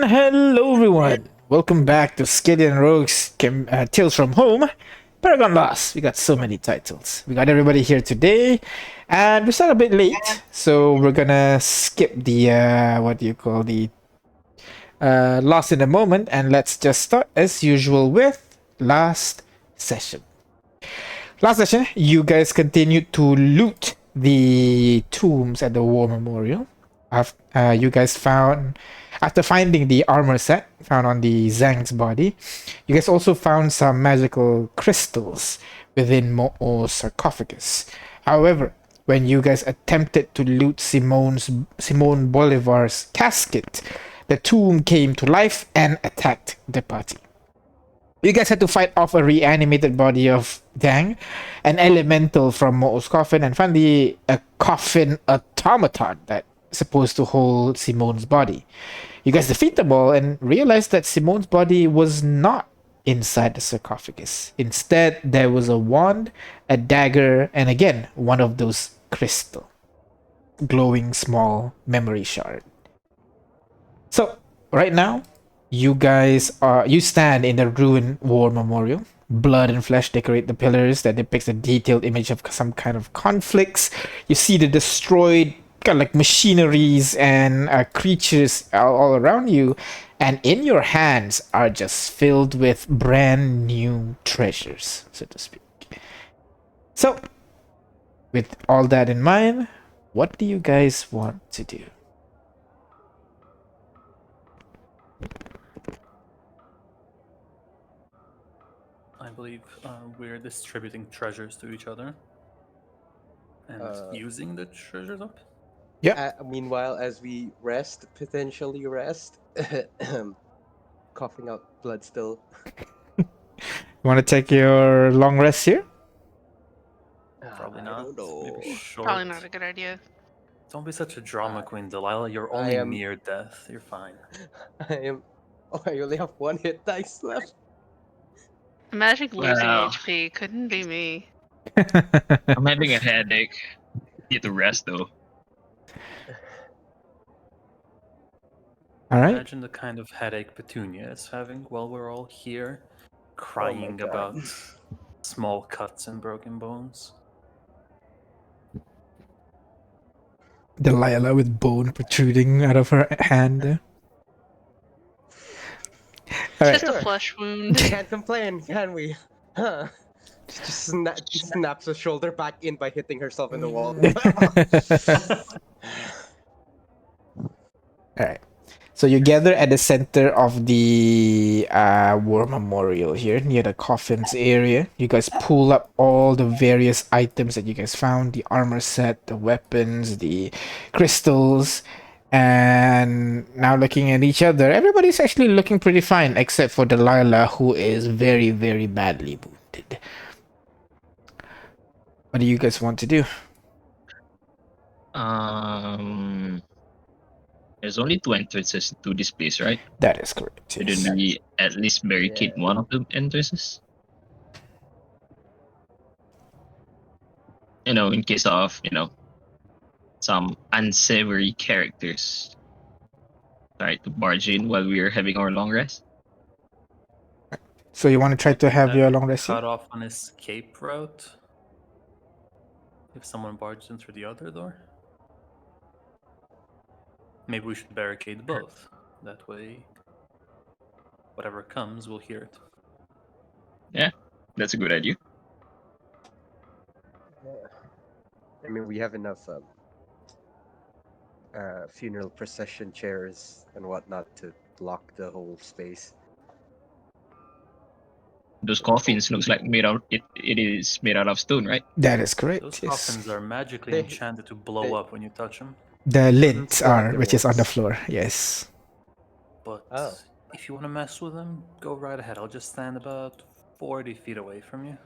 Hello everyone! Welcome back to Skyllian Rogues Tales from Home. Paragon Lost. We got so many titles. We got everybody here today, and we start a bit late, so we're gonna skip the Lost in a moment, and let's just start as usual with last session. Last session, you guys continued to loot the tombs at the War Memorial. You guys found, after finding the armor set found on the Zhang's body, you guys also found some magical crystals within Mo'o's sarcophagus. However, when you guys attempted to loot Simone Bolivar's casket, the tomb came to life and attacked the party. You guys had to fight off a reanimated body of Dang, an elemental from Mo'o's coffin, and finally a coffin automaton that supposed to hold Simone's body. You guys defeat them all and realize that Simone's body was not inside the sarcophagus. Instead, there was a wand, a dagger, and again, one of those crystal, glowing small memory shard. So, right now, you stand in the ruined war memorial. Blood and flesh decorate the pillars that depicts a detailed image of some kind of conflicts. You see the destroyed kind of like machineries and creatures all around you, and in your hands are just filled with brand new treasures, so to speak. So, with all that in mind, what do you guys want to do? I believe we're distributing treasures to each other and using the treasures up. Yeah. Meanwhile, as we potentially rest, coughing out blood still. You want to take your long rest here? Probably I not. don't know. Maybe short. Probably not a good idea. Don't be such a drama queen, Delilah. You're only near death. You're fine. I am. Oh, I only have one hit dice left. Imagine losing Wow. HP. Couldn't be me. I'm having a headache. Need to rest though. All right. Imagine the kind of headache Petunia is having while we're all here, crying about small cuts and broken bones. Delilah with bone protruding out of her hand. It's just a flesh wound. Can't complain, can we? Huh? Just snaps her shoulder back in by hitting herself in the wall. Alright. So you gather at the center of the war memorial here, near the coffins area. You guys pull up all the various items that you guys found, the armor set, the weapons, the crystals, and now looking at each other, everybody's actually looking pretty fine, except for Delilah, who is very, very badly wounded. What do you guys want to do? There's only 2 entrances to this place, right? That is correct. Shouldn't we at least barricade one of the entrances? In case of, some unsavory characters try to barge in while we're having our long rest. So you want to try to have your long rest Cut here? off an escape route if someone barges in through the other door. Maybe we should barricade both. That way, whatever comes, we'll hear it. Yeah, that's a good idea. I mean, we have enough funeral procession chairs and whatnot to block the whole space. Those coffins looks like it is made out of stone, right? That is correct. Those Yes. coffins are magically enchanted to blow up when you touch them. The lids Yeah, are, the which is on the lids. floor. Yes. But if you want to mess with them, go right ahead. I'll just stand about 40 feet away from you.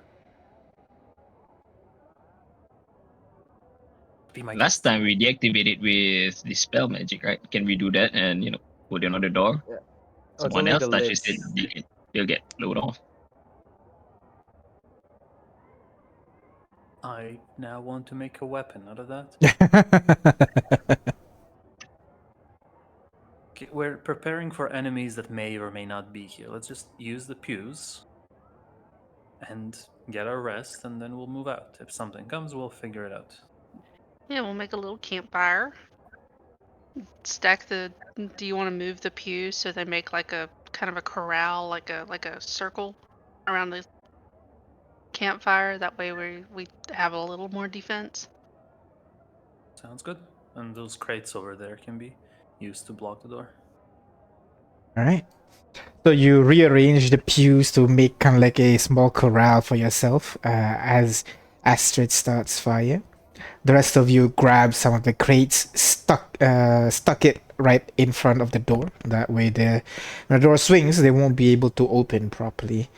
Be my Last guest. time we deactivated with the spell magic, right? Can we do that and put it on the door? Yeah. Someone only else the touches it, lids. they'll get blown off. I now want to make a weapon out of that. Okay, we're preparing for enemies that may or may not be here. Let's just use the pews and get our rest, and then we'll move out. If something comes, we'll figure it out. Yeah, we'll make a little campfire. Stack the. Do you want to move the pews so they make like a kind of a corral, like a circle around the campfire? That way we have a little more defense. Sounds good. And those crates over there can be used to block the door. All right. So you rearrange the pews to make kind of like a small corral for yourself as Astrid starts fire. The rest of you grab some of the crates, stuck it right in front of the door. That way, when the door swings, they won't be able to open properly.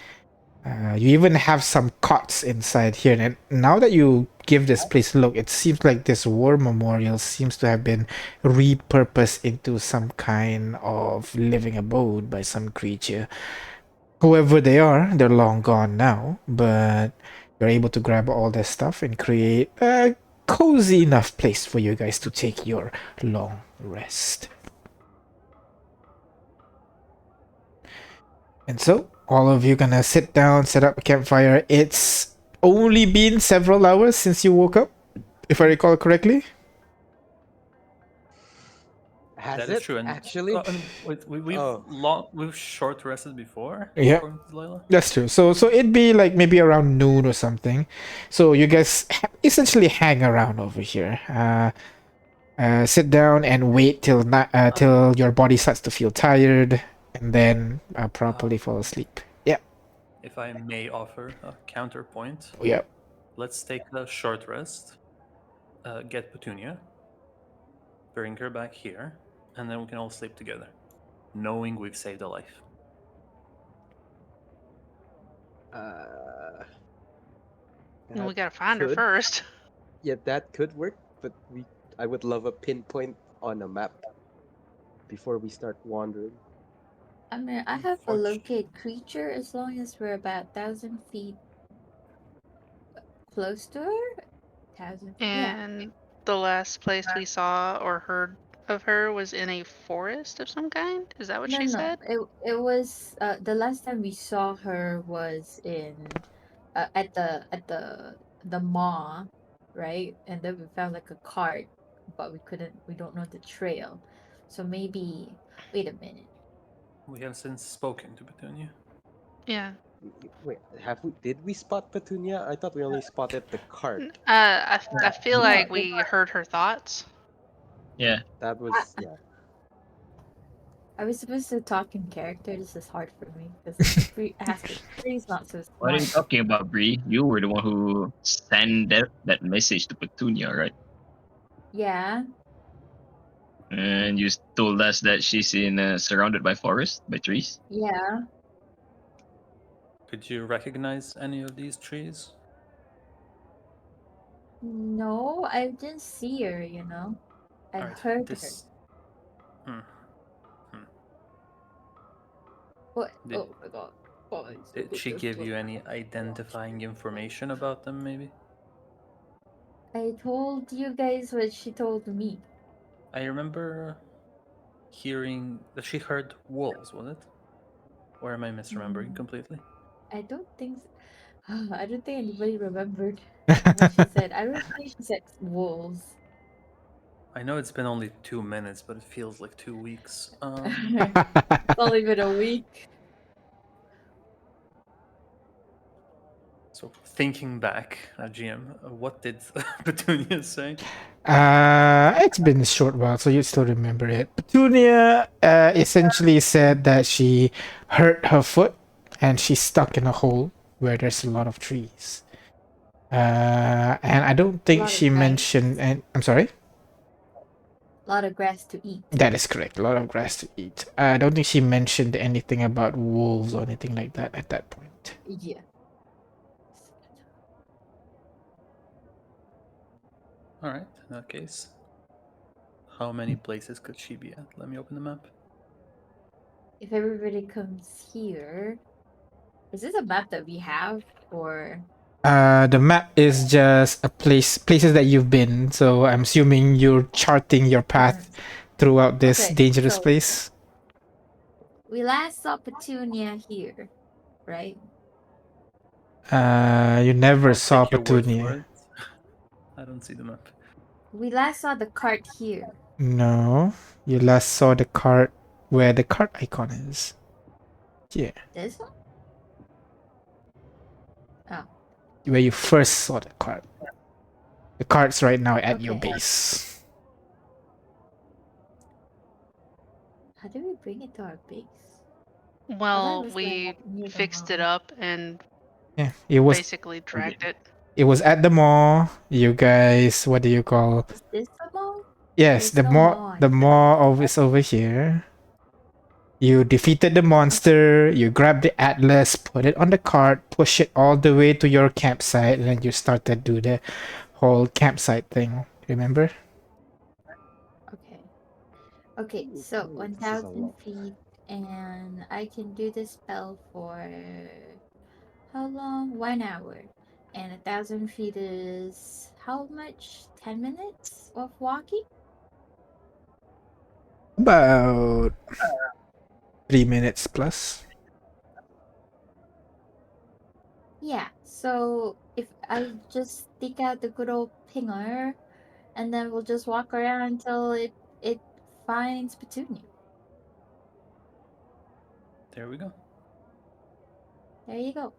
You even have some cots inside here, and now that you give this place a look, it seems like this war memorial seems to have been repurposed into some kind of living abode by some creature. Whoever they are, they're long gone now, but you're able to grab all this stuff and create a cozy enough place for you guys to take your long rest. And so, all of you gonna sit down, set up a campfire. It's only been several hours since you woke up, if I recall correctly. Has That it is true. And, actually? We've short rested before. Yeah. according to Layla. That's true. So it'd be like maybe around noon or something. So you guys essentially hang around over here. Sit down and wait till your body starts to feel tired, and then properly fall asleep. Yeah. If I may offer a counterpoint, Yeah. let's take a short rest, get Petunia, bring her back here, and then we can all sleep together, knowing we've saved a life. And we That gotta find her could- first. Yeah, that could work, but I would love a pinpoint on a map before we start wandering. I mean, I have a locate creature as long as we're about 1,000 feet close to her. 1,000. Yeah. And the last place we saw or heard of her was in a forest of some kind. Is that what she said? It was the last time we saw her was in at the mall, right? And then we found like a cart, but we don't know the trail. So maybe wait a minute. We have since spoken to Petunia. Yeah. Wait, did we spot Petunia? I thought we only spotted the cart. I feel No, like the we heard her thoughts. Yeah. That was yeah. Are we supposed to talk in character? This is hard for me because Bree's not so What are you smart. talking about, Bree? You were the one who sent that message to Petunia, right? Yeah. And you told us that she's surrounded by forest, by trees. Yeah. Could you recognize any of these trees? No, I didn't see her, you know. I Alright, heard this- Hmm. her. What? Did- Oh my god. Oh, it's so Did good she to give talk. you any identifying information about them, maybe? I told you guys what she told me. I remember hearing that she heard wolves, was it? Or am I misremembering completely? I don't think I don't think anybody remembered what she said. I don't think she said wolves. I know it's been only 2 minutes, but it feels like 2 weeks. It's only been a week. So thinking back, GM, what did Petunia say? It's been a short while, so you still remember it. Petunia essentially said that she hurt her foot and she's stuck in a hole where there's a lot of trees. And I don't think Lot of she grass. mentioned. And I'm sorry. A lot of grass to eat. That is correct. A lot of grass to eat. I don't think she mentioned anything about wolves or anything like that at that point. Yeah. Alright, in that case. How many places could she be at? Let me open the map. If everybody comes here, is this a map that we have or? The map is just places that you've been. So I'm assuming you're charting your path throughout this Okay, dangerous so- place. we last saw Petunia here, right? You never I'll saw take your word for Petunia. it. I don't see the map. We last saw the cart here. No, you last saw the cart where the cart icon is. Yeah, This one? Oh, where you first saw the cart. The cart's right now at your Okay. base. how do we bring it to our base? I thought it Well, was, we like, near the fixed it mall. up and Yeah, basically dragged it. it was at the mall. You guys, what do you call? Is this the mall? Yes, There's no mall. the mall is over here. You defeated the monster, you grabbed the atlas, put it on the cart, push it all the way to your campsite, and then you started do the whole campsite thing. Remember? Okay. Okay, Ooh, so ooh, this is a 1,000 lot. feet, and I can do the spell for how long? 1 hour. And 1,000 feet is how much? 10 minutes of walking? About 3 minutes plus. Yeah, so if I just stick out the good old pinger, and then we'll just walk around until it finds Petunia. There we go. There you go.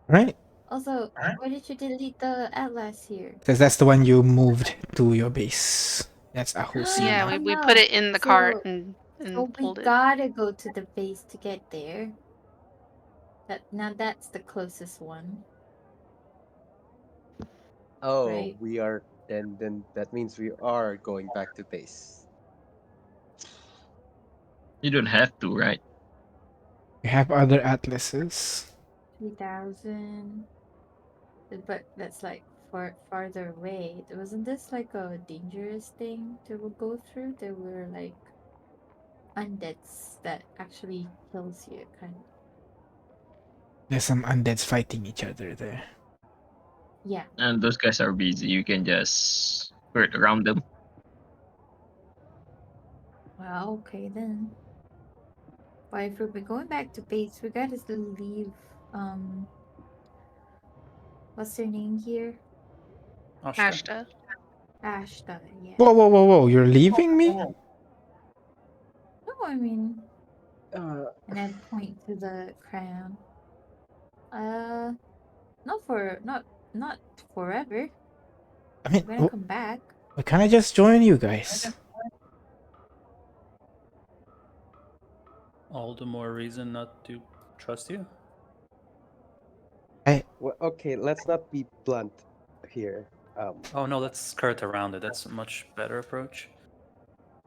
Right? Also, why did you delete the atlas here? Because that's the one you moved to your base. That's Ahosi Yeah, now. we no. put it in the cart So and we pulled it. gotta go to the base to get there. Now that's the closest one, Oh, right? we are. Then that means we are going back to base. You don't have to, right? You have other atlases. 3,000. But that's like farther away. Wasn't this like a dangerous thing to go through? There were like undeads that actually kills you, kind of. There's some undeads fighting each other there. Yeah. And those guys are busy. You can just skirt around them. Well, okay then. But if we're going back to base, we gotta still leave. What's her name here? Ashta. Ashta. Ashta. Yeah. Whoa, whoa, whoa, whoa! You're leaving me? No, I mean, Uh, and then point to the crown. Uh, not forever. I mean, We're gonna come back. why can't I just join you guys? All the more reason not to trust you. well, okay, let's not be blunt here. Oh no, let's skirt around it. That's a much better approach.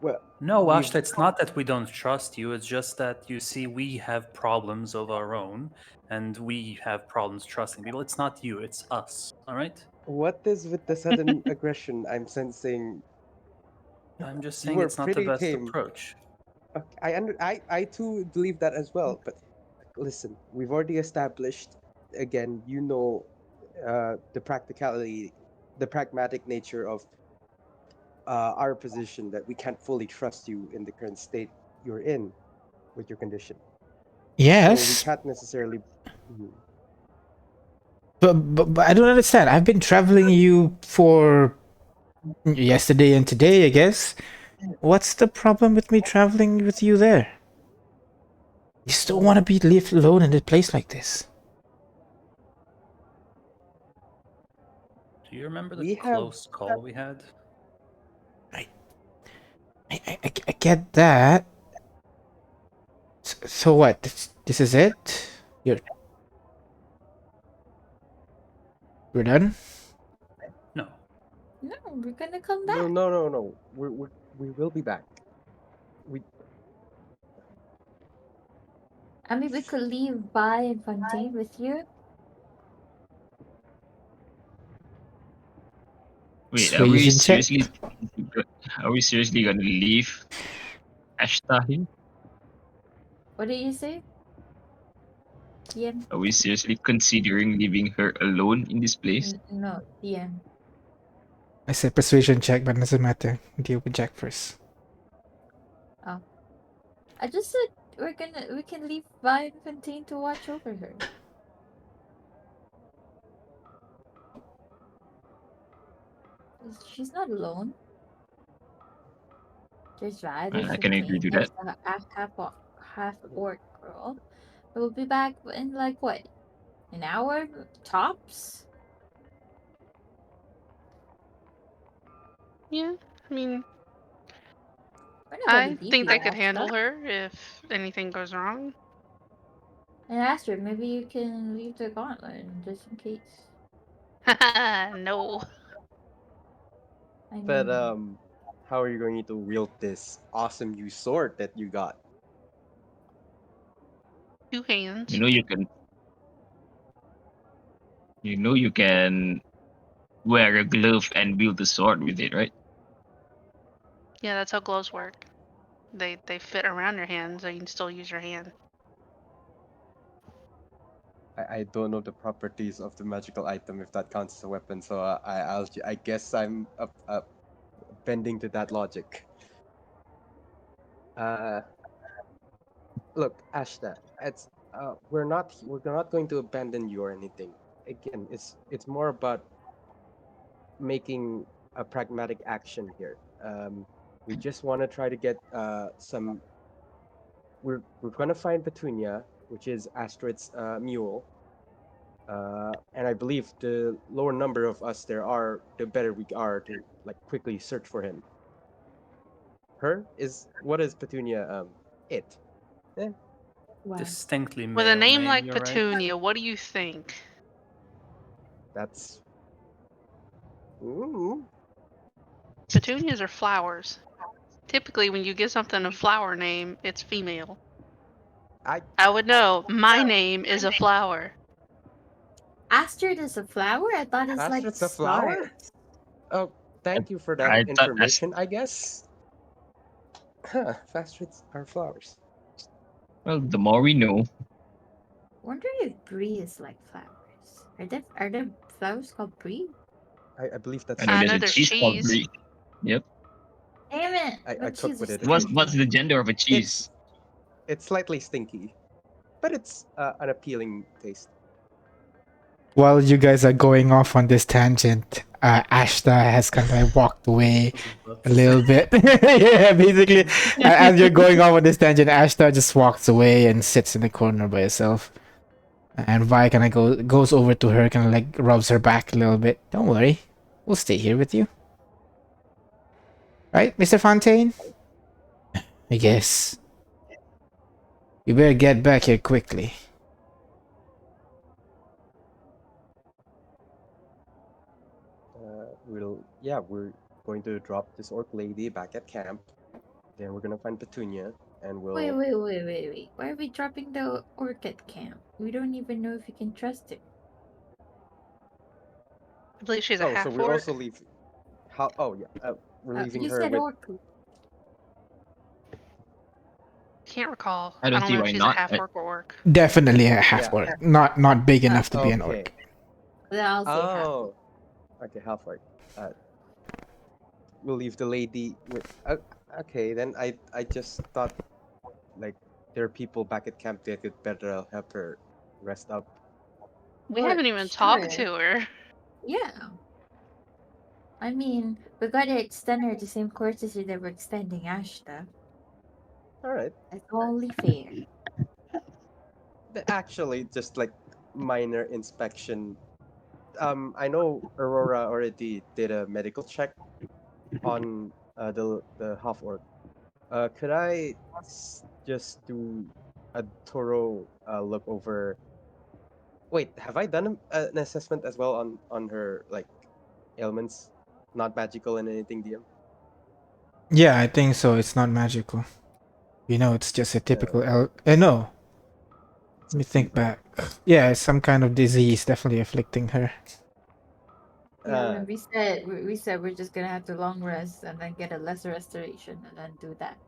Well, No, we've- Ashta, it's not that we don't trust you. It's just that you see, we have problems of our own, and we have problems trusting people. It's not you, it's us. All right. what is with the sudden aggression I'm sensing? I'm just You saying were it's not the pretty best tame. approach. I too believe that as well. But listen, we've already established. Again, you know, the practicality, the pragmatic nature of our position, that we can't fully trust you in the current state you're in with your condition. So we Yes, can't necessarily. Mhm. but I don't understand. I've been traveling you for yesterday and today, I guess. What's the problem with me traveling with you there? You still want to be left alone in a place like this? Do you remember the We have- close call we had? I get that. So what? This is it? We're done? No. No, we're gonna come No, back. no. We will be back. We I mean, we could leave Bai and Fontaine with you. Wait, Persuasion check? are we seriously gonna leave Ashta here? What did you say? DM? Are we seriously considering leaving her alone in this place? No, DM. I said persuasion check, but it doesn't matter. Deal with Jack first. I just said we can leave Vi and Fontaine to watch over her. She's not alone. There's Vi, there's I can agree Fontaine, to there's that. the half orc girl. We'll be back in like what? An hour tops? Yeah, I mean, We're not gonna I leave think you, they could handle Asta. her if anything goes wrong. And Astrid, maybe you can leave the gauntlet just in case. No. I But mean, how are you going to wield this awesome new sword that you got? 2 hands. You know you can. You know you can wear a glove and wield the sword with it, right? Yeah, that's how gloves work. They fit around your hand, so you can still use your hand. I don't know the properties of the magical item if that counts as a weapon, so I guess I'm bending to that logic. Uh, Look, Ashta, we're not going to abandon you or anything. Again, it's more about making a pragmatic action here. We just want to try to get some. We're gonna find Petunia, which is Astrid's mule. And I believe the lower number of us there are, the better we are to like quickly search for him. Her is what is Petunia? It. Eh, wow. Distinctly With a male name name, like you're right. Petunia, what do you think? that's. Ooh. Petunias are flowers. Typically, when you give something a flower name, it's female. I would know. My name is a flower. Astrid is a flower? I thought it's like Astrid's a stars. flower. Oh, thank you for that I thought information. I guess. Huh? Astrids are flowers. well, the more we know. Wonder if brie is like flowers. Are there flowers called brie? I believe I that's know I there's know a there's cheese called cheese. brie. Yep. Damn it! I But cook cheese with is it What's occasionally. the gender of a cheese? It's slightly stinky, but it's an appealing taste. While you guys are going off on this tangent, Ashta has kind of like walked away a little bit. Yeah, basically, as you're going off on this tangent, Ashta just walks away and sits in the corner by herself. And Vi kind of goes over to her, kind of like rubs her back a little bit. Don't worry, we'll stay here with you, right, Mr. Fontaine? I guess you better get back here quickly. We're going to drop this orc lady back at camp. Then we're gonna find Petunia, and Wait, we'll. wait, wait, wait, wait. Why are we dropping the orchid camp? We don't even know if we can trust it. I believe she's a Oh, so half we're orc. also leave. How? Oh yeah, we're leaving You her said with. orchid. Can't recall. I I don't don't see know if why she's a not. half orc or orc. Definitely a half Yeah. orc, not big enough to be an Okay. orc. Then I'll say half. Oh. Okay, half orc. We'll leave the lady with. Okay, then I just thought like there are people back at camp that could better help her rest up. We Well, haven't even talked sure. to her. Yeah. I mean, we gotta extend her the same courtesy that we're extending Ashta. All right. That's only fair. Actually, just like minor inspection. I know Aurora already did a medical check on the half orc. Could I just do a thorough look over? Wait, have I done an assessment as well on her like ailments? Not magical and anything, DM. Yeah, I think so. It's not magical. You know, it's just a typical no, It's let a me think fever. back. Yeah, it's some kind of disease definitely afflicting her. Yeah, Uh, when we said we're just gonna have to long rest and then get a lesser restoration and then do that.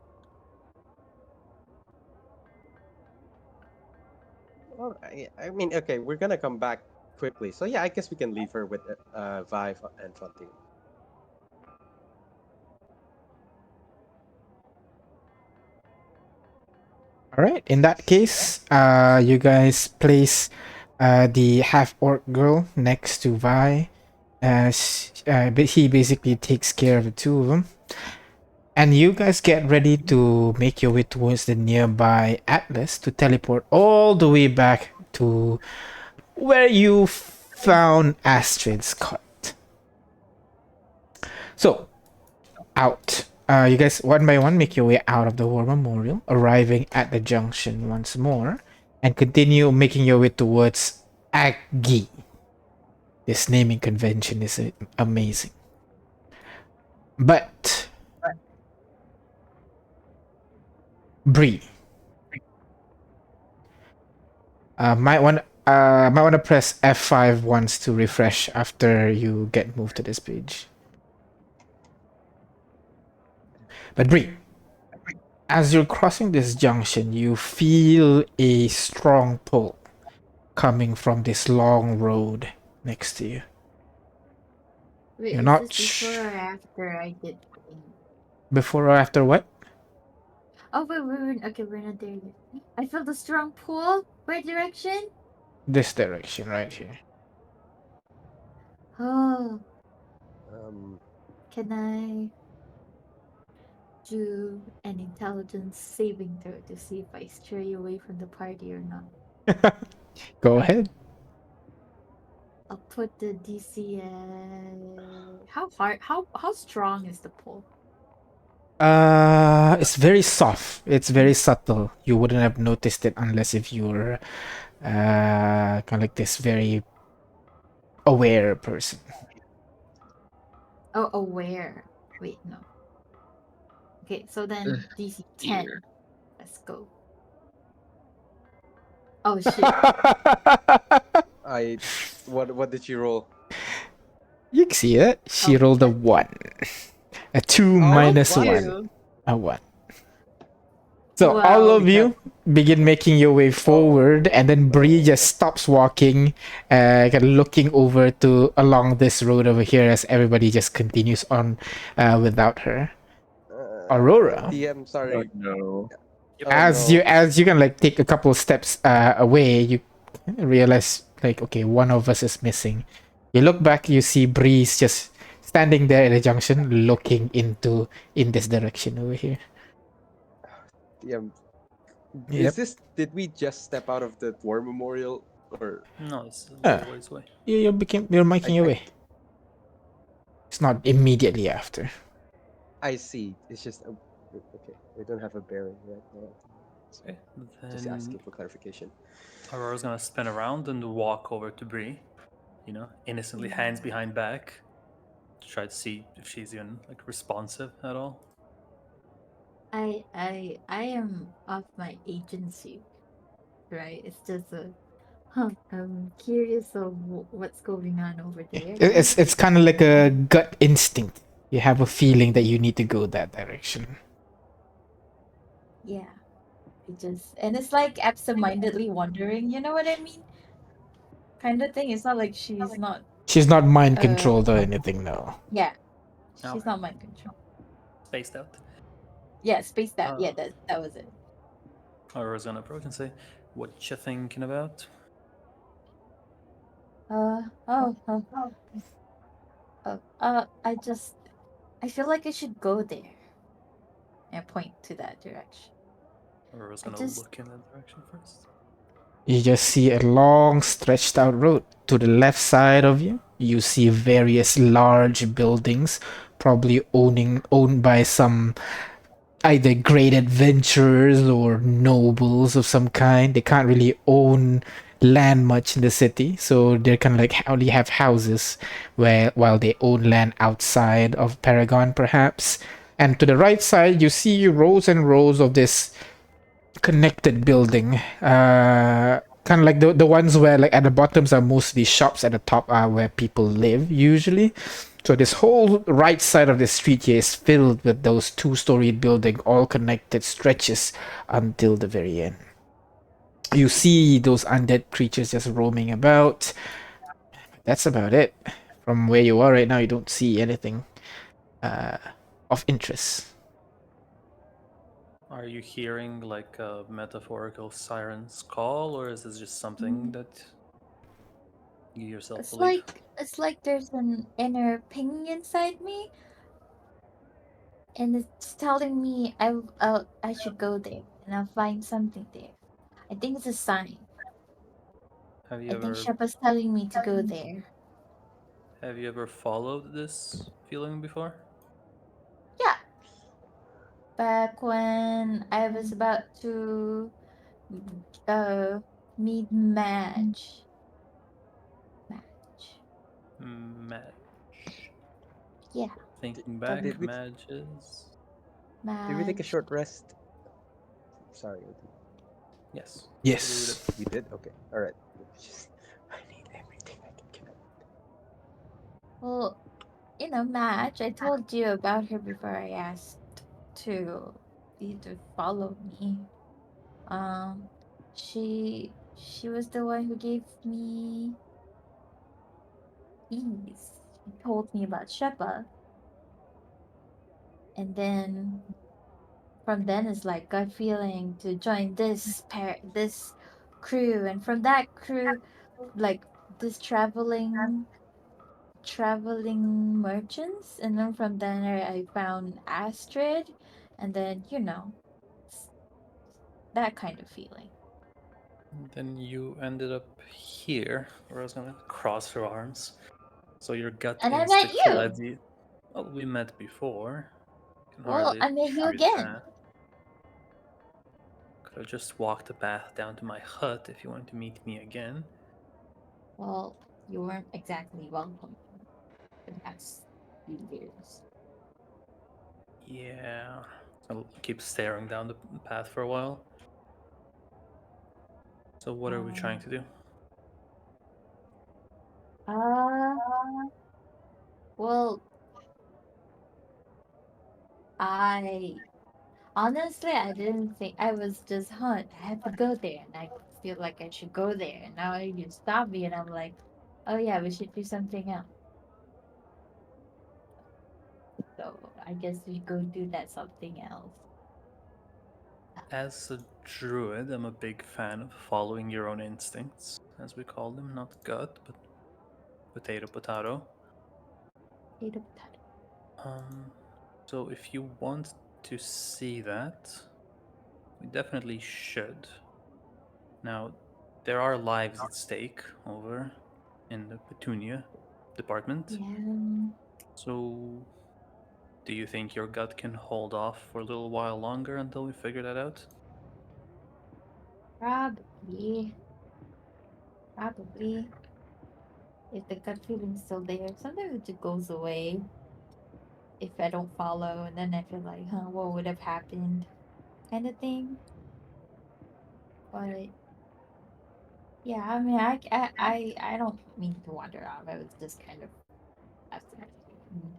well, I mean, okay, we're gonna come back quickly, so yeah, I guess we can leave her with Vive and Fontaine. All right. In that case, you guys place the half orc girl next to Vi. But he basically takes care of the two of them. And you guys get ready to make your way towards the nearby Atlas to teleport all the way back to where you found Astrid's cart. So, out. You guys, one by one, make your way out of the War Memorial, arriving at the junction once more, and continue making your way towards Aggi. This naming convention is amazing. But Bree, might want to press F5 once to refresh after you get moved to this page. But Bree, as you're crossing this junction, you feel a strong pull coming from this long road next to you. Wait, You're is not this before or after I did? before or after what? Oh wait, okay, we're not there yet. I felt a strong pull. Where direction? This direction right here. Oh, Um, can I do an intelligence saving throw to see if I stray away from the party or not? Go ahead. I'll put the DC at... How strong is the pull? It's very soft. It's very subtle. You wouldn't have noticed it unless if you were kind of like this very aware person. Oh, aware. Wait, no. Okay, so then DC 10. dear. Let's go. Oh shit. what did you roll? You can see it. She Oh, rolled a okay. 1. A 2 Oh, minus wow. 1. A 1. So Wow. all of We you begin making your way forward, and then Bree just stops walking, kind of looking over to along this road over here as everybody just continues on without her. Aurora. DM, sorry. no. Oh, as no. you can like take a couple steps away, you realize like, okay, one of us is missing. You look back, you see Breeze just standing there at the junction, looking in this direction over here. DM. Yep. Did we just step out of the war memorial or No, it's a Ah. little ways away. You're making your I- way. It's not immediately after. I see. It's just okay. We don't have a bearing right now. So Okay, just then asking for clarification. Aurora's gonna spin around and walk over to Bree. You know, innocently, hands behind back, to try to see if she's even like responsive at all. I am off my agency, right? It's just I'm curious of what's going on over there. It's kind of like a gut instinct. You have a feeling that you need to go that direction. Yeah. And it's like absent-mindedly wandering, you know what I mean? Kind of thing. It's not like she's not She's not mind controlled or anything, no. yeah. She's Alright. not mind control. Spaced out. Yeah, spaced out. Yeah, Uh. that was it. Aurora's gonna approach and say, "What you thinking about?" I feel like I should go there. And point to that direction. Aurora's I gonna just- look in that direction first. You just see a long stretched out road. To the left side of you, you see various large buildings, probably owned by some either great adventurers or nobles of some kind. They can't really own land much in the city, so they're kind of like only have houses while they own land outside of Paragon, perhaps. And to the right side, you see rows and rows of this connected building, kind of like the ones where like at the bottoms are mostly shops, at the top are where people live usually. So this whole right side of the street here is filled with those two-storied building, all connected stretches until the very end. You see those undead creatures just roaming about. That's about it. From where you are right now, you don't see anything of interest. Are you hearing like a metaphorical siren's call, or is this just something that you yourself It's believe? like there's an inner ping inside me, and it's telling me I should go there and I'll find something there. I think it's a sign. Have I you think ever Shepard's telling me to go there. followed this feeling before? Yeah, back when I was about to uh meet Madge. Madge. Madge. Yeah, Thinking the back, Did we Madge is did we take a Madge. short rest? Sorry. yes. I believe we did. Yes. We did? Okay. Alright. Just I need everything I can get. Well, Madge, I told you about her before I asked to you to follow me. Um, she was the one who gave me ease. She told me about Shepa, and then from then it's like gut feeling to join this crew, and from that crew, like this traveling merchants, and then from there I found Astrid, and then s- that kind of feeling. And then you ended up here, where I was gonna cross your arms. So your gut And I met instinct you. led you. Well, we met before. Can Well, hardly I met you dispute again. that. Could have just walked the path down to my hut if you wanted to meet me again. Well, you weren't exactly welcome for the past few years. Yeah. I'll keep staring down the path for a while. So what are we trying to do? Uh, well, I honestly I didn't think I was just I have to go there, and I feel like I should go there. And now you stop me, and I'm like, oh yeah, we should do something else. So I guess we go do that something else. As a druid, I'm a big fan of following your own instincts, as we call them, not gut, but potato potato. Potato, potato. Um, so if you want to see that, we definitely should. Now, there are lives at stake over in the Petunia department. Yeah, So, do you think your gut can hold off for a little while longer until we figure that out? probably, probably. If the gut feeling's still there, sometimes it just goes away if I don't follow, and then I feel like, what would have happened, kind of thing. But yeah, I mean, I don't mean to wander off. I was just kind of fascinated. Mm.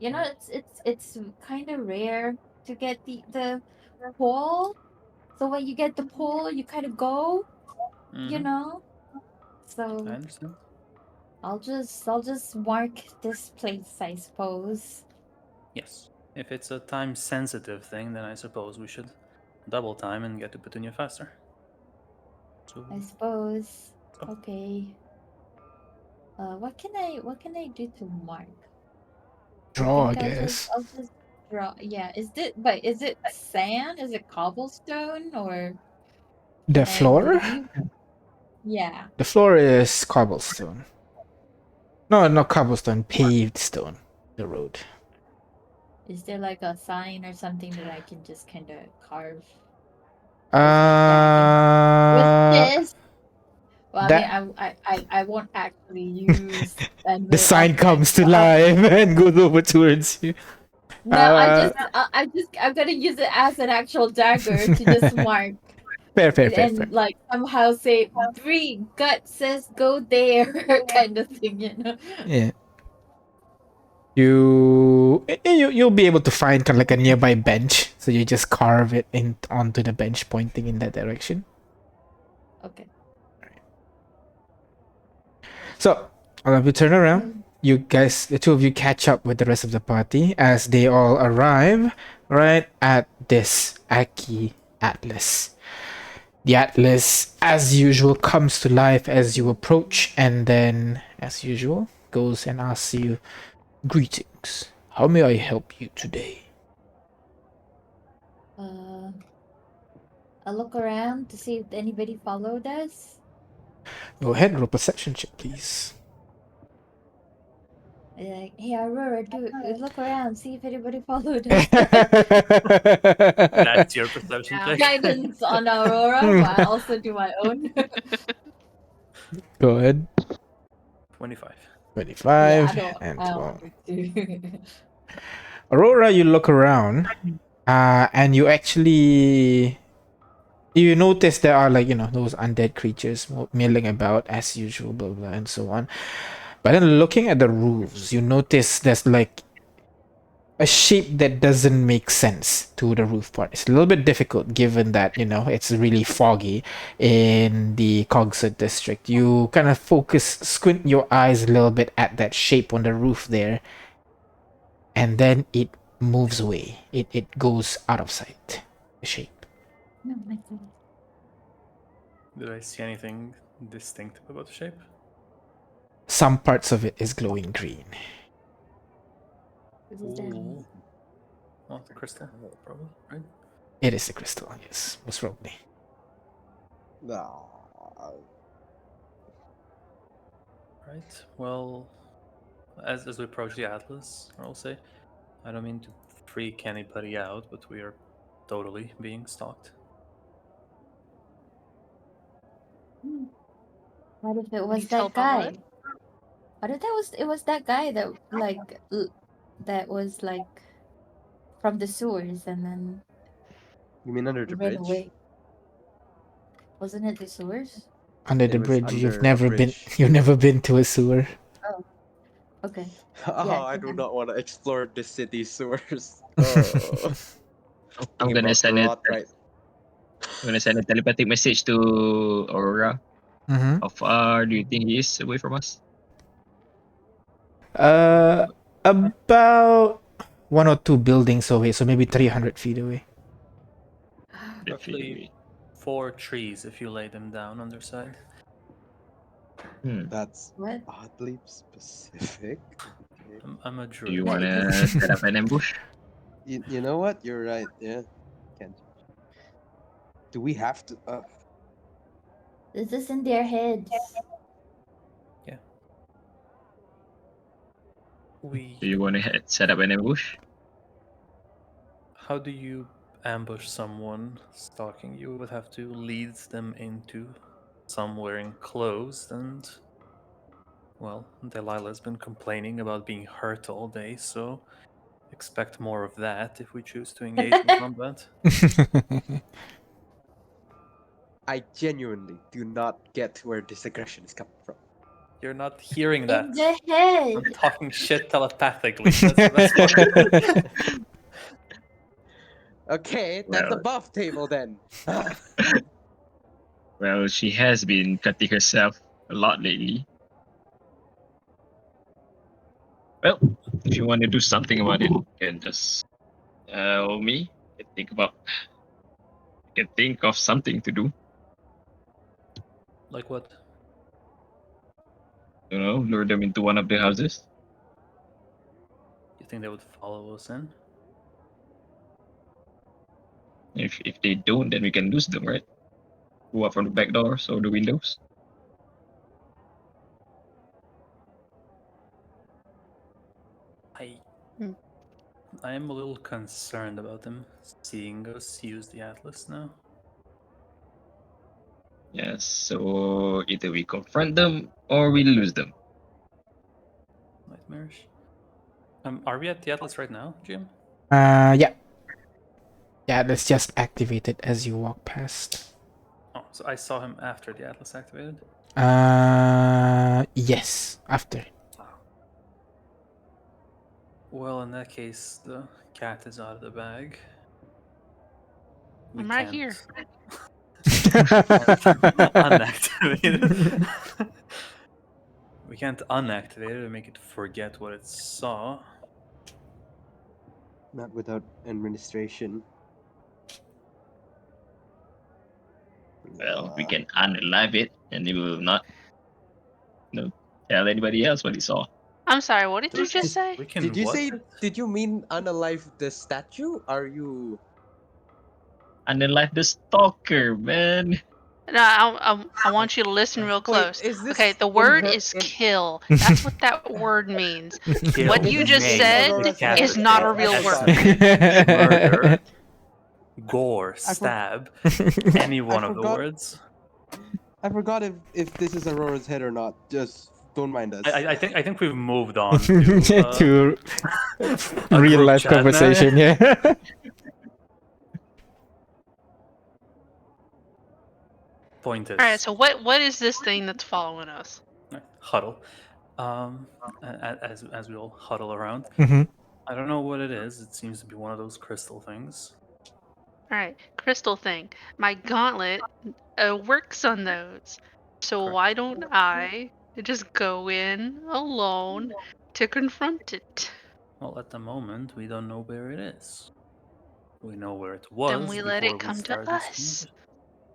Mm, It's kind of rare to get the pull. So when you get the pull, you kind of go, you mm-hmm. know. I So understand. I'll just mark this place, I suppose. Yes. If it's a time sensitive thing, then I suppose we should double time and get to Petunia faster. So, I suppose. so Okay. What can I do to mark? I Draw, I think guess. I'll just draw. Yeah, is it sand? Is it cobblestone, or The can I floor? leave? Yeah. The floor is cobblestone. No, not cobblestone, paved stone. The road. Is there like a sign or something that I can just kind of carve with my dagger? With Uh, this? Well, I mean, that I won't actually use the any of sign my comes to stuff. life and goes over towards you. No, Uh, I'm gonna use it as an actual dagger to just mark fair, fair, and, fair, fair. and like somehow say three gut says go there kind of thing, Yeah. You'll be able to find kind of like a nearby bench, so you just carve it in onto the bench, pointing in that direction. Okay. So I'll have you turn around. you guys, the two of you, catch up with the rest of the party as they all arrive right at this Aki Atlas. The Atlas, as usual, comes to life as you approach, and then, as usual, goes and asks you, "Greetings. How may I help you today?" I'll look around to see if anybody followed us. Go ahead, roll perception check, please. Like, hey Aurora, look around, see if anybody followed us. That's your perception check. Guidance on Aurora, but I also do my own. Go ahead. 25. 25 I and don't 12. want to. Aurora, you look around, and you actually notice there are, like, those undead creatures milling about as usual, blah blah, and so on. But then looking at the roofs, you notice there's like a shape that doesn't make sense to the roof part. It's a little bit difficult given that it's really foggy in the Cogsett district. You kind of squint your eyes a little bit at that shape on the roof there, and then it moves away. It goes out of sight. The shape. No, my God. Did I see anything distinctive about the shape? Some parts of it is glowing green. This is dead. Ooh. Oh, the crystal, probably, right? It is a crystal, yes, most probably. No. Right. Well, as we approach the Atlas, I'll say, I don't mean to freak anybody out, but we are totally being stalked. What if it Can was you tell that by what? guy? What if it was that guy that that was like from the sewers and then You mean under the ran bridge? away? Wasn't it the sewers? Under It the was bridge, you've under a never been. bridge. You've never been to a sewer. Okay. Oh, Yeah, I do then- not want to explore the city sewers. Oh, I'm thinking gonna about send it. rot right. I'm gonna send a telepathic message to Aurora. Mm-hmm. How far do you think he is away from us? About 1 or 2 buildings away, so maybe 300 feet away. Roughly 4 trees if you lay them down on their side. That's What? oddly specific. Okay. I'm a Do druid. you Yeah, wanna set up an ambush? You know what? You're right. Yeah. Can't. Do we have to? This is in their heads. Do you wanna set up an ambush? How do you ambush someone stalking you? Would have to lead them into somewhere enclosed, and well, Delilah's been complaining about being hurt all day, so expect more of that if we choose to engage in combat. I genuinely do not get where this aggression is coming from. You're not hearing that. In the head. I'm talking shit telepathically. That's what. Okay, that's Well. above table then. Well, she has been cutting herself a lot lately. Well, if you want to do something about it, you can just tell me. I can think of something to do. Like what? You know, lure them into one of the houses. You think they would follow us in? If they don't, then we can lose them, right? Go up from the back doors or the windows. I am a little concerned about them seeing us use the Atlas now. Yes, so either we confront them or we lose them. Nightmarish. Are we at the Atlas right now, Jim? Yeah. Yeah, let's just activate it as you walk past. Oh, so I saw him after the Atlas activated? Yes, after. Well, in that case, the cat is out of the bag. I'm right here. Unactivated. We can't unactivate it and make it forget what it saw. Not without administration. Well, we can unalive it, and it will not, tell anybody else what he saw. I'm sorry, what did you just Did- say? We can Did you what? say? Did you mean unalive the statue? Are you? Unalive the stalker, man. No, I want you to listen real Wait, close. is this Okay, the in word her? is In, kill. That's what that word means. Kill, What you Is just this in maim, said Aurora's head? is not a real I word. forgot. murder, gore, I for- stab, any one of the forgot- words. I forgot if this is Aurora's head or not. Just don't mind us. I think we've moved on to, To a real group life chat now. conversation, yeah. Point is, All right, so what is this thing that's following us? huddle. As we all huddle around. Mhm. I don't know what it is. It seems to be one of those crystal things. All right, crystal thing. My gauntlet works on those. So Correct. why don't I just go in alone to confront it? Well, at the moment, we don't know where it is. We know where it Then was we let before it we come to started this us. conversation.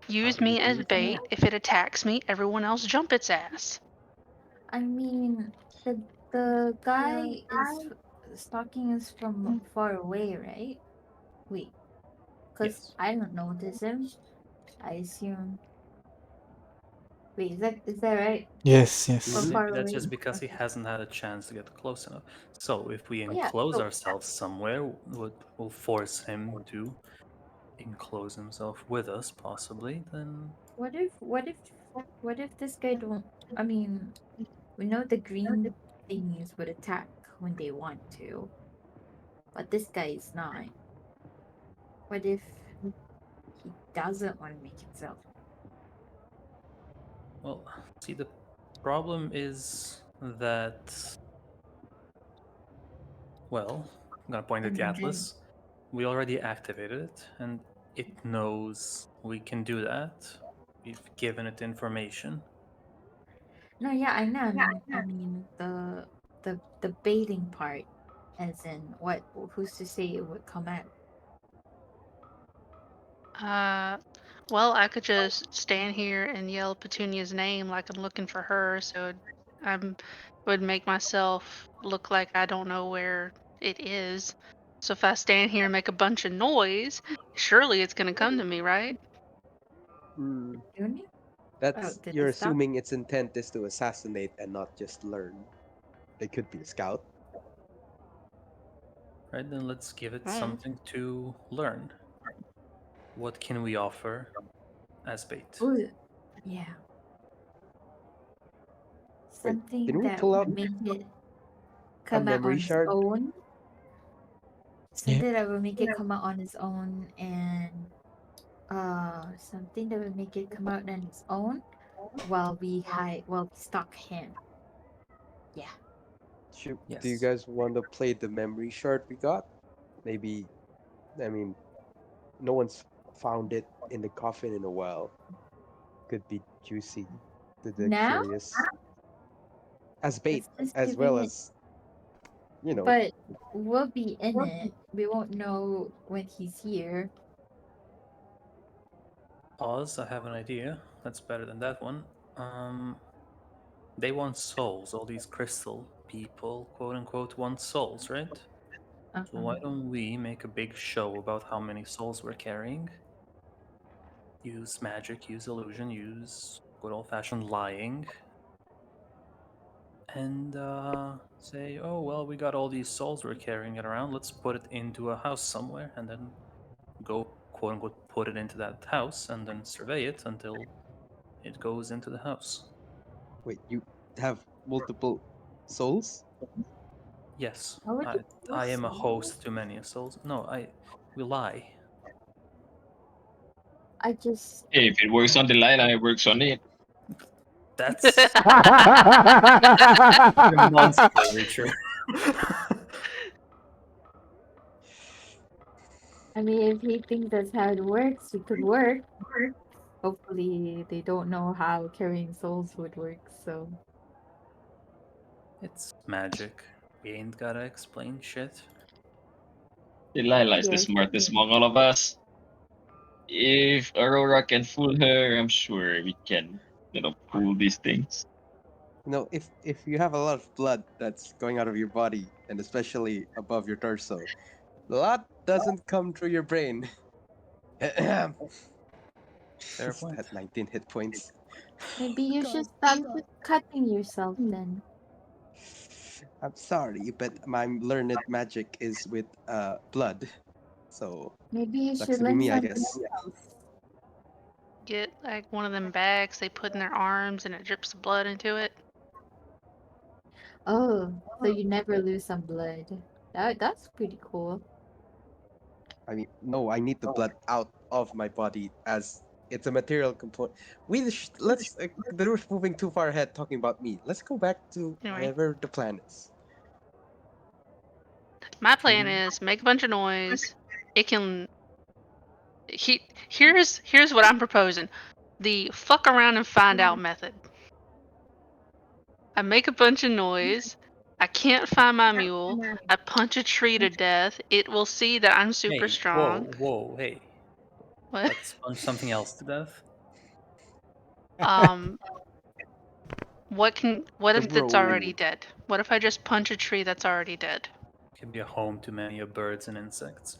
Use do we me do as it bait. now? If it attacks me, everyone else jump its ass. I mean, the guy is stalking us from far away, right? Wait, because Yes. I don't notice him. I assume. Wait, is that right? Yes, yes. From Mhm. far Maybe that's away. just because he Okay. hasn't had a chance to get close enough. So if we Yeah, enclose so- ourselves somewhere, we'll force him to enclose himself with us, possibly. Then What if this guy don't? I mean, we know the green thingies would attack when they want to, but this guy is not. What if he doesn't want to make himself? well, see, the problem is that, well, I'm gonna point at the And then atlas. We already activated it, and it knows we can do that. We've given it information. no, yeah, I know. I mean the baiting part, as in what? Who's to say it would come out? Well, I could just stand here and yell Petunia's name like I'm looking for her, so I would make myself look like I don't know where it is. So if I stand here and make a bunch of noise, surely it's gonna come to me, right? Mm, Junior? that's Did you're it stop? assuming its intent is to assassinate and not just learn. It could be a scout. Right, then let's give it Mm. something to learn. What can we offer as bait? Ooh, yeah. Something can we that pull would out make it a come out memory on its shard? own. Yeah. Something that would make it come out on its own, and something that would make it come out on its own while we stalk him. Yeah. Do you Yes. guys want to play the memory shard we got? Maybe, I mean, no one's found it in the coffin in a while. Could be juicy to the Now? curious. As bait, Let's just as give well it. as, you know. But we'll be in it. We won't know when he's here. Oz, I have an idea. That's better than that one. They want souls. All these crystal people, quote unquote, want souls, right? So why don't we make a big show about how many souls we're carrying? Use magic, use illusion, use good old fashioned lying. And say, oh, well, we got all these souls we're carrying it around. Let's put it into a house somewhere and then go, quote unquote, put it into that house and then survey it until it goes into the house. Wait, you have multiple souls? Yes, How would I, you I am a say? host to many souls. No, we lie. I just Hey, if it works on the line, it works on it. That's demonstrably true. I mean, if he thinks that's how it works, it could work. Hopefully, they don't know how carrying souls would work. So It's magic. We ain't gotta explain shit. Delilah is the Yes. smartest among all of us. If Aurora can fool her, I'm sure we can, pull these things. If you have a lot of blood that's going out of your body, and especially above your torso, a lot doesn't come through your brain. Fair point. At 19 hit points. Maybe you should stop cutting yourself then. I'm sorry, but my learned magic is with blood. So Maybe you sucks should to be learn me, I something guess. else. Get like one of them bags they put in their arms and it drips blood into it. Oh, so you never lose some blood. That's pretty cool. I mean, no, I need the blood out of my body as it's a material component. Let's. We're moving too far ahead talking about me. Let's go back to Anyway. whatever the plan is. My plan is make a bunch of noise. It can. Here's what I'm proposing. The fuck around and find out method. I make a bunch of noise. I can't find my mule. I punch a tree to death. It will see that I'm super Hey, strong. whoa, hey. What? Let's punch something else to death. What The if it's already road. dead? What if I just punch a tree that's already dead? Can be a home to many of birds and insects.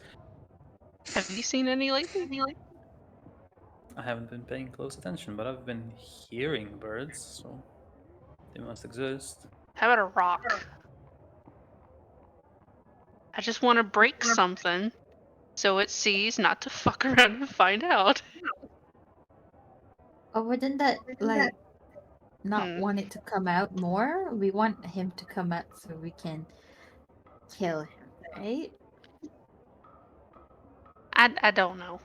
Have you seen any lately? I haven't been paying close attention, but I've been hearing birds, so they must exist. How about a rock? I just want to break something so it sees not to fuck around and find out. Or wouldn't that like not Hmm. want it to come out more? We want him to come out so we can kill him, right? I don't know.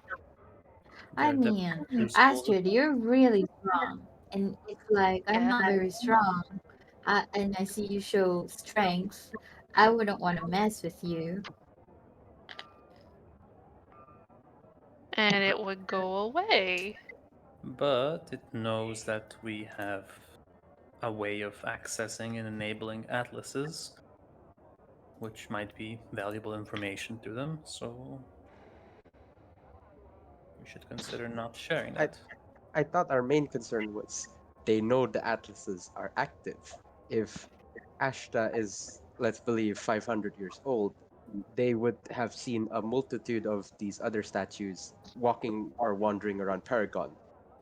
I They're mean, definitely useful. Astrid, you're really strong. And it's like I'm Yeah. not very strong. And I see you show strength. I wouldn't want to mess with you. And it would go away. But it knows that we have a way of accessing and enabling atlases, which might be valuable information to them, so we should consider not sharing I that. I thought our main concern was they know the atlases are active. If Ashta is, let's believe, 500 years old, they would have seen a multitude of these other statues walking or wandering around Paragon.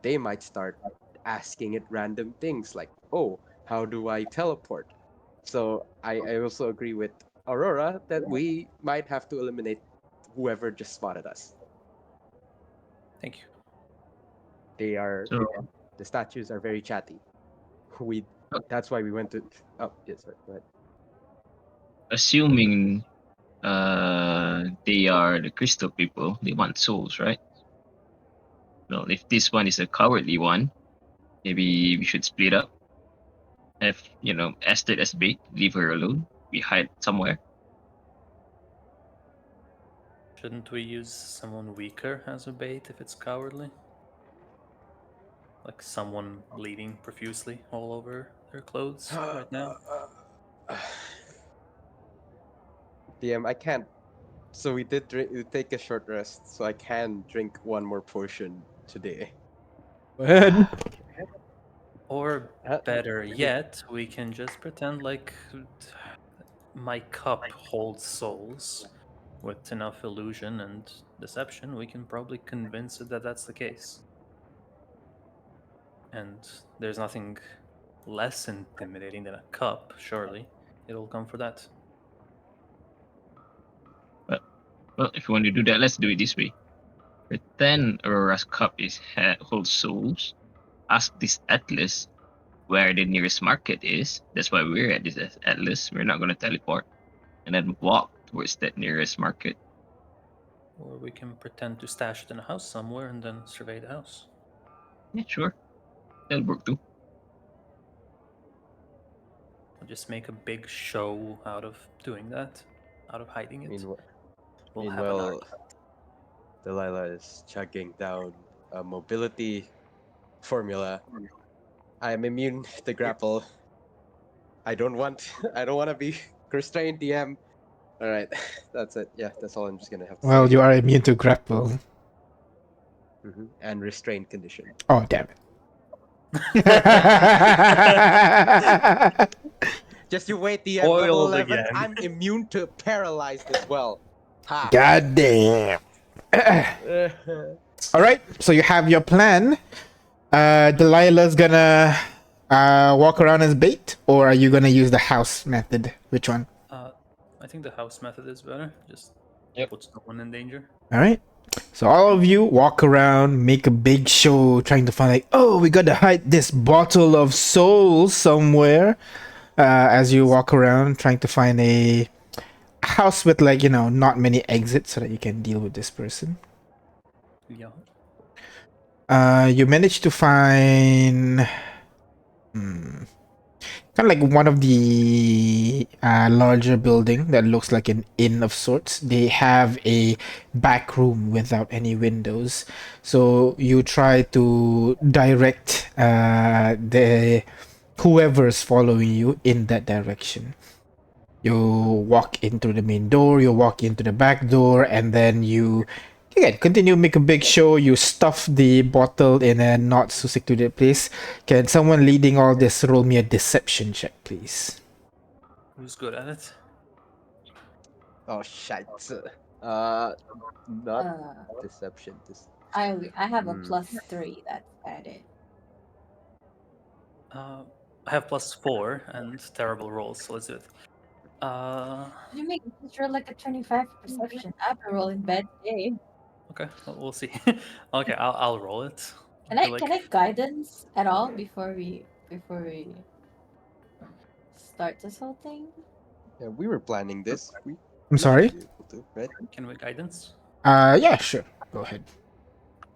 They might start asking it random things like, oh, how do I teleport? So I also agree with Aurora that we might have to eliminate whoever just spotted us. Thank you. They are So, the statues are very chatty. We That's why we went to. Oh yes, sorry. Go ahead. assuming they are the crystal people, they want souls, right? Well, if this one is a cowardly one, maybe we should split up. Have, Esther as bait, leave her alone. We hide somewhere. Shouldn't we use someone weaker as a bait if it's cowardly? Like someone bleeding profusely all over their clothes right now? DM, I can't. So we take a short rest, so I can drink one more potion today. Go ahead. Or Uh, better yet, we can just pretend like my cup holds souls. With enough illusion and deception, we can probably convince it that that's the case. And there's nothing less intimidating than a cup, surely. It'll come for that. Well, if you want to do that, let's do it this way. Pretend Aurora's cup holds souls. Ask this atlas where the nearest market is. That's why we're at this atlas. We're not going to teleport. And then walk towards that nearest market. Or we can pretend to stash it in a house somewhere and then survey the house. Yeah, sure. That'll work too. We'll just make a big show out of doing that, out of hiding it. We'll have an Meanwhile, artifact. Delilah is chugging down a mobility formula. I am immune to grapple. I don't want to be restrained, DM. All right, that's it. Yeah, that's all I'm just gonna have to Well, say. you are immune to grapple. And restrained condition. Oh, damn it. Just you wait, DM level Foiled 11. again. I'm immune to paralyzed as well. Ha. God damn. All right, so you have your plan. Delilah's gonna walk around as bait, or are you gonna use the house method? Which one? I think the house method is better. Just Yep. puts no one in danger. All right. So all of you walk around, make a big show, trying to find like, oh, we gotta hide this bottle of souls somewhere. As you walk around, trying to find a house with like not many exits, so that you can deal with this person. Yeah. You managed to find kind of like one of the larger building that looks like an inn of sorts. They have a back room without any windows, so you try to direct the whoever's following you in that direction. You walk into the main door, you walk into the back door, and then you again continue make a big show. You stuff the bottle in a not so secluded place. Can someone leading all this roll me a deception check, please? Who's good at it? Oh shit. Not deception. I have a Hmm. +3. That's added. I have +4 and terrible rolls, so let's do it. You make just roll like a 25 perception. I've been rolling bad today. Okay, we'll see. Okay, I'll roll it. Can I guidance at all before we start this whole thing? Yeah, we were planning this. I'm sorry. should be able to, right? Can we guidance? Yeah, sure. Go ahead.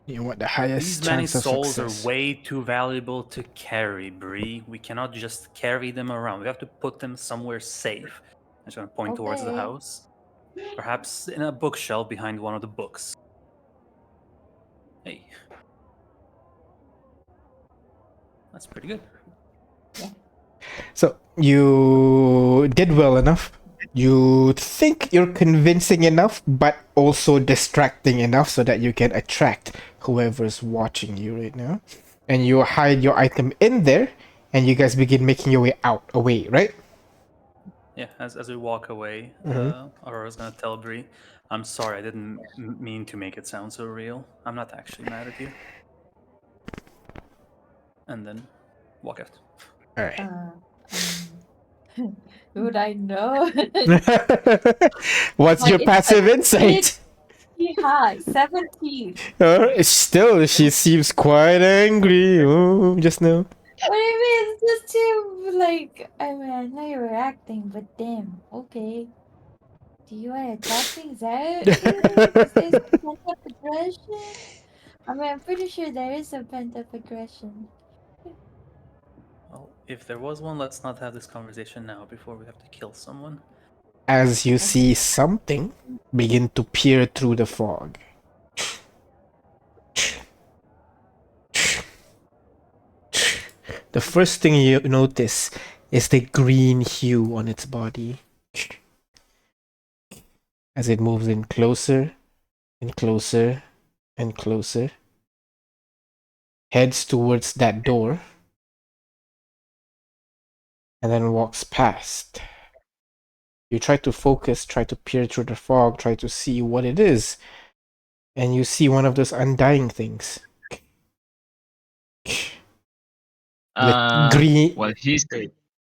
You want the highest These many chance of souls success? are way too valuable to carry, Bree. We cannot just carry them around. We have to put them somewhere safe. I'm just gonna point towards the Okay. house. Perhaps in a bookshelf behind one of the books. Hey. That's pretty good. So you did well enough. You think you're convincing enough, but also distracting enough so that you can attract whoever's watching you right now. And you hide your item in there, and you guys begin making your way away, right? Yeah, as we walk away, Aurora's gonna tell Bree, I'm sorry, I didn't mean to make it sound so real. I'm not actually mad at you. And then walk out. All right. Would I know? What's your It's passive insight? high 17. Still, she seems quite angry. Oh, just now. What do you mean? It's just too like. I mean, I know you were acting, but damn. Okay. Do you want to talk things out? Is there some pent-up aggression? I mean, I'm pretty sure there is some pent-up aggression. Well, if there was one, let's not have this conversation now before we have to kill someone. As you see something begin to peer through the fog. The first thing you notice is the green hue on its body. As it moves in closer and closer and closer, heads towards that door, and then walks past. You try to focus, try to peer through the fog, try to see what it is, and you see one of those undying things. With green. While he's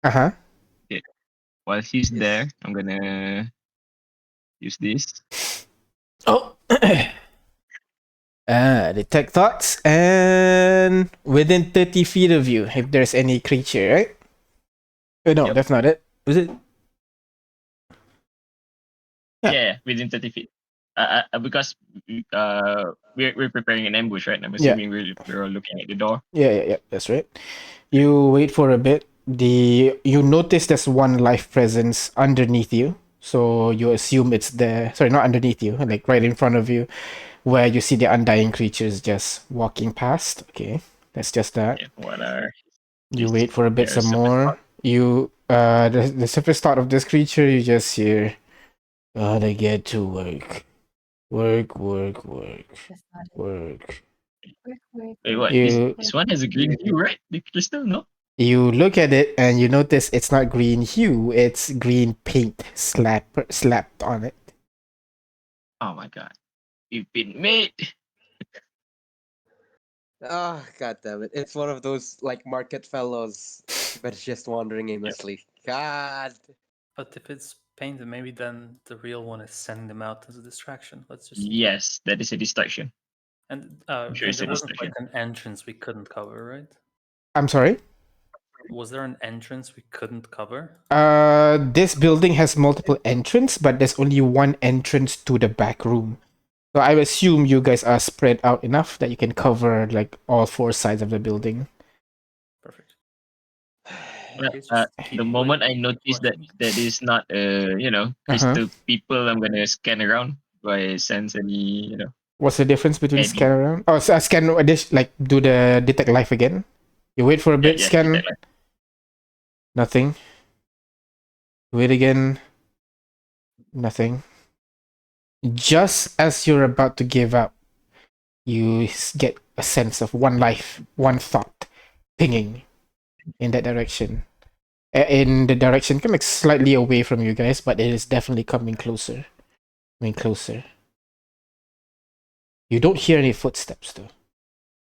Uh-huh. while he's Yes. there, I'm gonna use this. Oh. Detect thoughts, and within 30 feet of you, if there's any creature, right? Oh, no, Yep. that's not it. Was it? Yeah. Yeah, within 30 feet. Because we're preparing an ambush, right? I'm Yeah. assuming we're all looking at the door. Yeah, that's right. You wait for a bit. You notice there's one life presence underneath you, so you assume it's there. Sorry, not underneath you, like right in front of you, where you see the undying creatures just walking past. Okay, that's just that. Yeah, what are You wait for a bit there's some a more. You the simplest thought of this creature, you just hear, gotta get to work. Work. That's not it. Work. Work. Wait, what? You This one has a green hue, right? The crystal, no? you look at it and you notice it's not green hue, it's green paint slapped on it. Oh my god. We've been made. Oh, god damn it. It's one of those like market fellows, but it's just wandering aimlessly. God. But if it's painted, maybe then the real one is sending them out as a distraction. Let's just. Yes, that is a distraction. And sure it's there a wasn't like distraction. an entrance we couldn't cover, right? I'm sorry? Was there an entrance we couldn't cover? This building has multiple entrance, but there's only one entrance to the back room. So I assume you guys are spread out enough that you can cover like all four sides of the building. Perfect. Well, Okay, just keep, the like, moment I notice that watching. is not crystal people, I'm gonna scan around by sense any What's the difference between Eddie. scan around? Oh, so scan like do the detect life again. You wait for a bit, scan. detect life. Nothing. Wait again. Nothing. Just as you're about to give up, you get a sense of one life, one thought pinging in that direction. In the direction coming slightly away from you guys, but it is definitely coming closer. Coming closer. You don't hear any footsteps though.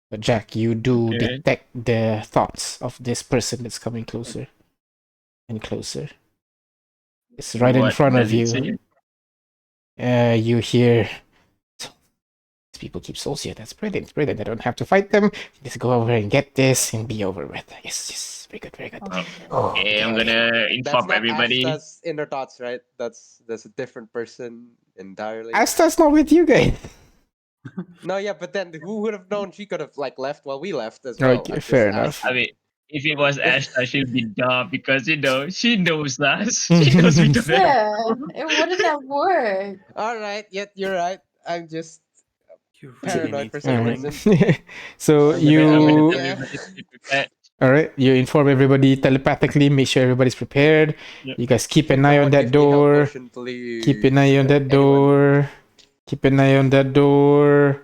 But Jack, you do Okay. detect the thoughts of this person that's coming closer and closer. It's right in What front of does it you. say? You hear these people keep souls here. That's brilliant, brilliant. I don't have to fight them. Just go over and get this and be over with. Yes, very good, very good. Oh, Okay, I'm Okay. gonna That's inform not everybody. Ashta's inner thoughts, right? That's a different person entirely. Asta's not with you guys. No, yeah, but then who would have known she could have like left while we left as well? Okay, I'm just fair enough. asking. I mean, if it was Ashta, she'd be dumb because she knows us. She knows we don't have. yeah, it wouldn't have worked. All right, yet you're right. I'm just You really paranoid need for some healing. reason. So I'm you I'm gonna tell yeah. everybody to be prepared. all right, you inform everybody telepathically, make sure everybody's prepared. Yep. You guys keep an Can eye on someone that give me a health door. potion, please? Keep an eye on that Anyone? door. Keep an eye on that door.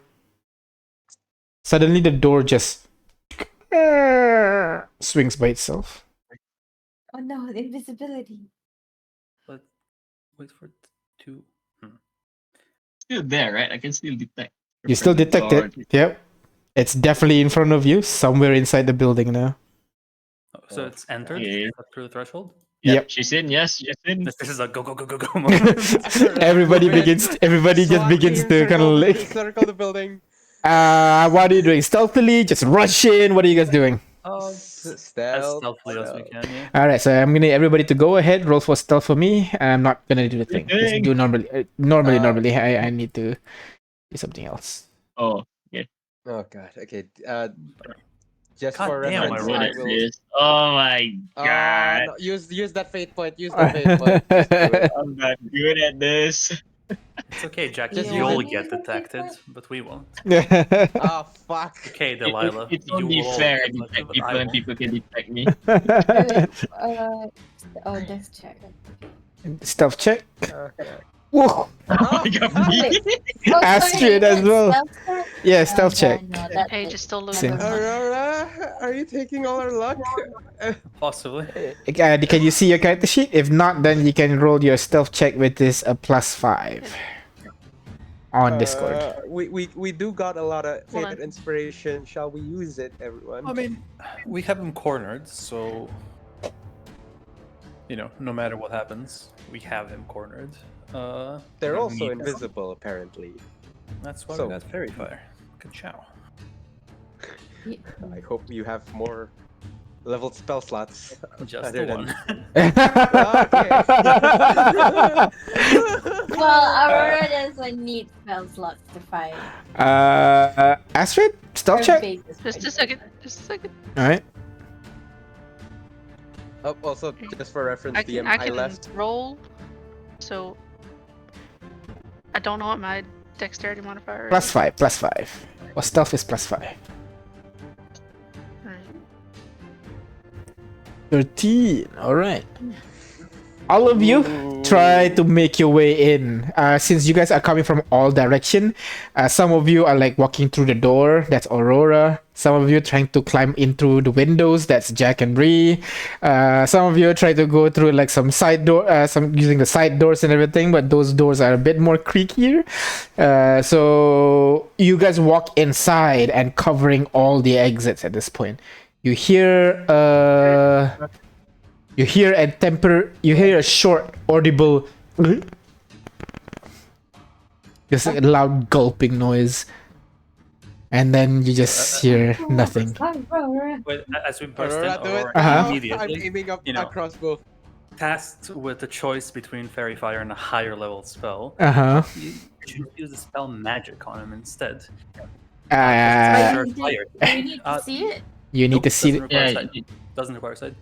Suddenly the door just swings by itself. Oh no, the invisibility. But wait for it to. Still there, right? I can still detect. You still detect it. Yep. It's definitely in front of you, somewhere inside the building now. Oh, so it's entered Okay. up through the threshold. Yep. She's in. Yes, she's in. This is a go mode. everybody Move it. everybody just SWAT begins team, to kind of like circle the building. what are you doing? Stealthily? Just rush in? What are you guys doing? As Stealth. stealthily as we can, yeah. Alright, so I'm gonna everybody to go ahead, roll for stealth for me. I'm not gonna do the thing. Just do normally. Normally I need to do something else. Oh, yeah. Oh god. Okay. Just God for damn, reference, I rolled I it. will. Oh my god. No, use that fate point. Use the fate point. Just do it. I'm not good at this. It's okay, Jack. Just use You'll it. get detected, but we won't. Oh fuck. Okay, Delilah. It's you only will all fair I get detected, detect but people I and won't. people can detect me. Dex check. Stealth check. Okay. Whoa. Oh my god, me. Oh, Astrid sorry, as well. stealth check? Yeah, stealth check. No, that's Page it. is still Same. losing. Aurora, are you taking all our luck? Possibly. Can you see your character sheet? If not, then you can roll your stealth check with this +5 on Discord. We do got a lot of Hold faith on. and inspiration. Shall we use it, everyone? I mean, we have him cornered, so no matter what happens, we have him cornered. They're we also need- invisible, apparently. That's why So- we got fairy fire. Good chow. I hope you have more leveled spell slots. Just Other the than- one. Well, Aurora doesn't need spell slots to fight. Astrid, stealth Her check. base is Just a pretty second. Just a second. All right. Oh, also, just for reference, I DM, can, I I can left. roll. So I don't know what my dexterity modifier is. +5. Well, stealth is +5. Alright. 13. All right. All of you try to make your way in. Since you guys are coming from all direction, some of you are like walking through the door. That's Aurora. Some of you trying to climb in through the windows. That's Jack and Bree. Some of you try to go through like some side door, some using the side doors and everything. But those doors are a bit more creakier. So you guys walk inside and covering all the exits at this point. You hear You hear a short, audible, just a loud gulping noise, and then you just hear nothing. Wait, as we burst in, Aurora, do it Aurora now. immediately, I'm aiming up you know, a crossbow. tasked with the choice between Fairy Fire and a higher level spell, you should use the spell Magic on him instead. Uh, Sure, fire. You need to see it. you need to see. Doesn't require Yeah, sight. Doesn't require sight.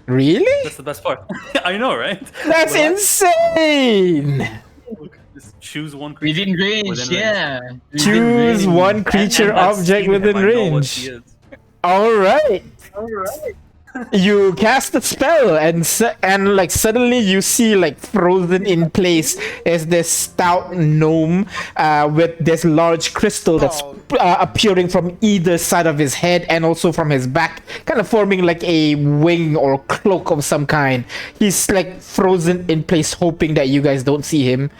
Really? That's the best part. I know, right? That's Well, insane. Just choose one creature. Within range, Within yeah. Within Choose range. one creature And I've object seen him, within I know what he range. is. All right. You cast the spell and like suddenly you see like frozen in place is this stout gnome with this large crystal that's appearing from either side of his head and also from his back, kind of forming like a wing or cloak of some kind. He's like frozen in place, hoping that you guys don't see him.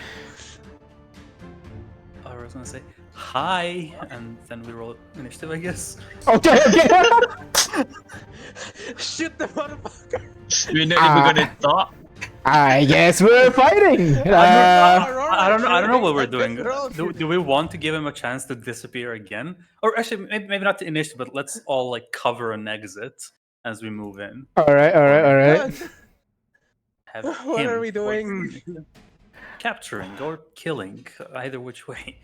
I was gonna say hi, and then we roll initiative, I guess. Okay. Shoot the motherfucker! We're not even gonna talk. I guess we're fighting. I don't know. I don't know what we're A doing. good roll. Do we want to give him a chance to disappear again, or actually maybe not to initiative, but let's all like cover an exit as we move in. All right. Have What him are we force doing? initiative. Capturing or killing, either which way.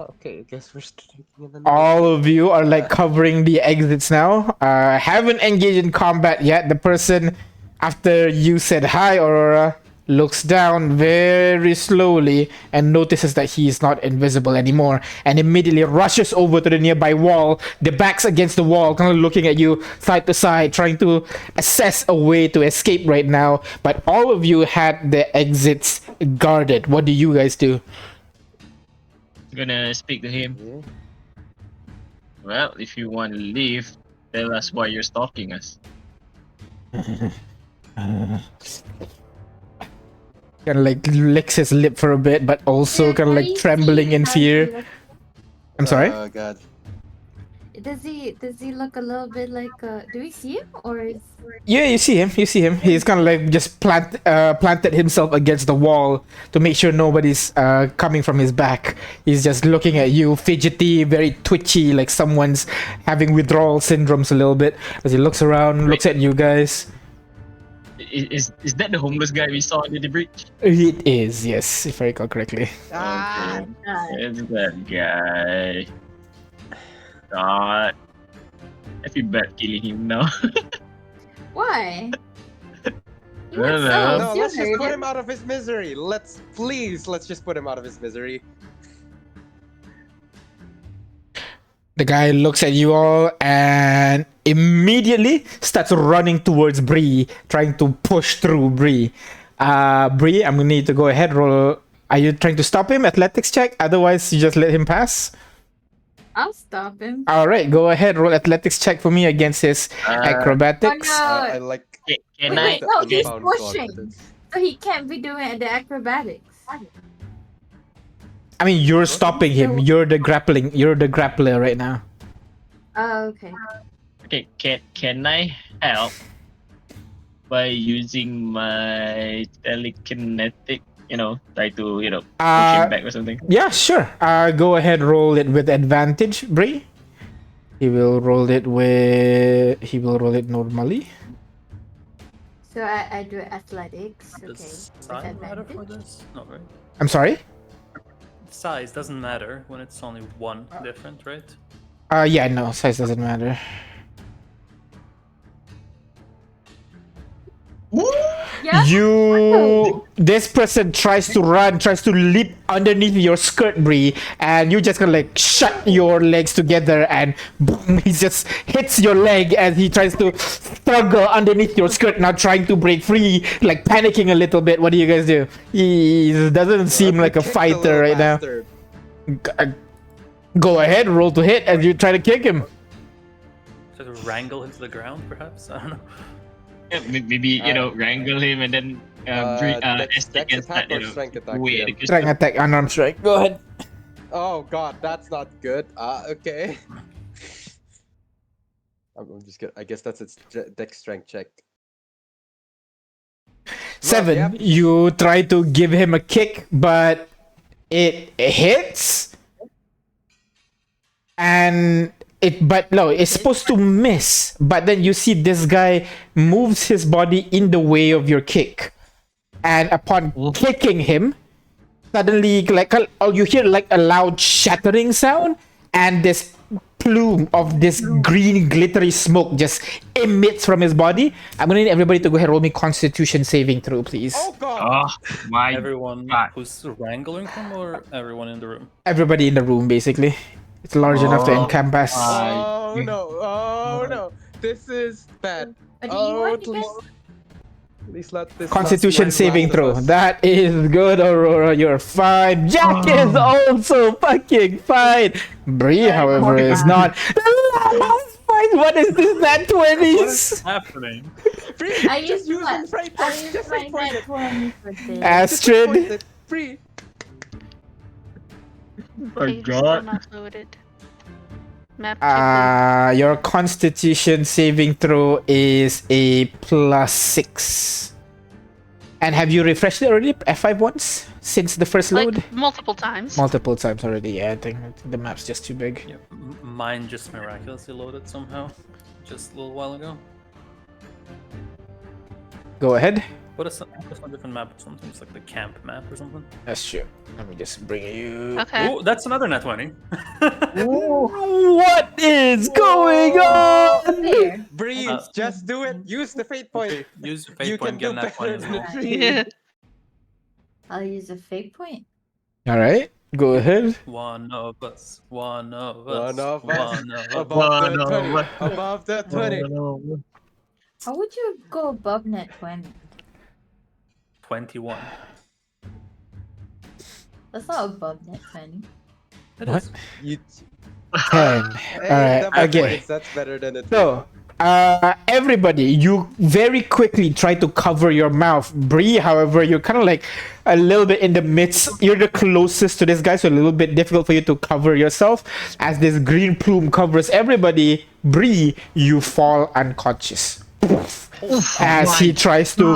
Okay, I guess we're striking in the All of you are like covering the exits now. Haven't engaged in combat yet. The person, after you said hi, Aurora, looks down very slowly and notices that he is not invisible anymore and immediately rushes over to the nearby wall. The back's against the wall, kind of looking at you side to side, trying to assess a way to escape right now. But all of you had the exits guarded. What do you guys do? Gonna speak to him. Yeah. Well, if you want to leave, tell us why you're stalking us. Kind of like licks his lip for a bit, but also kind of like trembling in fear. I'm sorry? Oh god. Does he look a little bit like do we see him or is Yeah, you see him. He's kind of like just planted himself against the wall to make sure nobody's coming from his back. He's just looking at you, fidgety, very twitchy, like someone's having withdrawal syndromes a little bit. As he looks around, looks at you guys. Is that the homeless guy we saw in the bridge? It is, yes, if I recall correctly. Ah, Okay. It's that guy. God. I feel bad killing him now. why? I don't know. no, let's just You put heard him out of his misery. Let's just put him out of his misery. The guy looks at you all and immediately starts running towards Bree, trying to push through Bree. Bree, I'm gonna need to go ahead roll. Are you trying to stop him? Athletics check. Otherwise, you just let him pass. I'll stop him. All right, go ahead. Roll athletics check for me against his acrobatics. Oh, I like. Can Wait, I? no, he's unbound pushing. confidence. So he can't be doing the acrobatics. I mean, you're stopping him. You're the grappler right now. Oh, okay. Okay, can I help by using my telekinetic? Try to push him back or something. Yeah, sure. Go ahead. Roll it with advantage, Bree. He will roll it normally. So I do athletics. Okay. Does With size matter for advantage. this? No, right? I'm sorry. Size doesn't matter when it's only one different, right? Yeah, no, size doesn't matter. Yeah. This person tries to run, tries to leap underneath your skirt, Bree, and you just gonna like shut your legs together, and boom, he just hits your leg as he tries to struggle underneath your skirt, now trying to break free, like panicking a little bit. What do you guys do? He doesn't seem like a Kick the fighter little right now. bastard. Go ahead, roll to hit as you try to kick him. Try to wrangle him to the ground, perhaps? I don't know. Yeah, maybe wrangle him and then Dex against attack that or strength attack? way Jim? because Strength attack, unarmed strike. Go ahead. Oh god, that's not good. Okay. I'm just gonna. I guess that's its Dex strength check. 7. Yep. You try to give him a kick, but it hits. And it's supposed to miss. But then you see this guy moves his body in the way of your kick. And upon kicking him, suddenly you hear like a loud shattering sound, and this plume of this green glittery smoke just emits from his body. I'm gonna need everybody to go ahead and roll me Constitution saving throw, please. Oh god. oh my Everyone God. who's wrangling him, or everyone in the room? Everybody in the room, basically. It's large enough to encompass. Oh no. Oh no. This is bad. Do you want to please. guys? Please let this. Constitution not saving Last of throw. Us. That is good, Aurora. You're fine. Jack is also fucking fine. Bree, however, is not. What is this? That 20s? Happening. Free. I Just used use my- them right I point. used Just my right point net it. 20 for this. Astrid. Free. Page still not loaded. Map too Your Constitution saving throw is a +6. And have you refreshed it already? F5 once since the first big. load? Like multiple times. Multiple times already. Yeah, I think the map's just too big. Yeah, mine just miraculously loaded somehow, just a little while ago. Go ahead. What is a different map or something? It's like the camp map or something. That's true. Let me just bring you. Okay. Oh, that's another net 20. What is going on? There. Breathe. Just do it. Use the fate point. Use your You fate point, can get do a net 20 better as than well. a tree. Yeah. I'll use a fake point. All right, go ahead. One of us. One of One us. of us. One of us. Above the One 20. of us. Above the 20. How would you go above net 20? 21. That's not above net 20. It What? is. You. 10. Hey, Alright, double okay. points, that's better than a 20. So, everybody, you very quickly try to cover your mouth. Bree, however, you're kind of like a little bit in the midst. You're the closest to this guy, so a little bit difficult for you to cover yourself. As this green plume covers everybody, Bree, you fall unconscious. As he tries to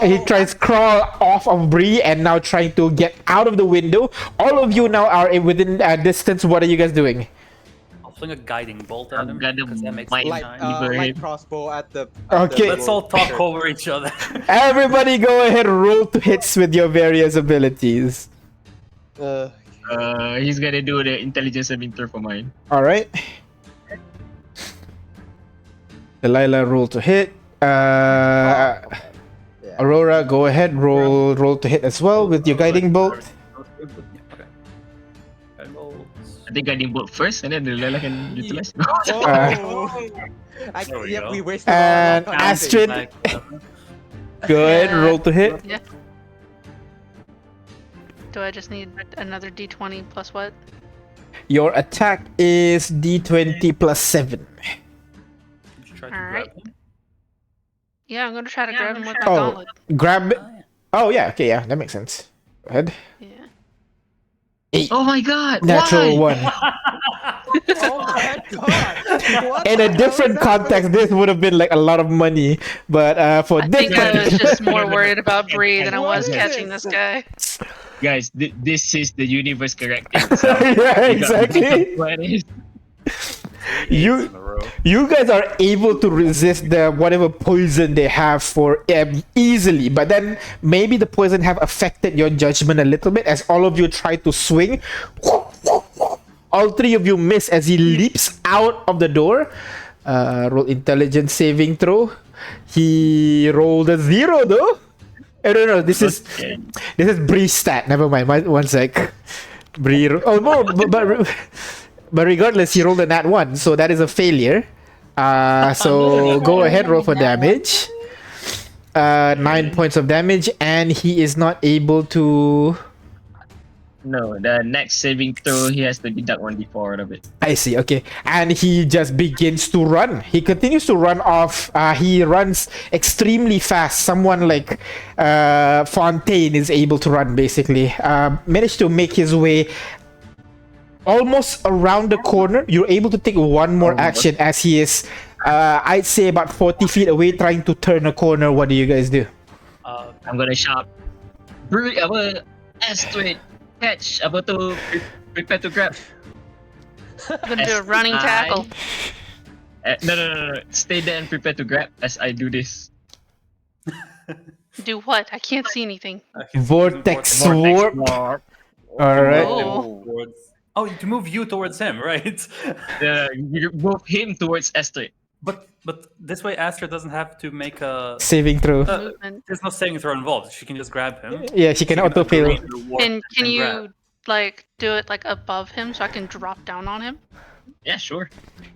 he tries to crawl off of Bree and now trying to get out of the window. All of you now are within distance. What are you guys doing? I'll fling a guiding bolt at I'm him, gonna because that makes might- it Light, shine. light crossbow at the. Okay. Let's all talk over each other. Everybody go ahead, roll to hits with your various abilities. He's gonna do the intelligence saving throw for mine. Alright. Delilah, roll to hit. Yeah. Aurora, go ahead, roll to hit as well with your guiding bolt. Okay. Guiding bolts. I think guiding bolt first, and then the Lila can utilize. Oh! There we Yep, go. we wasted And all our time. Astrid, Like, go ahead, roll to hit. Yeah. Do I just need another d20 plus what? Your attack is d20 plus 7. just try to Alright. grab him. Yeah, I'm gonna try to grab him with my Oh, gauntlet. grab it. Ah, yeah. Oh, yeah, okay, yeah, that makes sense. Go ahead. Yeah. 8. Oh my God! Natural why? 1. Oh my god! What In the a hell different is happening? context, this would have been like a lot of money, but for I this think I was context, just more worried about Bree than I What was is catching this? this guy. Guys, this is the universe correcting itself. yeah, You got exactly. what it is. You In a row. you guys are able to resist the whatever poison they have for easily, but then maybe the poison have affected your judgment a little bit as all of you try to swing. All 3 of you miss as he leaps out of the door. Roll intelligence saving throw. He rolled a 0 though. Oh, no. This is Okay. Bree's stat. Never mind. One sec. Bree. Oh no, but regardless, he rolled a nat 1, so that is a failure. So go ahead, roll for damage. 9 points of damage, and he is not able to. No, the next saving throw, he has to deduct 1d4 out of it. I see. Okay, and he just begins to run. He continues to run off. He runs extremely fast. Someone like Fontaine is able to run. Basically, managed to make his way almost around the corner. You're able to take one more action as he is, I'd say, about 40 feet away, trying to turn a corner. What do you guys do? I'm gonna shout, Astrid, catch, prepare to grab. I'm gonna do a running tackle. No. Stay there and prepare to grab as I do this. Do what? I can't see anything. Vortex warp. All right. Oh, to move you towards him, right? You move him towards Astrid. But this way, Astrid doesn't have to make a Saving throw. Movement. There's no saving throw involved. She can just grab him. Yeah, she can auto fail. agree to warp And can you grab. like do it like above him so I can drop down on him? Yeah, sure.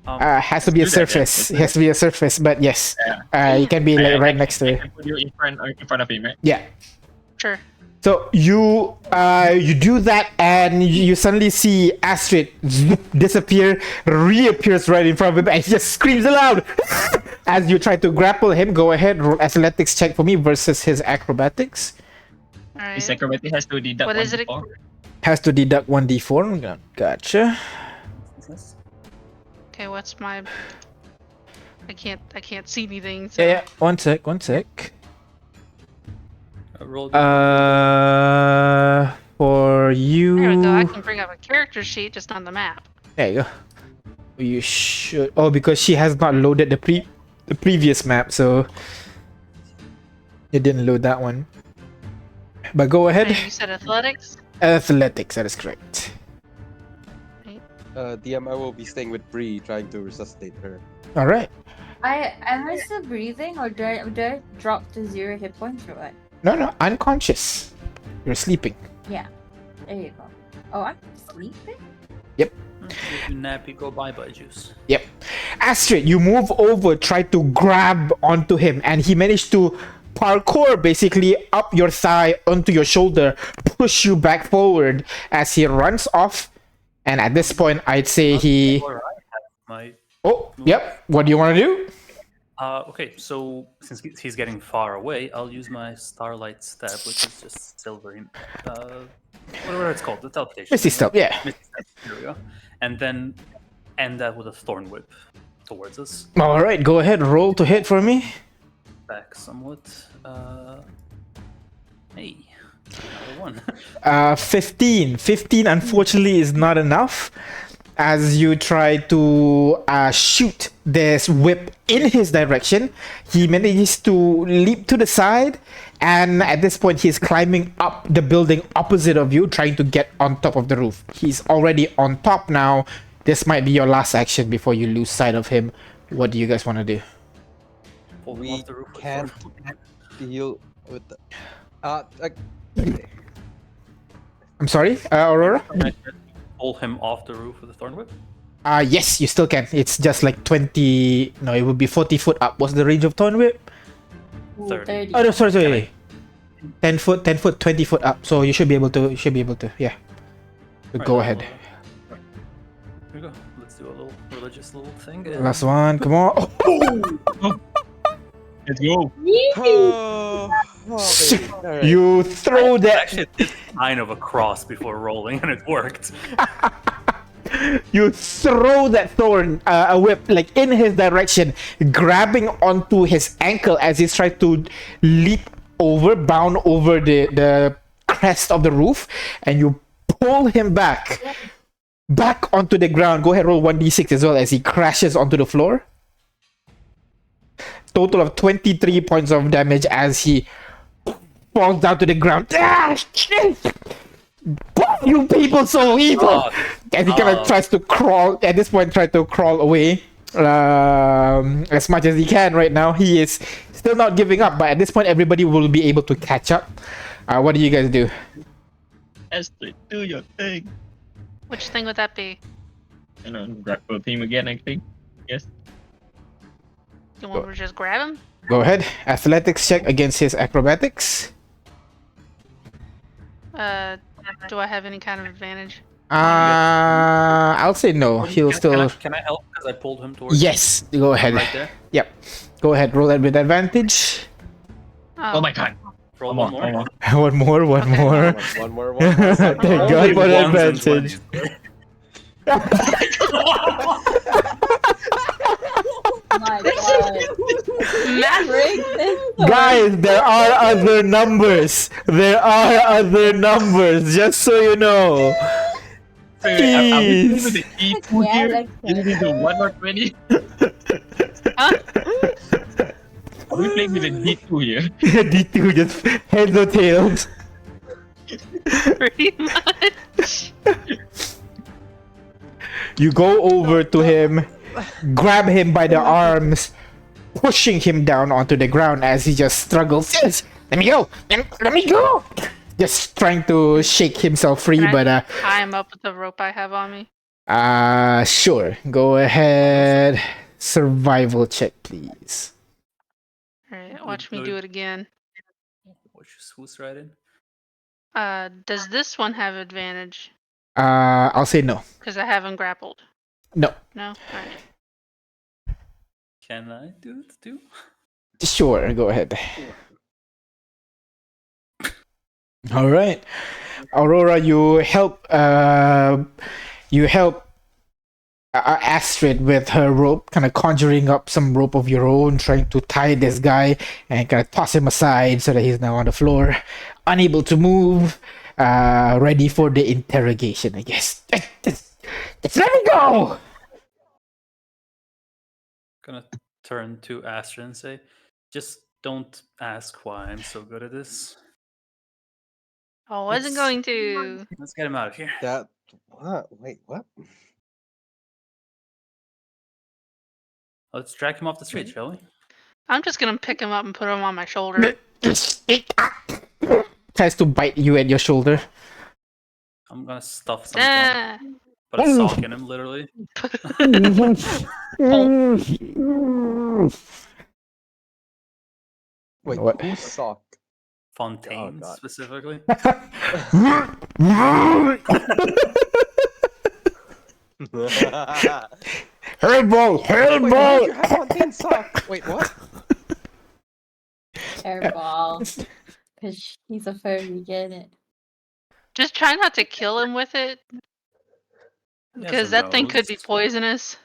Has to be a do that then. surface. It has to be a surface, but yes, you can be like right next to I it. can put you in front of him, right? Yeah. Sure. So you do that, and you suddenly see Astrid disappear, reappears right in front of him, and he just screams aloud as you try to grapple him. Go ahead, roll athletics check for me versus his acrobatics. All right. His acrobatic has to deduct What is it? 1d4. Has to deduct 1d4. Gotcha. Okay, what's my? I can't see anything. So. Yeah. One sec. Roll. For you. There we go. I can bring up a character sheet, just on the map. There you go. You should. Oh, because she has not loaded the previous map, so it didn't load that one. But go ahead. Okay, you said athletics. Athletics. That is correct. DM, I will be staying with Bree, trying to resuscitate her. All right. Am I still breathing, or do I drop to 0 hit points or what? No. Unconscious. You're sleeping. Yeah. There you go. Oh, I'm sleeping? Nappy go bye juice. Yep. Astrid, you move over, try to grab onto him, and he managed to parkour basically up your thigh onto your shoulder, push you back forward as he runs off. And at this point, I'd say he. Oh, yep. What do you want to do? Okay, so since he's getting far away, I'll use my Starlight Step, which is just silvery. Whatever it's called, the teleportation. Misty Step, yeah. Misty Step, here we go. And then end that with a Thorn Whip towards us. All right, go ahead. Roll to hit for me. Back somewhat. Hey, another one. 15. 15, unfortunately, is not enough. As you try to shoot this whip in his direction, he manages to leap to the side, and at this point he's climbing up the building opposite of you, trying to get on top of the roof. He's already on top now. This might be your last action before you lose sight of him. What do you guys want to do? Pull him We off the roof with can't Thorn. deal with the... I'm sorry, Aurora? Can I pull him off the roof with a Thorn Whip? Yes, you still can. It's just like 20... No, it would be 40 foot up. What's the range of Thorn Whip? Ooh, 30. Oh, no, sorry. 10 foot, 20 foot up. So you should be able to, yeah. So go ahead. Here we go. Let's do a little religious little thing. Last one, come on. Oh, Let's go. Alright. you throw that, Actually, did kind of a cross before rolling, and it worked. you throw that thorn, a whip, like in his direction, grabbing onto his ankle as he's trying to leap over, bound over the crest of the roof, and you pull him back onto the ground. Go ahead, roll 1d6 as well as he crashes onto the floor. Total of 23 points of damage as he falls down to the ground. Ah, shit! Why are you people so evil? And he kind of tries to crawl, at this point, try to crawl away as much as he can right now. He is Still not giving up, but at this point, everybody will be able to catch up. What do you guys do? Astrid, do your thing. Which thing would that be? And then grapple him again, I think. Yes. You want me to just grab him? Go ahead. Athletics check against his acrobatics. Do I have any kind of advantage? I'll say no. He'll still. Can I help? Because I pulled him towards Yes, go ahead. right there. Yep. Go ahead. Roll that with advantage. Oh my god. Roll Come one on, more. come on. One more. One more. One more. Thank Only God for the ones and advantage. 20s. My God. Break this one. Guys, there are other numbers. There are other numbers, just so you know. Wait, are we playing Jeez. with the E2 Yeah, here? like Is it the 1 or 20? Huh? Are we playing with the D2 here? D2 just heads or tails. Pretty much. You go over to him, grab him by the arms, pushing him down onto the ground as he just struggles. Yes, let me go. Let me go. Just trying to shake himself free, Can I but tie him up with the rope I have on me. sure. Go ahead. Survival check, please. Alright, watch me do it again. Who's right in? Does this one have advantage? I'll say no. Because I haven't grappled. No. No? Alright. Can I do it too? Sure, go ahead. All right, Aurora, you help. Astrid with her rope, kind of conjuring up some rope of your own, trying to tie this guy and kind of toss him aside so that he's now on the floor, unable to move, ready for the interrogation. I guess. Just let me go. Gonna turn to Astrid and say, just don't ask why I'm so good at this. I wasn't going to. Let's get him out of here. That. What? Wait. What? Let's drag him off the street, shall we? I'm just gonna pick him up and put him on my shoulder. Tries to bite you at your shoulder. I'm gonna stuff something. Ah, Put a sock in him, literally. Wait. What? Whose sock? Fontaine, God. specifically. Hairball! Wait, why Hairball! do you have Fontaine sock? Wait, what? Airball. Because he's a furry, get it? just try not to kill him with it. Because that thing could be poisonous.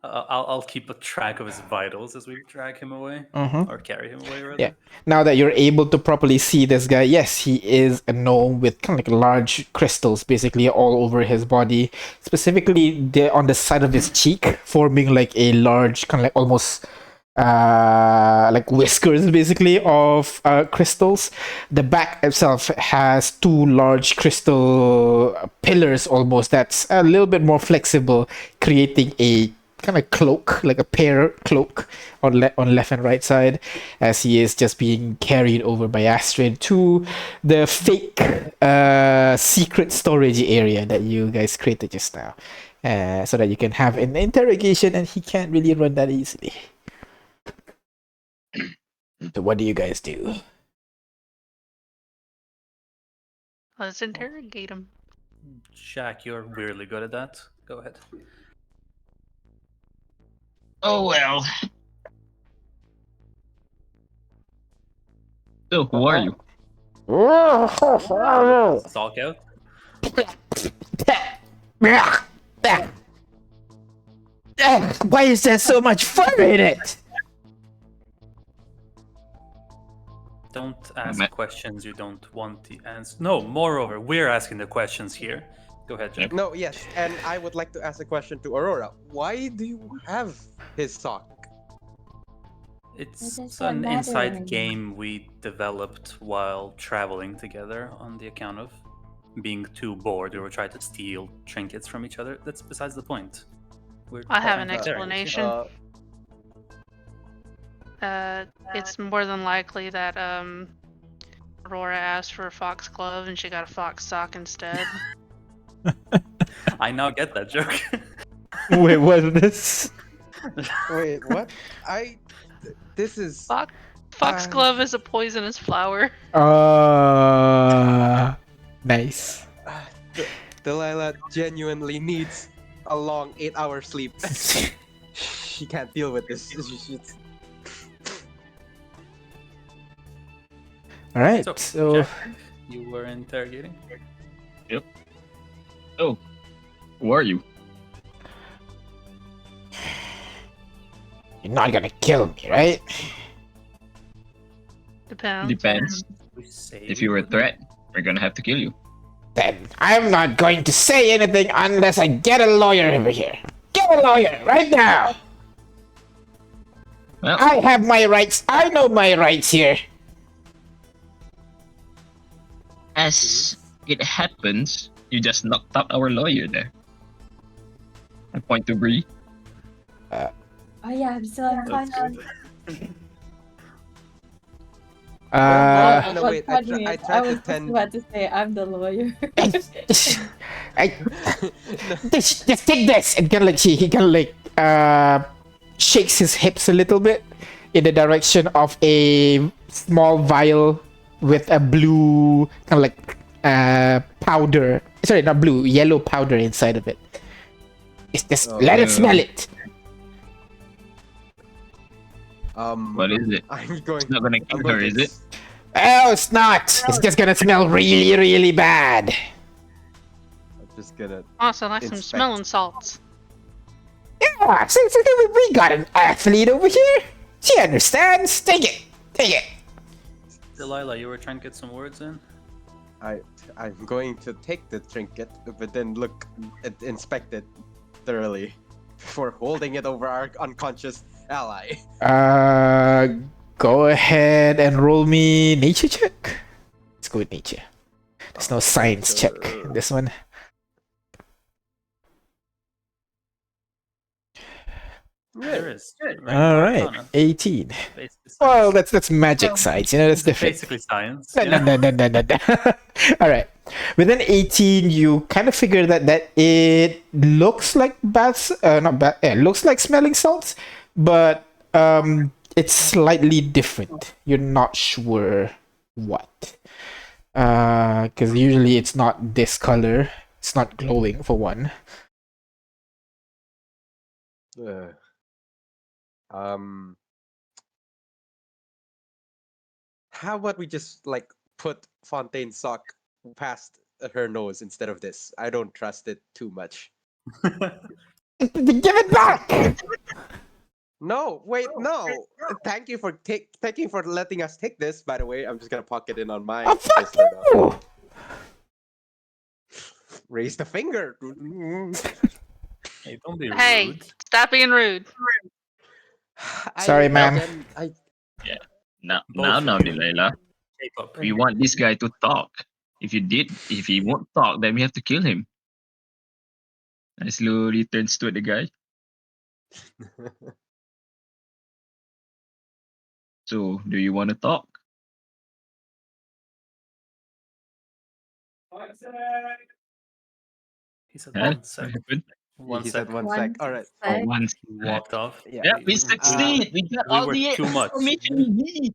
I'll keep a track of his vitals as we drag him away. Mhm. Or carry him away, rather. Yeah. Now that you're able to properly see this guy, yes, he is a gnome with kind of like large crystals basically all over his body, specifically on the side of his cheek, forming like a large kind of like almost like whiskers basically of crystals. The back itself has two large crystal pillars almost that's a little bit more flexible, creating a kind of cloak, like a pear cloak on left and right side, as he is just being carried over by Astrid to the fake secret storage area that you guys created just now, so that you can have an interrogation and he can't really run that easily. So what do you guys do? Let's interrogate him. Shaq, you're weirdly good at that. Go ahead. Oh well. So, who are you? Stalk out. Why is there so much fur in it? Don't ask questions you don't want the answer. No, moreover, we're asking the questions here. Go ahead, Jack. No, yes, and I would like to ask a question to Aurora. Why do you have his sock? It's does an that matter? inside game we developed while traveling together on the account of being too bored. We were trying to steal trinkets from each other. That's besides the point. I have an there. explanation. It's more than likely that Aurora asked for a fox glove and she got a fox sock instead. I now get that joke. Wait, what's this? Wait, what? This is. Fox glove is a poisonous flower. Nice. Delilah genuinely needs a long 8-hour sleep. She can't deal with this. She's- All right, So, so Jack, you were interrogating? Oh, who are you? you're not gonna kill me, right? Depends. Depends. We say If we you were a wouldn't. threat, we're gonna have to kill you. Then I'm not going to say anything unless I get a lawyer over here. Get a lawyer right now. Well, I have my rights. I know my rights here. as it happens, you just knocked out our lawyer there. I point to Bree. Oh yeah, I'm still unconscious. Uh, no, wait. I I tried to was just tend. about to say I'm the lawyer. I, just take this and kind of like he kind of like shakes his hips a little bit in the direction of a small vial with a blue kind of like powder. Sorry, not blue, yellow powder inside of it. It's just let it smell it. What is it? I'm going. It's not gonna kill I'm her, going is to. it? Oh, it's not. It's just gonna smell really, really bad. I'm just gonna. Also, like some Inspect. smelling salts. Yeah, so we got an athlete over here. She understands. Take it. Take it. Delilah, you were trying to get some words in? I'm going to take the trinket, but then look, inspect it thoroughly before holding it over our unconscious ally. Go ahead and roll me nature check. Let's go with nature. There's no science check in this one. There is. All right, Arcana. 18. Basically Well, science. that's magic science. You know, that's It's different. basically science. No, yeah. no. All right. With an 18, you kind of figure that it looks like not bad. It looks like smelling salts, but it's slightly different. You're not sure what. Because usually it's not this color. It's not glowing for one. How about we just like put Fontaine's sock past her nose instead of this? I don't trust it too much. Give it back. No, wait, no. Thank you for letting us take this. By the way, I'm just gonna pocket it on my. Oh, fuck holster now. you. Raise the finger. Hey, don't be Hey, rude. stop being rude. Sorry, ma'am. Again, Now, Both of you. Delilah. Shape up. We want this guy to talk. If he won't talk, then we have to kill him. I slowly turns to the guy. So, do you want to talk? He said Huh? 1 sec. Good. 1 he sec. said 1 sec. All right. Oh, one He walked off. Yeah, we succeed. We got we all were the too much. information we need.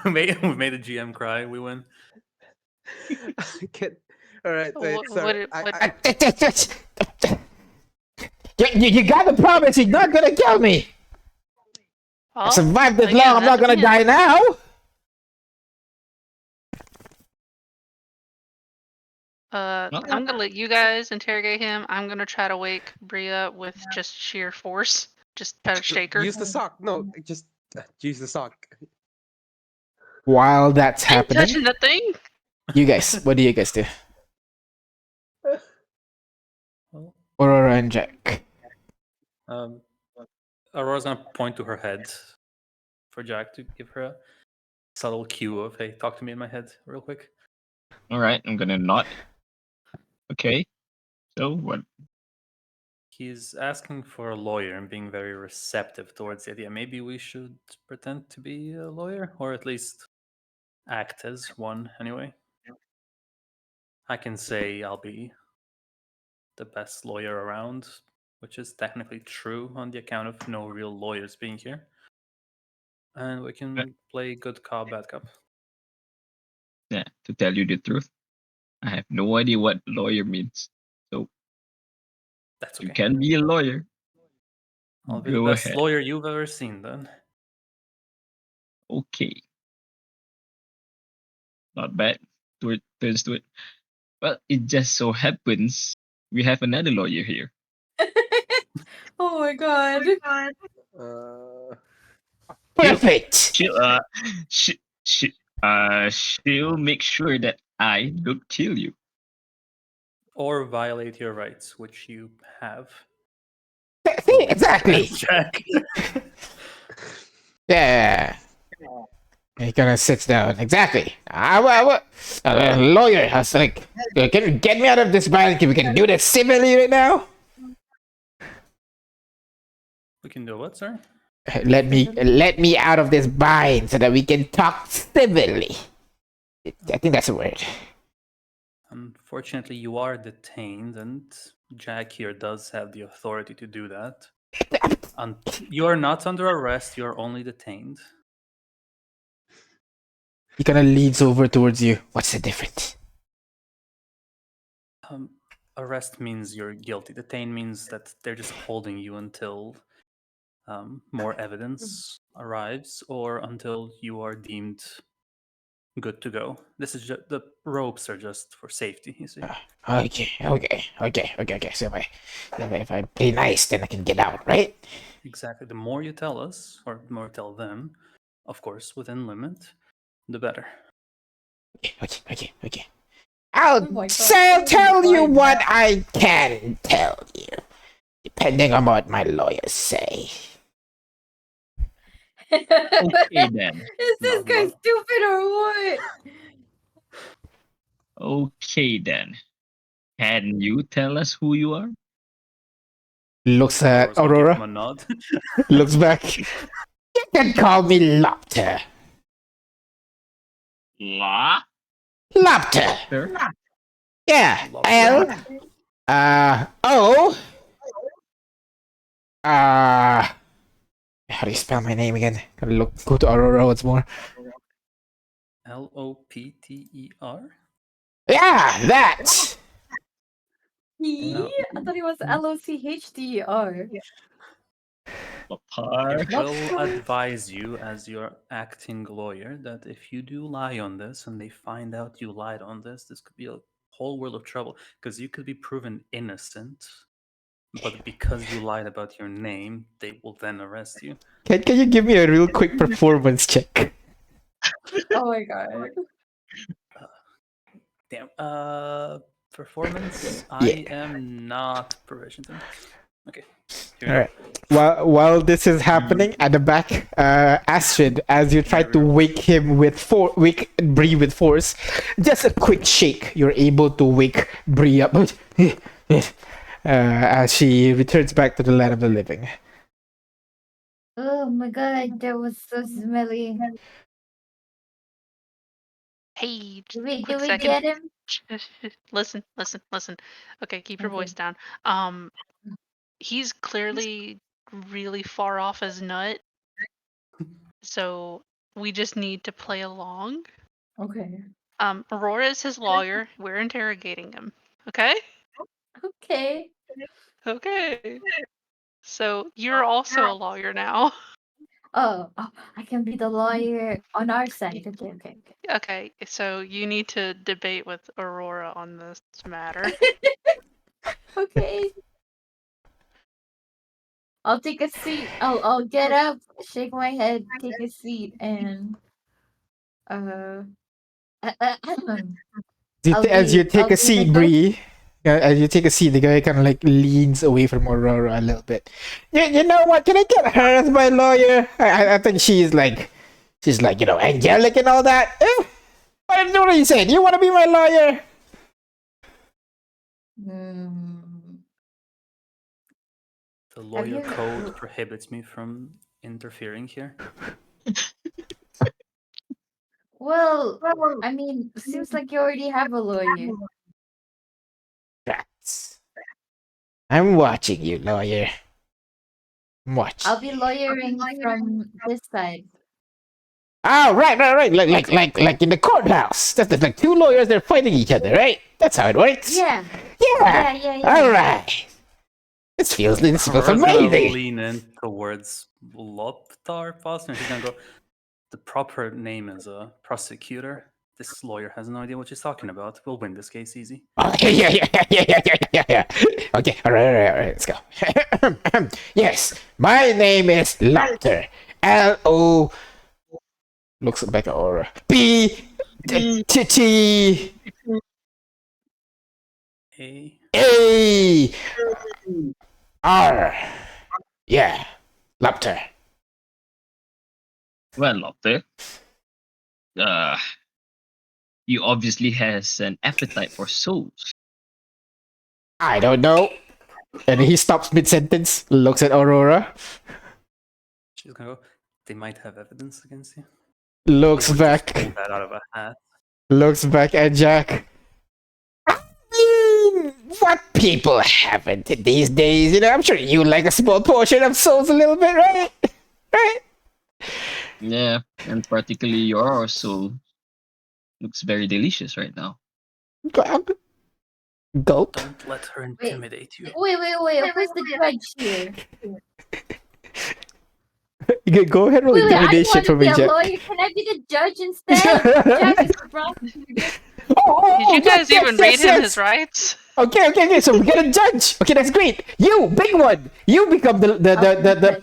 we made the GM cry. We win. All right. Wait, What- sorry. what- You gotta promise you're not gonna kill me. I Oh, survived this again, long. I'm that not gonna die depends. now. I'm gonna let you guys interrogate him. I'm gonna try to wake Bria with just sheer force. Just try to shake her. Use the sock. No, just use the sock. While that's I ain't happening, touching the thing. you guys, what do you guys do? Well, Aurora and Jack. Aurora's gonna point to her head for Jack to give her a subtle cue of, hey, talk to me in my head real quick. All right, I'm gonna nod. Okay. So what? He's asking for a lawyer and being very receptive towards the idea. Maybe we should pretend to be a lawyer, or at least act as one anyway. I can say I'll be the best lawyer around, which is technically true on the account of no real lawyers being here. And we can play good cop, bad cop. Yeah, to tell you the truth, I have no idea what lawyer means. So That's you okay. can be a lawyer. I'll be the Go best ahead. lawyer you've ever seen then. Okay. Not bad. Do it. Let's do it. Well, it just so happens we have another lawyer here. Oh my god. Uh, Perfect. She, she'll make sure that I don't kill you. Or violate your rights, which you have. See, exactly. Jack. Yeah. He kind of sits down. Exactly. Lawyer, I was like, can you get me out of this bind? We can do this civilly right now. We can do what, sir? Let me out of this bind so that we can talk civilly. I think that's a word. Unfortunately, you are detained, and Jack here does have the authority to do that. You are not under arrest, you are only detained. He kind of leans over towards you. What's the difference? Arrest means you're guilty. Detain means that they're just holding you until more evidence arrives or until you are deemed good to go. This is just the ropes are just for safety, you see. Okay. So if I play nice, then I can get out, right? Exactly. The more you tell us, or the more you tell them, of course, within limit, the better. Okay. I'll Oh my God. tell you what I can tell you, depending on what my lawyers say. Okay then. Is this Not guy love. stupid or what? Okay then. Can you tell us who you are? Looks at Aurora's gonna give him Aurora. a nod. Looks back. You can call me Lopter. La? Lopter. Sir? Yeah. Lobster. O. How do you spell my name again? Gotta go to Aurora once more. Lopter. Yeah, that. No. I thought it was LOCHDER. Lapar. I will advise you, as your acting lawyer, that if you do lie on this and they find out you lied on this could be a whole world of trouble because you could be proven innocent, but because you lied about your name, they will then arrest you. Can you give me a real quick performance check? Oh my god. Damn. Performance. Yeah. I am not proficient in. Okay. Here we All go. right. While this is happening at the back, Astrid, as you try to wake him wake Bree with force, just a quick shake, you're able to wake Bree up. As she returns back to the land of the living. Oh my god, that was so smelly. Hey, Did we quick get second. him? Listen. Okay, keep your Okay. voice down. He's clearly really far off as nut, so we just need to play along. Okay. Aurora is his lawyer. We're interrogating him. Okay? Okay. Okay. So you're also a lawyer now. Oh, I can be the lawyer on our side. Okay. Okay, so you need to debate with Aurora on this matter. Okay. I'll take a seat. I'll get up, shake my head, take a seat, and As you take I'll a be seat, Bree, as you take a seat, the guy kind of like leans away from Aurora a little bit. You know what? Can I get her as my lawyer? I think she's like, angelic and all that. What are you saying? You want to be my lawyer? Hmm. The lawyer you- code prohibits me from interfering here. Well, I mean, seems like you already have a lawyer. Rats. I'm watching you, lawyer. I'm watching. I'll be lawyering from this side. Oh, right. Like in the courthouse. That's like two lawyers. They're fighting each other, right? That's how it works. Yeah. Yeah. All right. This feels Aurora's gonna amazing. lean in towards Loptar, possibly. She's gonna go. The proper name is a prosecutor. This lawyer has no idea what she's talking about. We'll win this case easy. Oh, yeah. Okay, all right. Let's go. Yes, my name is Lopter. L-O. Looks back at Aura. B-T-T. A. A-R. Yeah, Lopter. Well, Lopter, you obviously has an appetite for souls. I don't know. And he stops mid-sentence, looks at Aurora, She's gonna go. They might have evidence against you. looks Or just back, pull that out of a hat. looks back at Jack. I mean, what people haven't these days? You know, I'm sure you like a small portion of souls a little bit, right? Right? Yeah, and particularly your soul looks very delicious right now. Gulp. Don't let her intimidate you. Wait. Who's the judge here? You can go ahead and roll Wait, I intimidation want for to be me, a Jack. lawyer. Can I be the judge instead? Jack is the prosecutor. Did you guys even read him his rights? Okay. So we get a judge. Okay, that's great. You, big one. You become the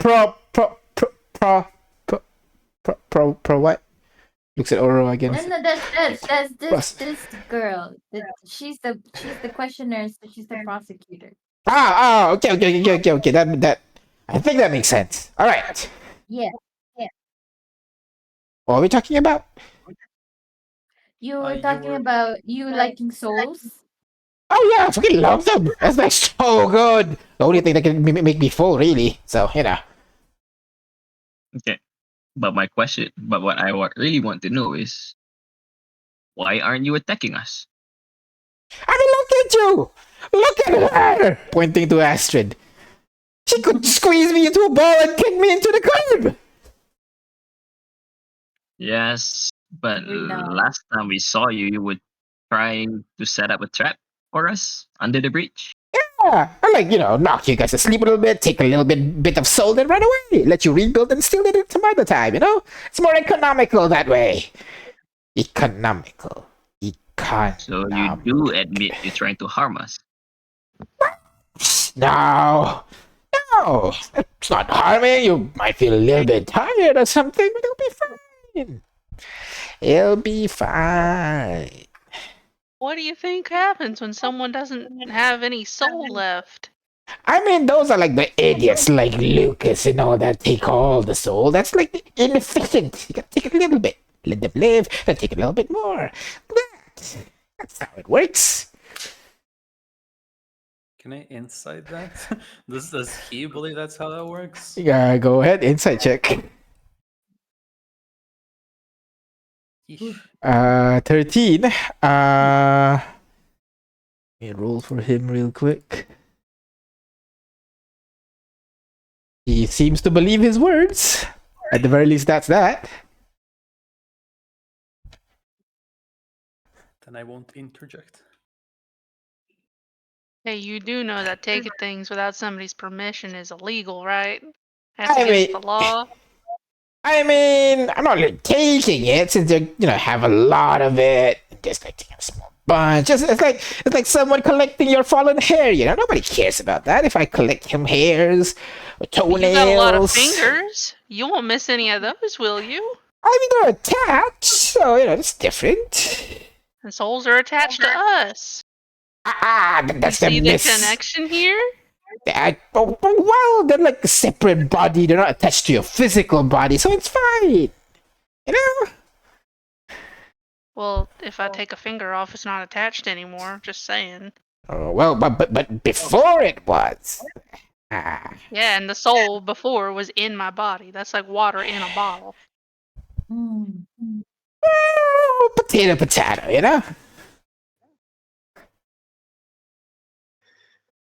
pro what? Looks at Oro again. No, that's this girl. She's the questioner, so she's the prosecutor. Okay. That I think that makes sense. All right. Yeah. What are we talking about? You were You talking were- about you liking souls. Oh yeah, I fucking love them. That's like so good. The only thing that can make me full, really. So you know. Okay, but what I really want to know is, why aren't you attacking us? I mean, look at you. Look at her. Pointing to Astrid. She could squeeze me into a ball and kick me into the curb. Yes, but No. last time we saw you, you were trying to set up a trap for us under the bridge. Yeah, I like, knock you guys asleep a little bit, take a little bit of soul, then run away. Let you rebuild and steal it some other time, It's more economical that way. Economical. So you do admit you're trying to harm us. No, it's not harming. You might feel a little bit tired or something, but it'll be fine. It'll be fine. What do you think happens when someone doesn't have any soul left? I mean, those are like the idiots like Lucas and all that take all the soul. That's like inefficient. You gotta take a little bit. Let them live, then take a little bit more. That's how it works. Can I insight that? Does he believe that's how that works? Yeah, go ahead, insight check. Yeesh. 13. Let me roll for him real quick. He seems to believe his words. At the very least, that's that. Then I won't interject. Hey, you do know that taking things without somebody's permission is illegal, right? That's I against mean- the law. I mean, I'm not really taking it since they, have a lot of it. Just like taking a small bunch. It's like someone collecting your fallen hair. Nobody cares about that. If I collect him hairs or toenails, You got a lot of fingers. You won't miss any of those, will you? I mean, they're attached, so it's different. And souls are attached to us. That's You the see the miss. connection here? Well, they're like a separate body. They're not attached to your physical body, so it's fine. Well, if I take a finger off, it's not attached anymore. Just saying. Oh, well, but before it was. Ah, Yeah, and the soul before was in my body. That's like water in a bottle. Mm. potato, potato, you know?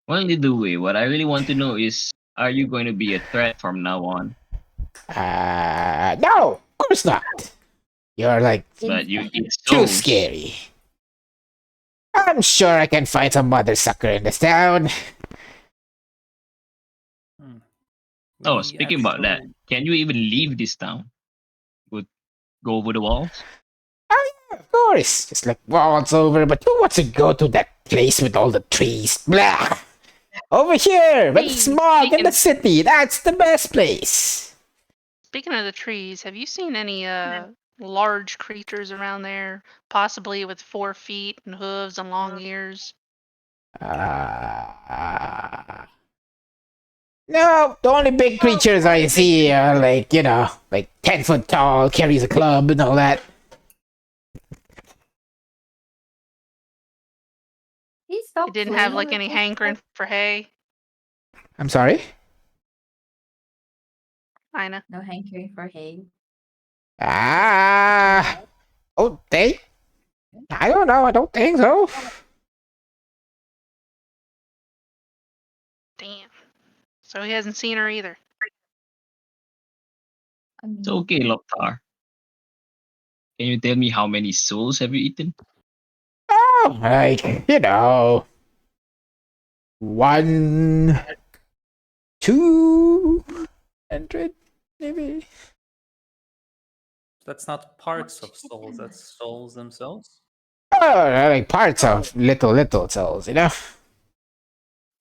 Well, either way, what I really want to know is, are you going to be a threat from now on? No, of course not. You're like But you eat too souls. scary. I'm sure I can find some mother sucker in this town. Hmm. Oh, We speaking about that, actually- can you even leave this town? Would go over the walls? Oh yeah, of course. Just like waltz over, but who wants to go to that place with all the trees? Blah. Over here, with the Hey, smog in the speaking- city. That's the best place. Speaking of the trees, have you seen any large creatures around there? Possibly with 4 feet and hooves and long ears? No, the only big creatures I see are like, like 10 foot tall, carries a club and all that. He It stopped didn't have playing like with any us? hankering for hay? I'm sorry? Ina. No hankering for hay. Oh, they? I don't know, I don't think so. Damn. So he hasn't seen her either. I mean, It's okay, Loktar. Can you tell me how many souls have you eaten? Oh, like, 200, maybe? That's not parts of souls, that's souls themselves. Oh, like parts of little souls,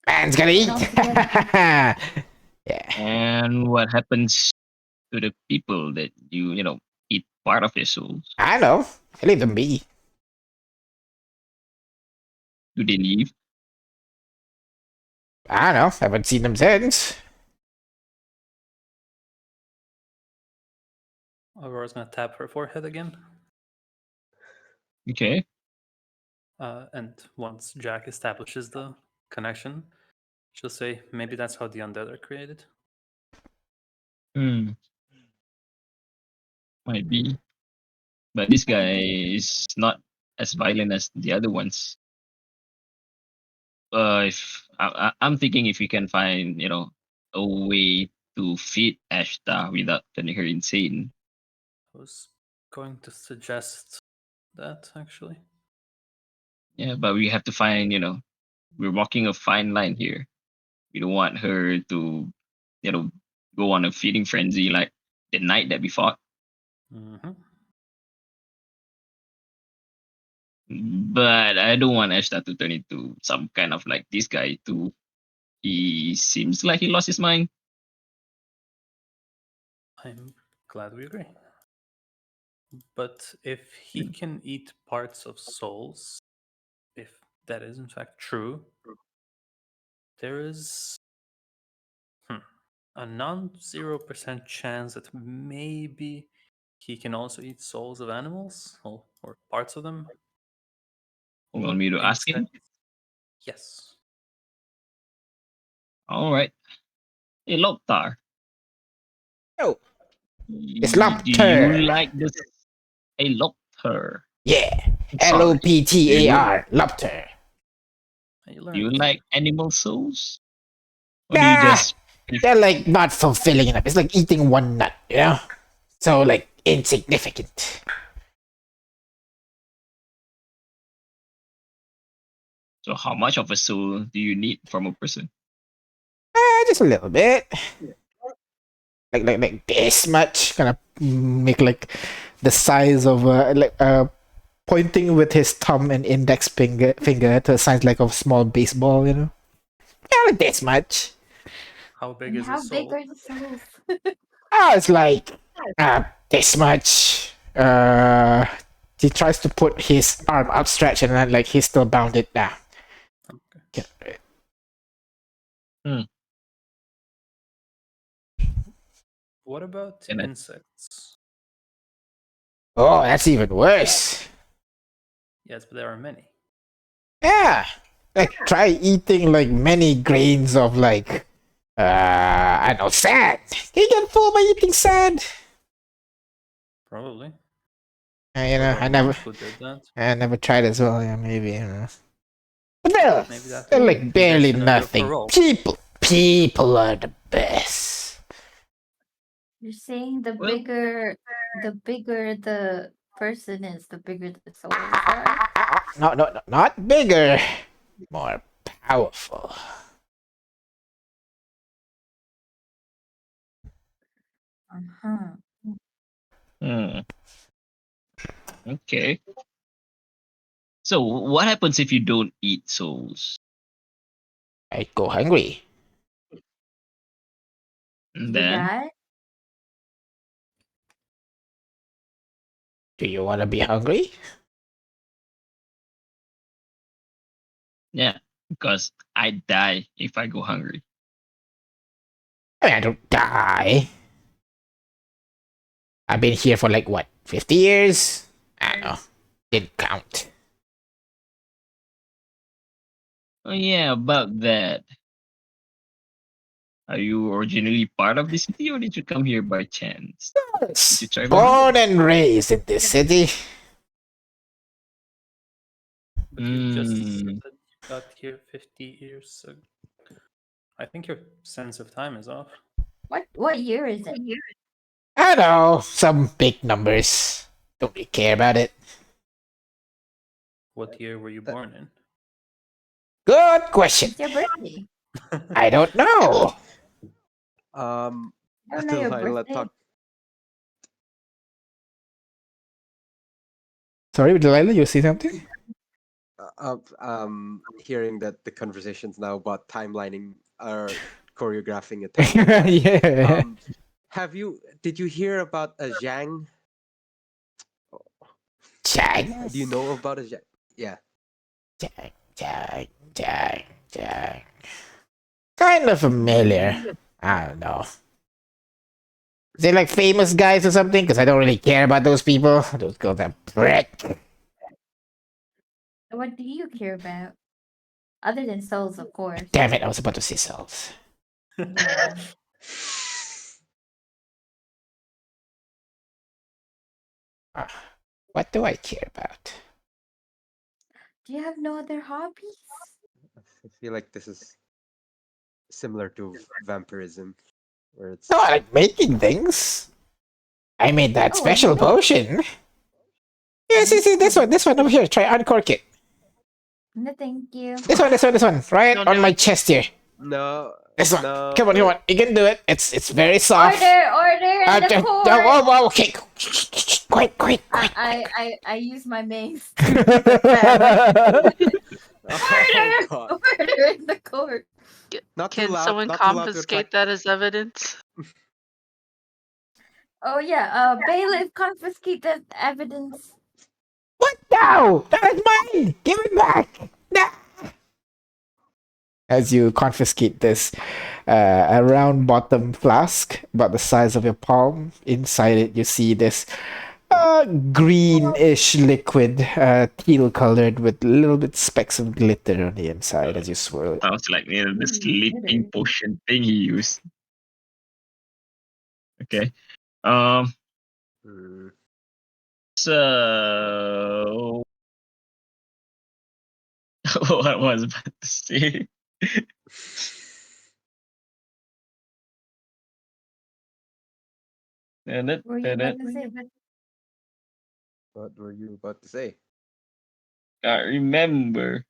Man's gonna eat. Not together. Yeah. And what happens to the people that eat part of their souls? I know. I leave them be. Do they leave? I don't know. Haven't seen them since. Aurora's gonna tap her forehead again. Okay. And once Jack establishes the connection, she'll say, maybe that's how the undead are created. Hmm. Might be. But this guy is not as violent as the other ones. If I'm thinking if we can find, a way to feed Ashta without turning her insane. I was going to suggest that, actually. Yeah, but we have to find, we're walking a fine line here. We don't want her to, go on a feeding frenzy like the night that we fought. Mm-hmm. But I don't want Ashta to turn into some kind of like this guy too. He seems like he lost his mind. I'm glad we agree. But if he can eat parts of souls, if that is in fact true, there is a non 0% chance that maybe he can also eat souls of animals or parts of them. You Or want me to ask him? insects. Yes. All right. Hey, Loktar. Oh, it's Do you Lopter. like this? Hey, Loktar. Yeah. Sorry. Loptar. Lopter. You Do you learned. like animal souls? Or do you Nah. just They're like not fulfilling enough. It's like eating one nut, So like insignificant. so how much of a soul do you need from a person? Just a little bit. Like this much. Kind of make like the size of pointing with his thumb and index finger to a size like of a small baseball, Yeah, like this much. How big And is how his big soul? are the souls? It's like this much. He tries to put his arm outstretched and then like he's still bounded now. Okay. What about And I- insects? Oh, that's even worse. Yes, but there are many. Yeah. Like try eating like many grains of like I know sand. Can you get full by eating sand? Probably. You Or know, there are monks who did that. I never tried as well. Yeah, maybe. You know. But they're, Maybe that they're would like be their barely scenario for nothing. role. People are the best. You're saying the Well- bigger the person is, the bigger the souls are? No, not bigger, more powerful. Uh-huh. Hmm. Okay. So what happens if you don't eat souls? I go hungry. And You then die? Do you want to be hungry? yeah, because I die if I go hungry. I mean, I don't die. I've been here for like what, 50 years? I don't know. Didn't count. Oh yeah, about that. Are you originally part of the city or did you come here by chance? Did you try Born and raised in this city. But you just said Hmm. that you got here 50 years ago. I think your sense of time is off. What year is it? I don't know. Some big numbers. Don't really care about it. What year were you born in? Good question. It's your birthday. I don't know. I don't know your Delilah birthday. talk. Sorry, Delilah, you see something? Hearing that the conversations now about timelining or choreographing a timeline. Yeah. Did you hear about a Zhang? Chang. Do you know about a Zhang? Yeah. Chang. Kind of familiar. I don't know. Is they like famous guys or something? Because I don't really care about those people. Those girls are brick. What do you care about? Other than souls, of course. Damn it, I was about to say souls. Yeah. What do I care about? Do you have no other hobbies? I feel like this is similar to vampirism, where it's No, I like making things. I made that Oh, special no. potion. Yeah, see, this one over here. Try uncork it. No, thank you. This one. Right Don't on do my it. chest here. no, This one. no. Come on. You can do it. It's very soft. Order in the court. Okay. Quiet. I use my mace to do that. Oh God! Order in the court. Not too Can loud. someone Not too loud to confiscate attract. that as evidence? Oh yeah, bailiff confiscate the evidence. What? No! That is mine! Give it back! No! As you confiscate this, a round bottom flask, about the size of your palm. Inside it, you see this greenish liquid, teal colored, with little bit specks of glitter on the inside as you swirl it. Sounds like the Ooh, sleeping glitter. potion thing he used. Okay. Um. Hmm. So what was I about to say? What were you about to say? What were you about to say? Can't remember.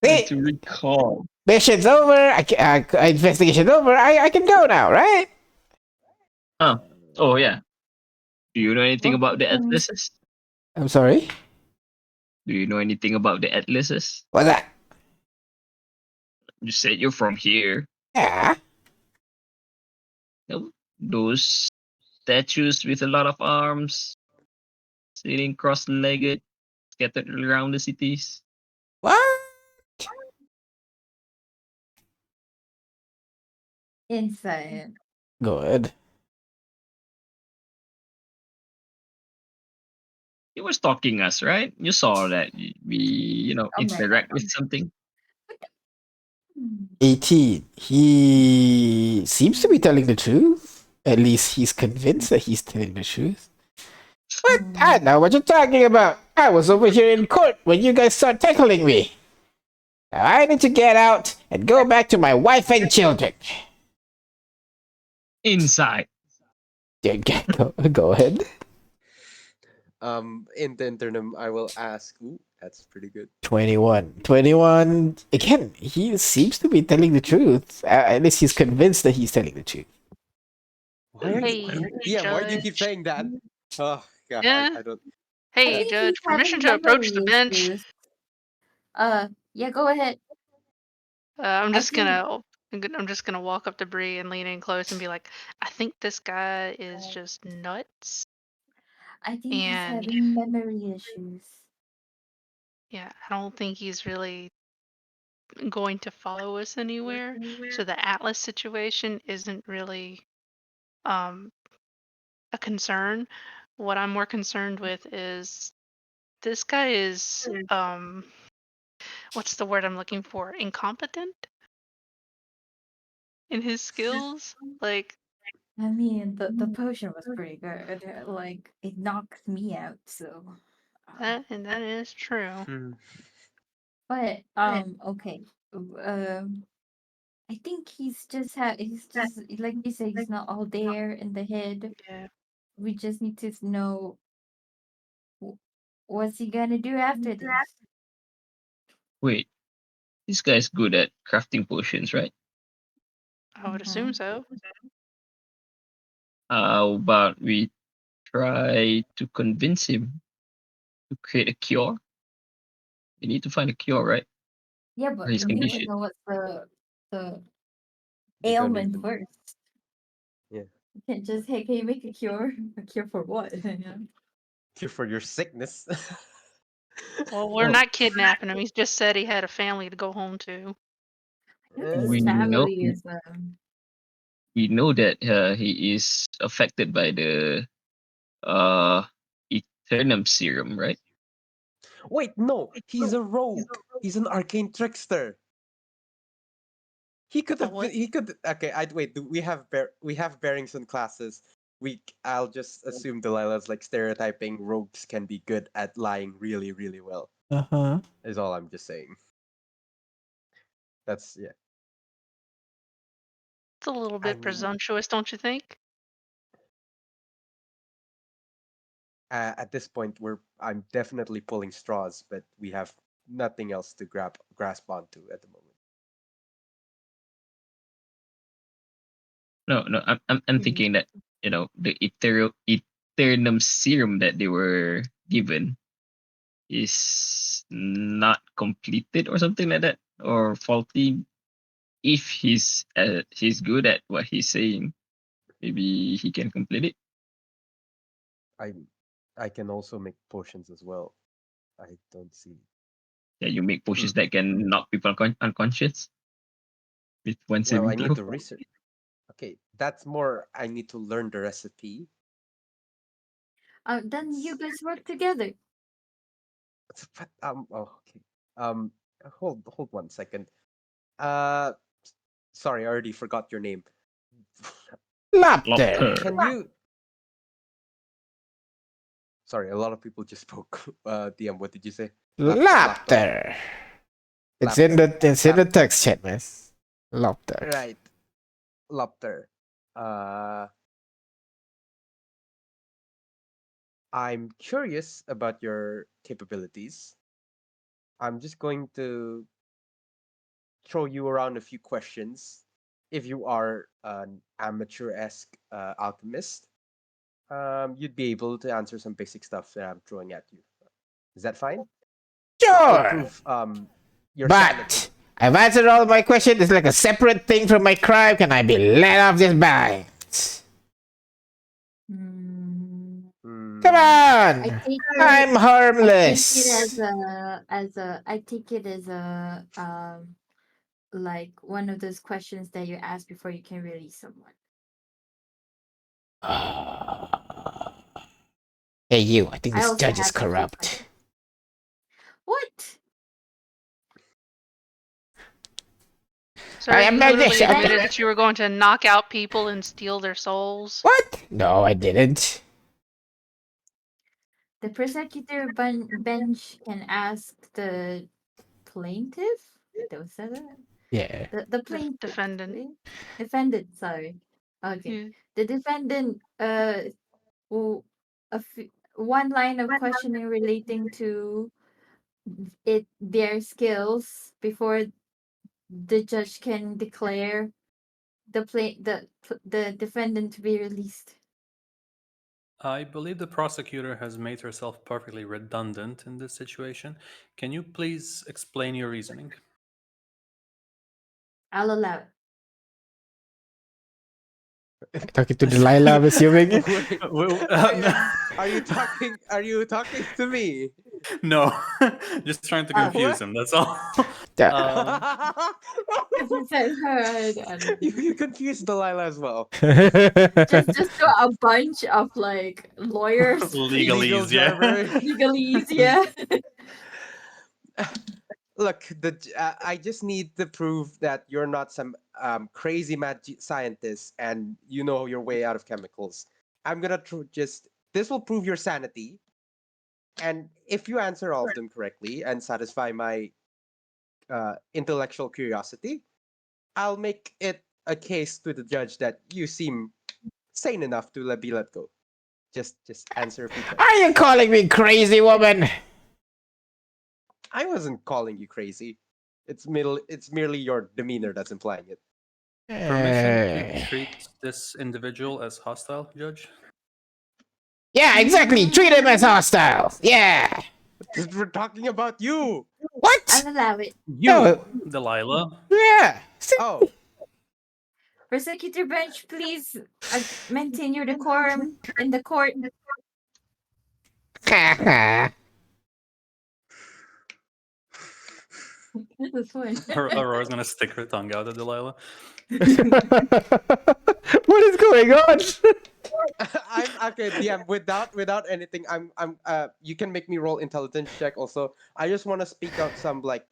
See, To recall. mission's over. Investigation's over. I can go now, right? Oh yeah. Do you know anything What about the happened? atlases? I'm sorry. Do you know anything about the atlases? What's that? You said you're from here. Yeah. You know, those statues with a lot of arms, sitting cross-legged, scattered around the cities. What? Inside. Good. You were stalking us, right? You saw that we, Oh my interact god. with something. 18. He seems to be telling the truth. At least he's convinced that he's telling the truth. What? I know what you're talking about. I was over here in court when you guys start tackling me. Now I need to get out and go back to my wife and children. Inside. Yeah, go ahead. In the interim, I will ask. Ooh, that's pretty good. 21. 21. Again, he seems to be telling the truth. At least he's convinced that he's telling the truth. Why are Hey, you, DM? Why do you keep Judge. saying that? Oh God, Yeah. I don't. I Hey, think he's Judge. Permission having to approach the memory bench. issues. Yeah, go ahead. I'm I just think gonna. I'm just gonna walk up to Bree and lean in close and be like, I think this guy is just nuts. he's And having memory issues. yeah, I don't think he's really going to follow us anywhere. So the Atlas situation isn't really um a concern. What I'm more concerned with is this guy is what's the word I'm looking for? Incompetent in his skills? Like I mean, the potion was pretty good. Like, it knocked me out, so. that, and that is true. Hmm. But okay. I think he's just like you said, he's not all there in the head. Yeah. We just need to know what's he gonna do after this. Wait, this guy's good at crafting potions, right? I would assume so. How about we try to convince him to create a cure? We need to find a cure, right? Yeah, For but his we need to condition. know what's the You're gonna ailment do. first. Yeah. You can't just, hey, can you make a cure? A cure for what? Cure for your sickness. Well, we're Well, not kidnapping him. He's just said he had a family to go home to. I don't think his we know family is we know that he is affected by the uh Eternum serum, right? Wait, no, he's a rogue. He's an arcane trickster. He could A have been. what? He could. Okay, I wait. Do we have we have bearings on classes? I'll just assume Delilah's like stereotyping. Rogues can be good at lying really, really well. Uh-huh. Is all I'm just saying. That's yeah. It's a little I bit mean, presumptuous, don't you think? at this point, I'm definitely pulling straws, but we have nothing else to grasp onto at the moment. No, I'm thinking that the Eternum serum that they were given is not completed or something like that, or faulty. If he's good at what he's saying, maybe he can complete it. I I can also make potions as well. I don't see. Yeah, you make Hmm. potions that can knock people unconscious with one Well, saving I need throw. to research. Okay, that's more. I need to learn the recipe. then you It's, guys work together. oh, okay. Um, hold 1 second. Uh, sorry, I already forgot your name. Lobster. Lobster. Can you? Sorry, a lot of people just spoke. DM, what did you say? Laptop. Lobster. Lapter. It's in the Lapter. text chat, miss. Lobster. Right. Lapter. Uh, I'm curious about your capabilities. I'm just going to throw you around a few questions. If you are an amateur-esque alchemist, you'd be able to answer some basic stuff that I'm throwing at you. Is that fine? It'll Sure. prove your sanity. But I've answered all of my questions. It's like a separate thing from my crime. Can I be let off this bind? Mm, Come Hmm. I on. take it. I'm I take it harmless. I take it as a like one of those questions that you ask before you can release someone. Hey, you. I think I this also judge is have the same corrupt. question. What? Sir, I am you literally magician. admitted that you were going to knock out people and steal their souls. What? No, I didn't. The prosecutor bench can ask the plaintiff. Was that it? Yeah. The plaintiff. defendant. Defendant, sorry. Okay. Yeah. The defendant w- one line of questioning relating to their skills before the judge can declare the defendant to be released. I believe the prosecutor has made herself perfectly redundant in this situation. Can you please explain your reasoning? I'll allow it. Talking to Delilah, I'm assuming. Wait, are you talking? Are you talking to me? No, just trying to Oh. confuse him. That's all. Yeah. He said her. You confused Delilah as well. Just a bunch of like lawyers, Legalese, yeah. gibberish. legalese, yeah. Look, I just need to prove that you're not some crazy mad scientist and you know your way out of chemicals. I'm gonna just this will prove your sanity, and if you answer all of them correctly and satisfy my intellectual curiosity, I'll make it a case to the judge that you seem sane enough to be let go. Just answer a few questions. Are you calling me crazy, woman? I wasn't calling you crazy. It's merely your demeanor that's implying it. Permission to treat this individual as hostile, Judge? Yeah, exactly. Treat him as hostile. Yeah. We're talking about you. What? I'll allow it. You, No. Delilah. Yeah. Oh, Prosecutor bench, please maintain your decorum in the court. This is fun. Aurora's gonna stick her tongue out at Delilah. What is going on? I'm okay. DM without anything. I'm You can make me roll intelligence check. Also, I just want to speak out some like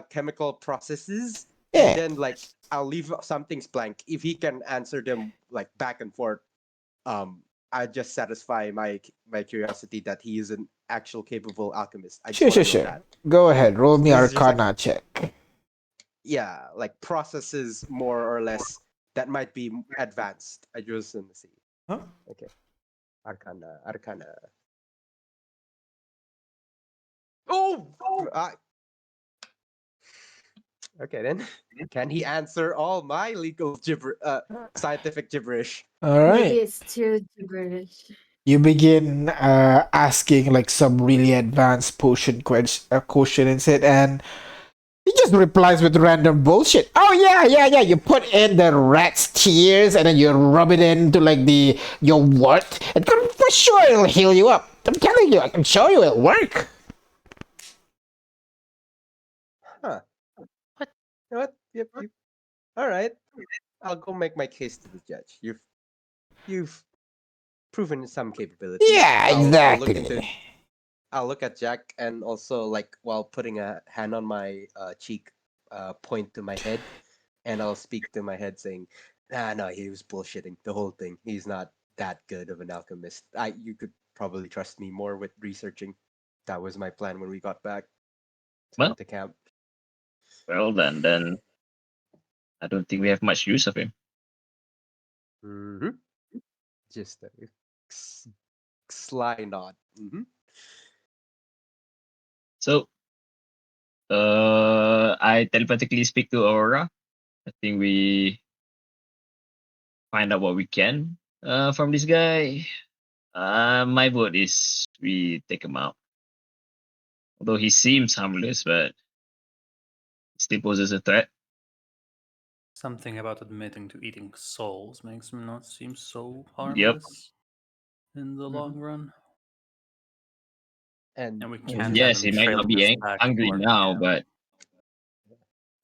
chemical processes, Yeah. and then like I'll leave some things blank. If he can answer them like back and forth, I just satisfy my curiosity that he is an actual capable alchemist. I just Sure. wanna know that. Go ahead. Roll me This is just like- Arcana check. Yeah, like processes more or less that might be advanced. I just want to see. Huh? Okay. Arcana. Oh! Okay then. Can he answer all my legal scientific gibberish? All Maybe right. it's too gibberish. You begin asking like some really advanced questions and he just replies with random bullshit. Oh yeah. You put in the rat's tears and then you rub it into like your wart, and for sure it'll heal you up. I'm telling you, I can show you it'll work. Huh. What? You know what? Yep. All right. I'll go make my case to the judge. You've proven some capability. Yeah, exactly. I'll look at Jack and also like while putting a hand on my cheek, point to my head, and I'll speak to my head saying, no, he was bullshitting the whole thing. He's not that good of an alchemist. You could probably trust me more with researching. That was my plan when we got back to camp. Well, then I don't think we have much use of him. Mm-hmm. Just a sly nod. Mm-hmm. So, I telepathically speak to Aurora. I think we find out what we can from this guy. My vote is we take him out. Although he seems harmless, but he still poses a threat. Something about admitting to eating souls makes him not seem so harmless in the long run. And we can't Yes, have he him might trail not be this back hungry to our now, camp. but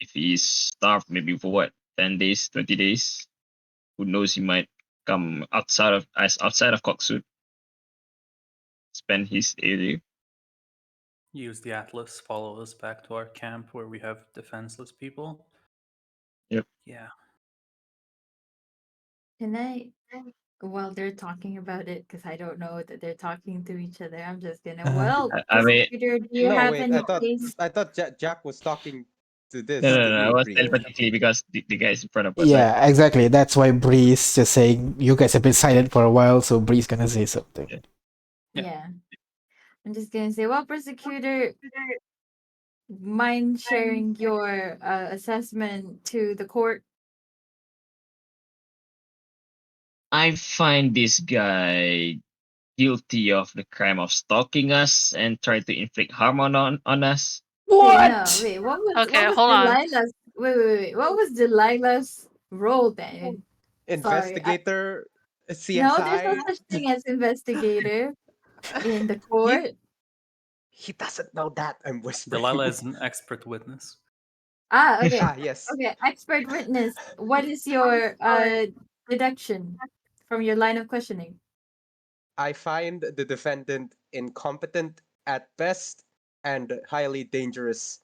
if he's starved maybe for what, 10 days, 20 days, who knows, he might come outside of Coxwood, spend his area. Use the Atlas, follow us back to our camp where we have defenseless people. Yeah. Can I, while they're talking about it, because I don't know that they're talking to each other, I'm just gonna. Well, I mean, prosecutor, do you No, have wait. any I thought case? Jack was talking to this no, to I you, was Bree. telepathically because the guy's in front of us. Yeah, exactly. That's why Bree's just saying you guys have been silent for a while, so Bree's gonna say something. Yeah. Yeah. Yeah. I'm just gonna say, well, prosecutor, mind sharing your assessment to the court? I find this guy guilty of the crime of stalking us and try to inflict harm on us. Wait, no, What? wait. What Okay, was hold on. Delilah's? Wait. What was Delilah's role then? Sorry, Investigator, no, there's no CSI. such thing as investigator in the he court. he doesn't know that. I'm whispering. Delilah is an expert witness. Ah, okay, Yes. okay. Expert witness. What is your deduction from your line of questioning? I find the defendant incompetent at best and highly dangerous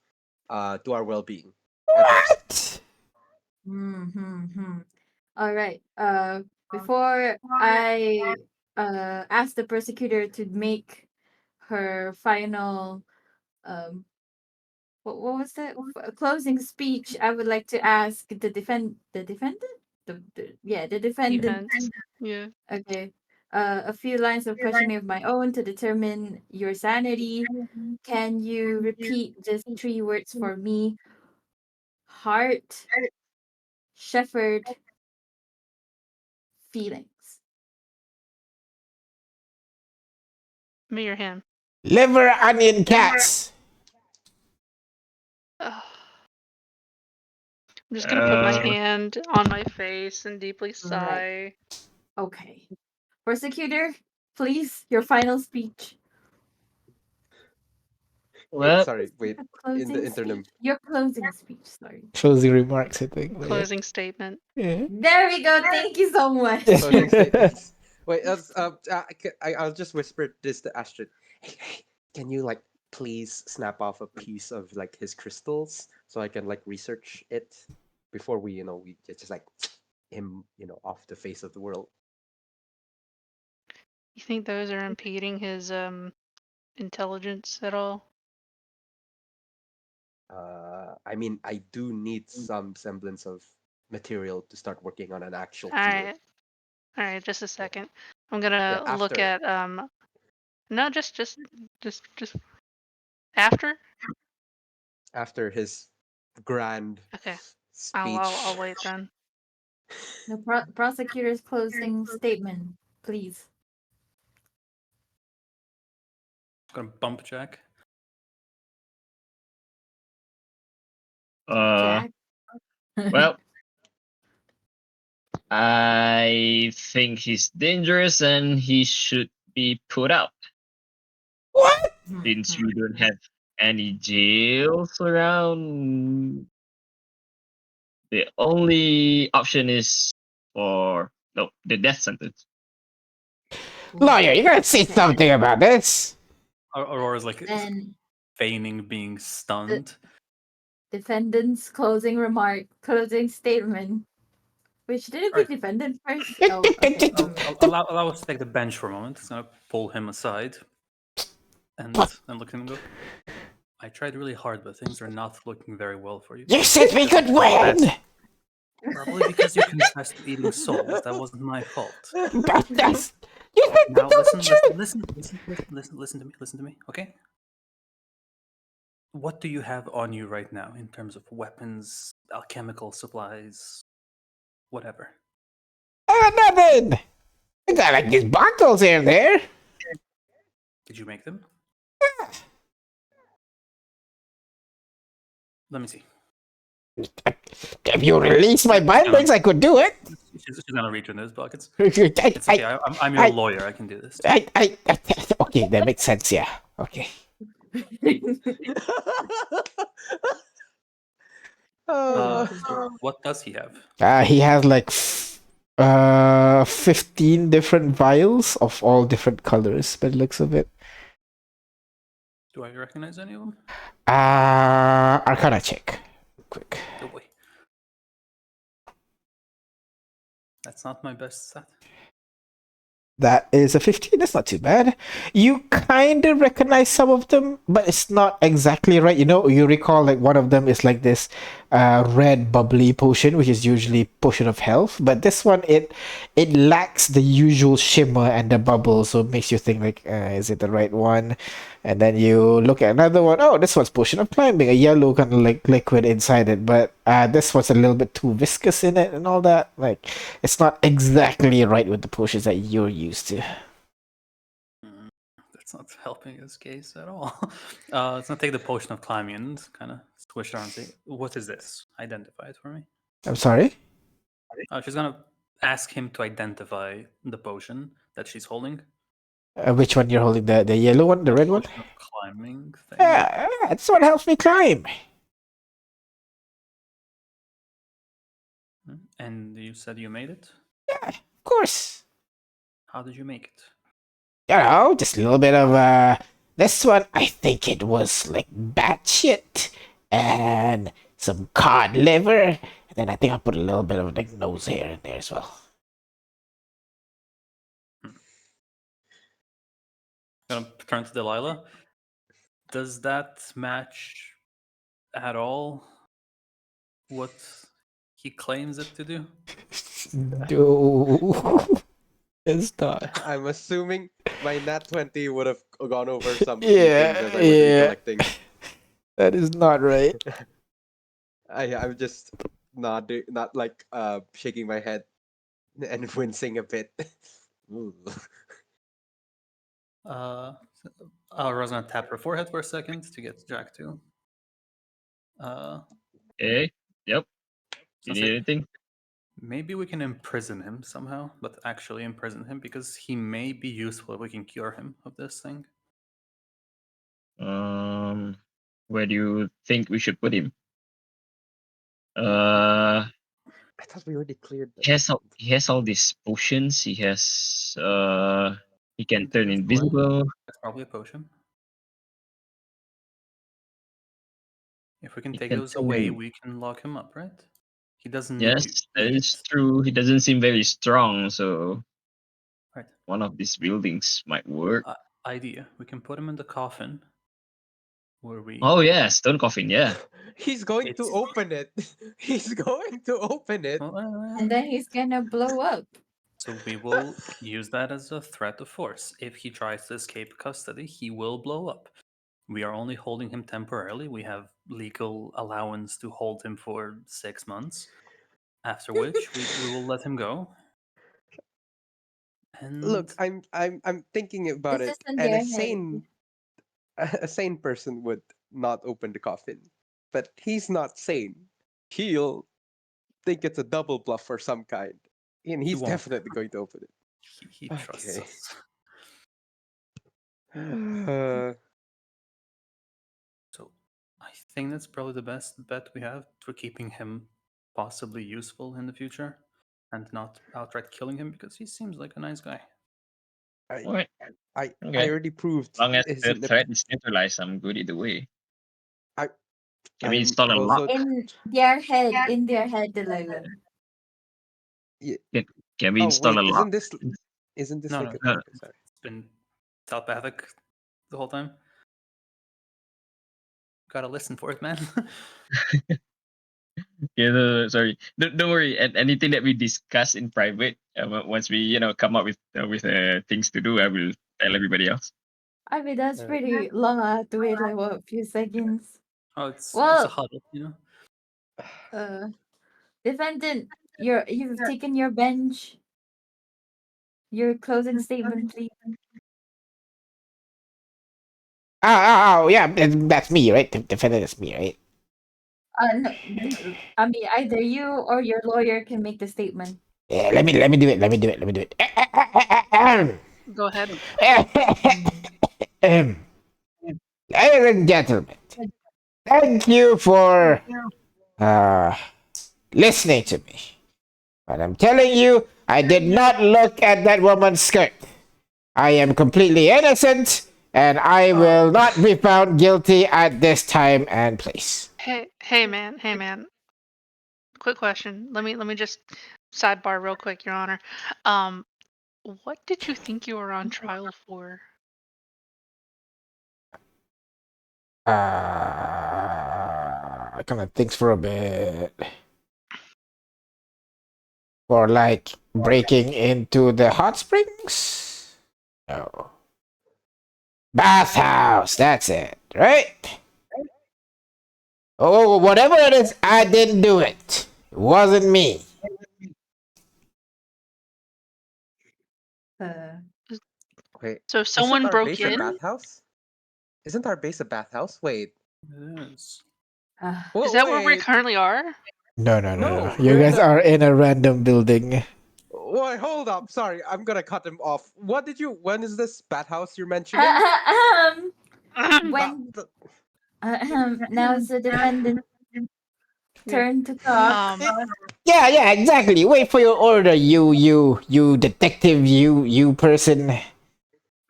to our well-being at worst. What? Hmm. All right. Before I ask the prosecutor to make her final what was that closing speech, I would like to ask the defendant the defendant. Defense. Yeah. Okay. A few lines of questioning of my own to determine your sanity. Can you repeat just 3 words for me? Heart, shepherd, feelings. Me or him? Liver onion cats. Ugh. I'm just gonna put my Uh, hand on my face and deeply Right. sigh. Okay. Prosecutor, please, your final speech. well, Sorry, wait. In Closing the interim. speech. Your closing speech, sorry. Closing remarks, I think. but yeah. Closing statement. Yeah. There we go. Thank you so much. Closing statements. Wait, I'll just whisper this to Astrid. Hey, can you like please snap off a piece of like his crystals so I can like research it before we just like him off the face of the world. You think those are impeding his intelligence at all? I mean, I do need some semblance of material to start working on an actual All cure. right, just a Yeah. second. I'm Yeah, gonna look after at no, just after. after his grand Okay, speech. I'll wait then. The prosecutor's closing statement, please. Gonna bump Jack. Jack. well, I think he's dangerous and he should be put out What? since we don't have any jails around. The only option is for the death sentence. Lawyer, you gotta say Okay. something about this. Aurora's like Then feigning being stunned. defendant's closing statement. Wait, should it be Alright. defendant first? Oh, okay. Allow us to take the bench for a moment. It's gonna pull him aside and look at him and go. I tried really hard, but things are not looking very well for you. You said we could win. Probably because you confessed to eating souls. That wasn't my fault. That's you said to Now tell the truth. listen to me, okay? What do you have on you right now in terms of weapons, alchemical supplies, whatever? Nothing. I got like these bottles here and there. Did you make them? Let me see. If you release my bindings, I could do it. She's gonna reach in those buckets. I, It's okay. I'm your I- lawyer. I can do this. okay, that makes sense. Yeah. Okay. So what does he have? He has like 15 different vials of all different colors by the looks of it. Do I recognize any of them? Arcana check. Quick. Oh boy. That's not my best set. That is a 15. That's not too bad. You kind of recognize some of them, but it's not exactly right. You know, you recall like one of them is like this red bubbly potion, which is usually potion of health. But this one, it lacks the usual shimmer and the bubble, so it makes you think like, is it the right one? And then you look at another one. Oh, this one's potion of climbing, a yellow kind of like liquid inside it. But this one's a little bit too viscous in it and all that. Like, it's not exactly right with the potions that you're used to. That's not helping his case at all. Let's not take the potion of climbing and kind of switch around and say, what is this? Identify it for me. I'm sorry? She's gonna ask him to identify the potion that she's holding. Which one you're holding? The yellow one? The red one? Potion of climbing thing. Yeah, that's what helps me climb. And you said you made it? Yeah, of course. How did you make it? You know, just a little bit of this one, I think it was like bat shit and some cod liver. And then I think I put a little bit of like nose hair in there as well. Gonna turn to Delilah. Does that match at all what he claims it to do? No, it's not. I'm assuming my nat 20 would have gone over some key Yeah, things as I was yeah. recollecting. That is not right. I'm just not like shaking my head and wincing a bit. Ooh. Ro's gonna tap her forehead for a second to get Jack to. Okay. Yep. So You need say, anything? maybe we can imprison him somehow, but actually imprison him because he may be useful if we can cure him of this thing. Where do you think we should put him? I thought we already cleared that. He has all these potions. He has he can Take turn this away. invisible. That's probably a potion. If we can He take can those turn away, in- we can lock him up, right? He doesn't Yes, that eat. is true. He doesn't seem very strong, so Right. one of these buildings might work. Idea. We can put him in the coffin. Where we Oh yeah, stone coffin. Yeah. He's going to It's- open it. He's going to open it. Well, And then he's gonna blow up. so we will use that as a threat of force. If he tries to escape custody, he will blow up. We are only holding him temporarily. We have legal allowance to hold him for 6 months. After which we will let him go. And Look, I'm thinking about This it, is in and their head. a sane person would not open the coffin, but he's not sane. He'll think it's a double bluff or some kind, and he's won't. definitely going to open it. he trusts Okay. us. So I think that's probably the best bet we have for keeping him possibly useful in the future and not outright killing him because he seems like a nice guy. All right. I Okay. already proved As long as his the nip- threat is neutralized, I'm good either way. I Can we I'm install a also lock? In their head, Delilah. Can we oh install wait, a lock? isn't this No, like no. a okay, sorry. It's been telepathic the whole time. Gotta listen for it, man. Yeah, sorry. Don't worry. Anything that we discuss in private, once we come up with things to do, I will tell everybody else. I mean, that's Alright. pretty long. I have to wait like what, a few seconds. Oh, it's a Well, huddle, you know. defendant, you've taken your bench. Your closing statement, please. Oh, yeah, that's me, right? The defendant is me, right? No, I mean, either you or your lawyer can make the statement. Yeah, let me do it. Let me do it. Let me do it. Go ahead. Ladies and gentlemen, thank you for listening to me. But I'm telling you, I did not look at that woman's skirt. I am completely innocent, and I will not be found guilty at this time and place. Hey man. Quick question. Let me just sidebar real quick, Your Honor. What did you think you were on trial for? I kind of thinks for a bit. For like breaking into the hot springs? No. Bathhouse, that's it, right? Oh, whatever it is, I didn't do it. It wasn't me. Wait, So if isn't someone our broke base a in, bathhouse? Isn't our base a bathhouse? Wait. It is. is that where we Wait. currently are? No. No, You we're in guys a- are in a random building. Wait, hold up. Sorry, I'm gonna cut him off. When is this bathhouse you're mentioning? When The- now it's the defendant turn to talk. Yeah, exactly. Wait for your order, you detective, you person.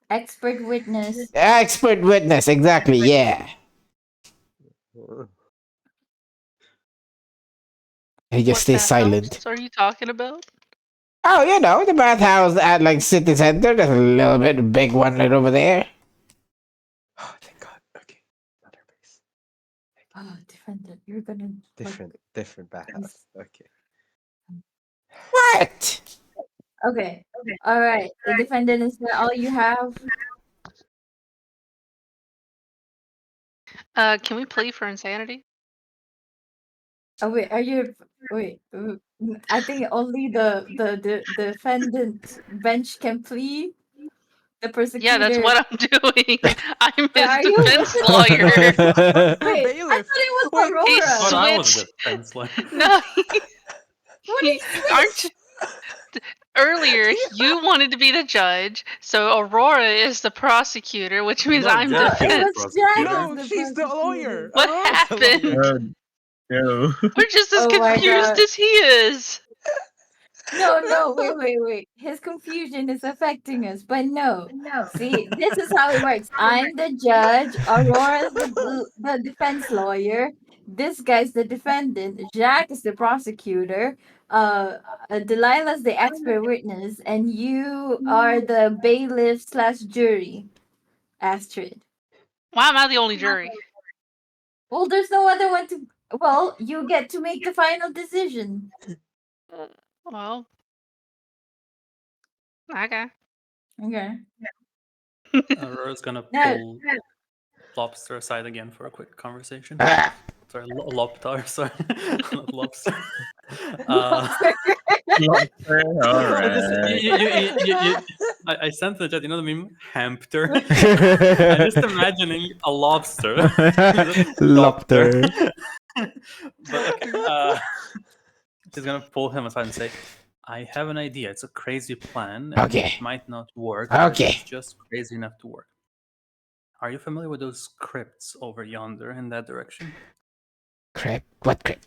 Expert witness. Expert witness, exactly, yeah. He just What stays silent. bathhouse are you talking about? Oh, you know, the bathhouse at like city center. There's a little bit big one right over there. Oh, thank God. Okay, another base. Oh, defendant, you're gonna Different bathhouse. Okay. What? Okay. All right. The defendant, is that all you have? Can we plea for insanity? Oh wait, are you? Wait. I think only the defendant bench can plead. The prosecutor. Yeah, that's what I'm doing. I'm his Are you defense listening? lawyer. You're a Wait, I bailiff. thought it was Wait, I Aurora. thought I was switched. the defense lawyer. No, What he, is aren't switch? earlier you wanted to be the judge, so Aurora is the prosecutor, which means No, I'm Jack is the It defense. was Jack prosecutor. as No, the she's the lawyer. prosecutor. What Aurora's the happened? lawyer. No. We're just as Oh my confused God. as he is. No, wait. His confusion is affecting us, but no. See, this is how it works. I'm the judge, Aurora's the defense lawyer, this guy's the defendant, Jack is the prosecutor, Delilah's the expert witness, and you are the bailiff slash jury, Astrid. Why am I the only jury? Well, there's no other one to. Well, you get to make the final decision. Well, okay. Okay. Aurora's gonna No. pull Lobster aside again for a quick conversation. Ah, Sorry, Lobster, sorry. Not Lobster. Uh, I just, I sent the chat, you know the meme? Hampter. I'm just imagining a lobster. Lobster. But okay, she's gonna pull him aside and say, I have an idea. It's a crazy plan, and Okay. it might not work. but Okay. It's just crazy enough to work. Are you familiar with those crypts over yonder in that direction? Crap. What crap?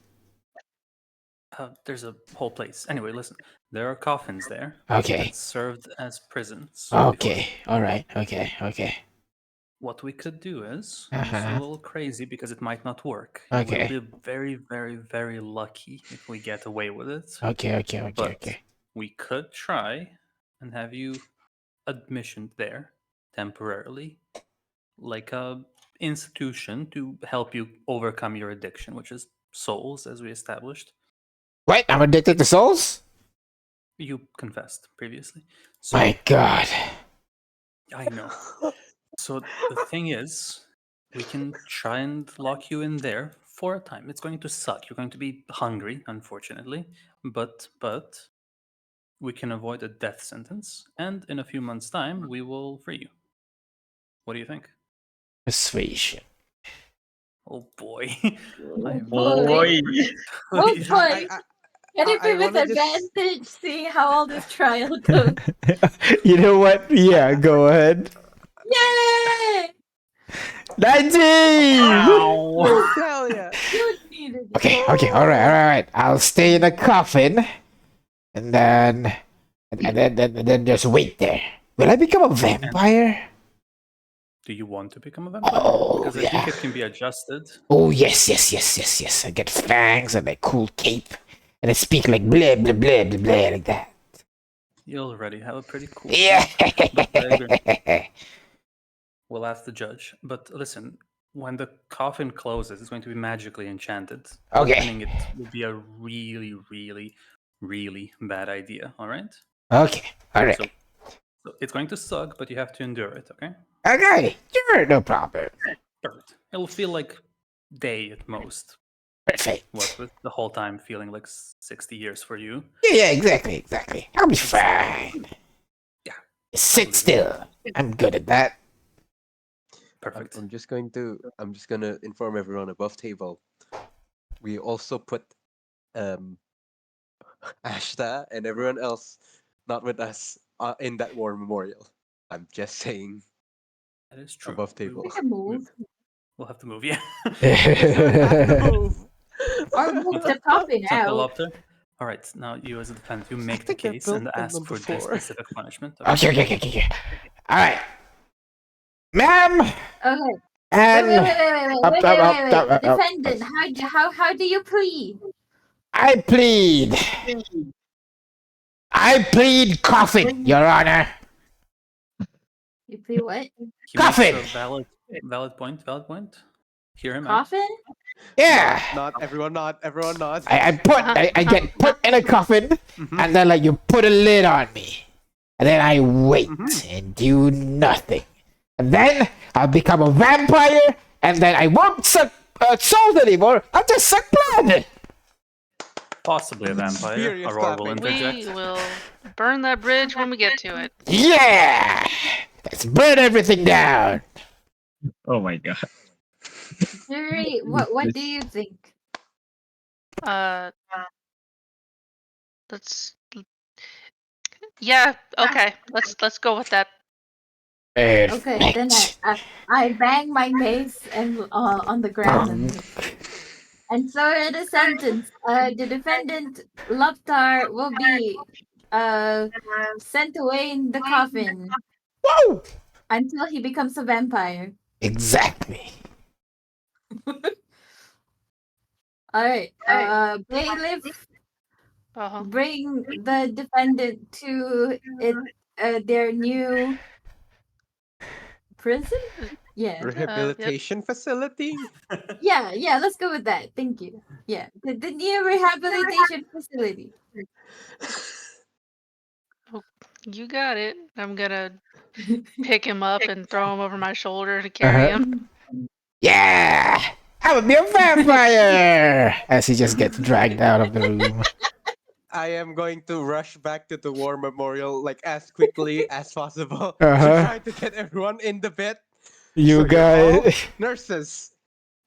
There's a whole place. Anyway, listen. There are coffins there Okay. that served as prisons. Okay. All right. Okay. What we could do is, this is a little crazy because it might not work. Okay. We'll be very, very, very lucky if we get away with it. Okay. But we could try and have you admissioned there temporarily, like a institution to help you overcome your addiction, which is souls, as we established. Wait, I'm addicted to souls? You confessed previously. So My God. I know. So the thing is, we can try and lock you in there for a time. It's going to suck. You're going to be hungry, unfortunately, but we can avoid a death sentence, and in a few months' time, we will free you. What do you think? Persuasion. Oh boy. Boy. Oh Please. boy. Can it I be with wanna just- advantage seeing how all this trial goes? You know what? Yeah, go ahead. Yay! 19! Ow. Hell yeah. You needed it. Okay, all right. I'll stay in a coffin, and then just wait there. Will I become a vampire? Do you want to become a vampire? Oh, Because I yeah. think it can be adjusted. Oh yes. I get fangs and a cool cape. and I speak like blah blah blah blah blah like that. You already have a pretty cool Yeah. speech, but I agree. We'll ask the judge. But listen, when the coffin closes, it's going to be magically enchanted. Okay. Opening it would be a really, really, really bad idea. All right. Okay. All right. So it's going to suck, but you have to endure it. Okay. Okay. Sure. No problem. Perfect. It'll feel like day at most. Perfect. What with the whole time feeling like 60 years for you. Yeah. Exactly. I'll be fine. Yeah. Sit still. I'm good at that. Perfect. I'm just gonna inform everyone above table. We also put Ashta and everyone else not with us in that war memorial. I'm just saying That is true. above table. We can move. We'll have to move. Yeah. Or move the coffin So, out. Philopter. All right. Now you, as a defendant, you make the think I case built and them ask on for the this floor. specific punishment. Okay. All right, ma'am. Okay. And Wait. Defendant, how do you plead? I plead coffin, Your Honor. You plead what? He Coffin! makes a valid point. Hear him out. Coffin? Yeah. Not everyone. I get put in a coffin, and then like you put a lid on me, and then I wait and do nothing, and then I'll become a vampire, and then I won't suck souls anymore. I'll just suck blood. Possibly a vampire. Furious Aurora will clapping. interject. We will burn that bridge when we get to it. Yeah. Let's burn everything down. Oh my god. Jury, what do you think? Let's. Yeah. Okay. Let's go with that. Okay, then I bang my mace and on the ground and so in the sentence, the defendant Loptar will be sent away in the coffin Whoa. until he becomes a vampire. Exactly. All right. Bailiff, Uh-huh. bring the defendant to their new prison. Yeah. Rehabilitation facility. Yeah. Let's go with that. Thank you. Yeah, the new rehabilitation facility. You got it. I'm gonna pick him up and throw him over my shoulder to carry him. Yeah. I would be a vampire. As he just gets dragged out of the room. I am going to rush back to the war memorial like as quickly as possible Uh-huh. to try to get everyone in the bed. You So you're all guys. nurses.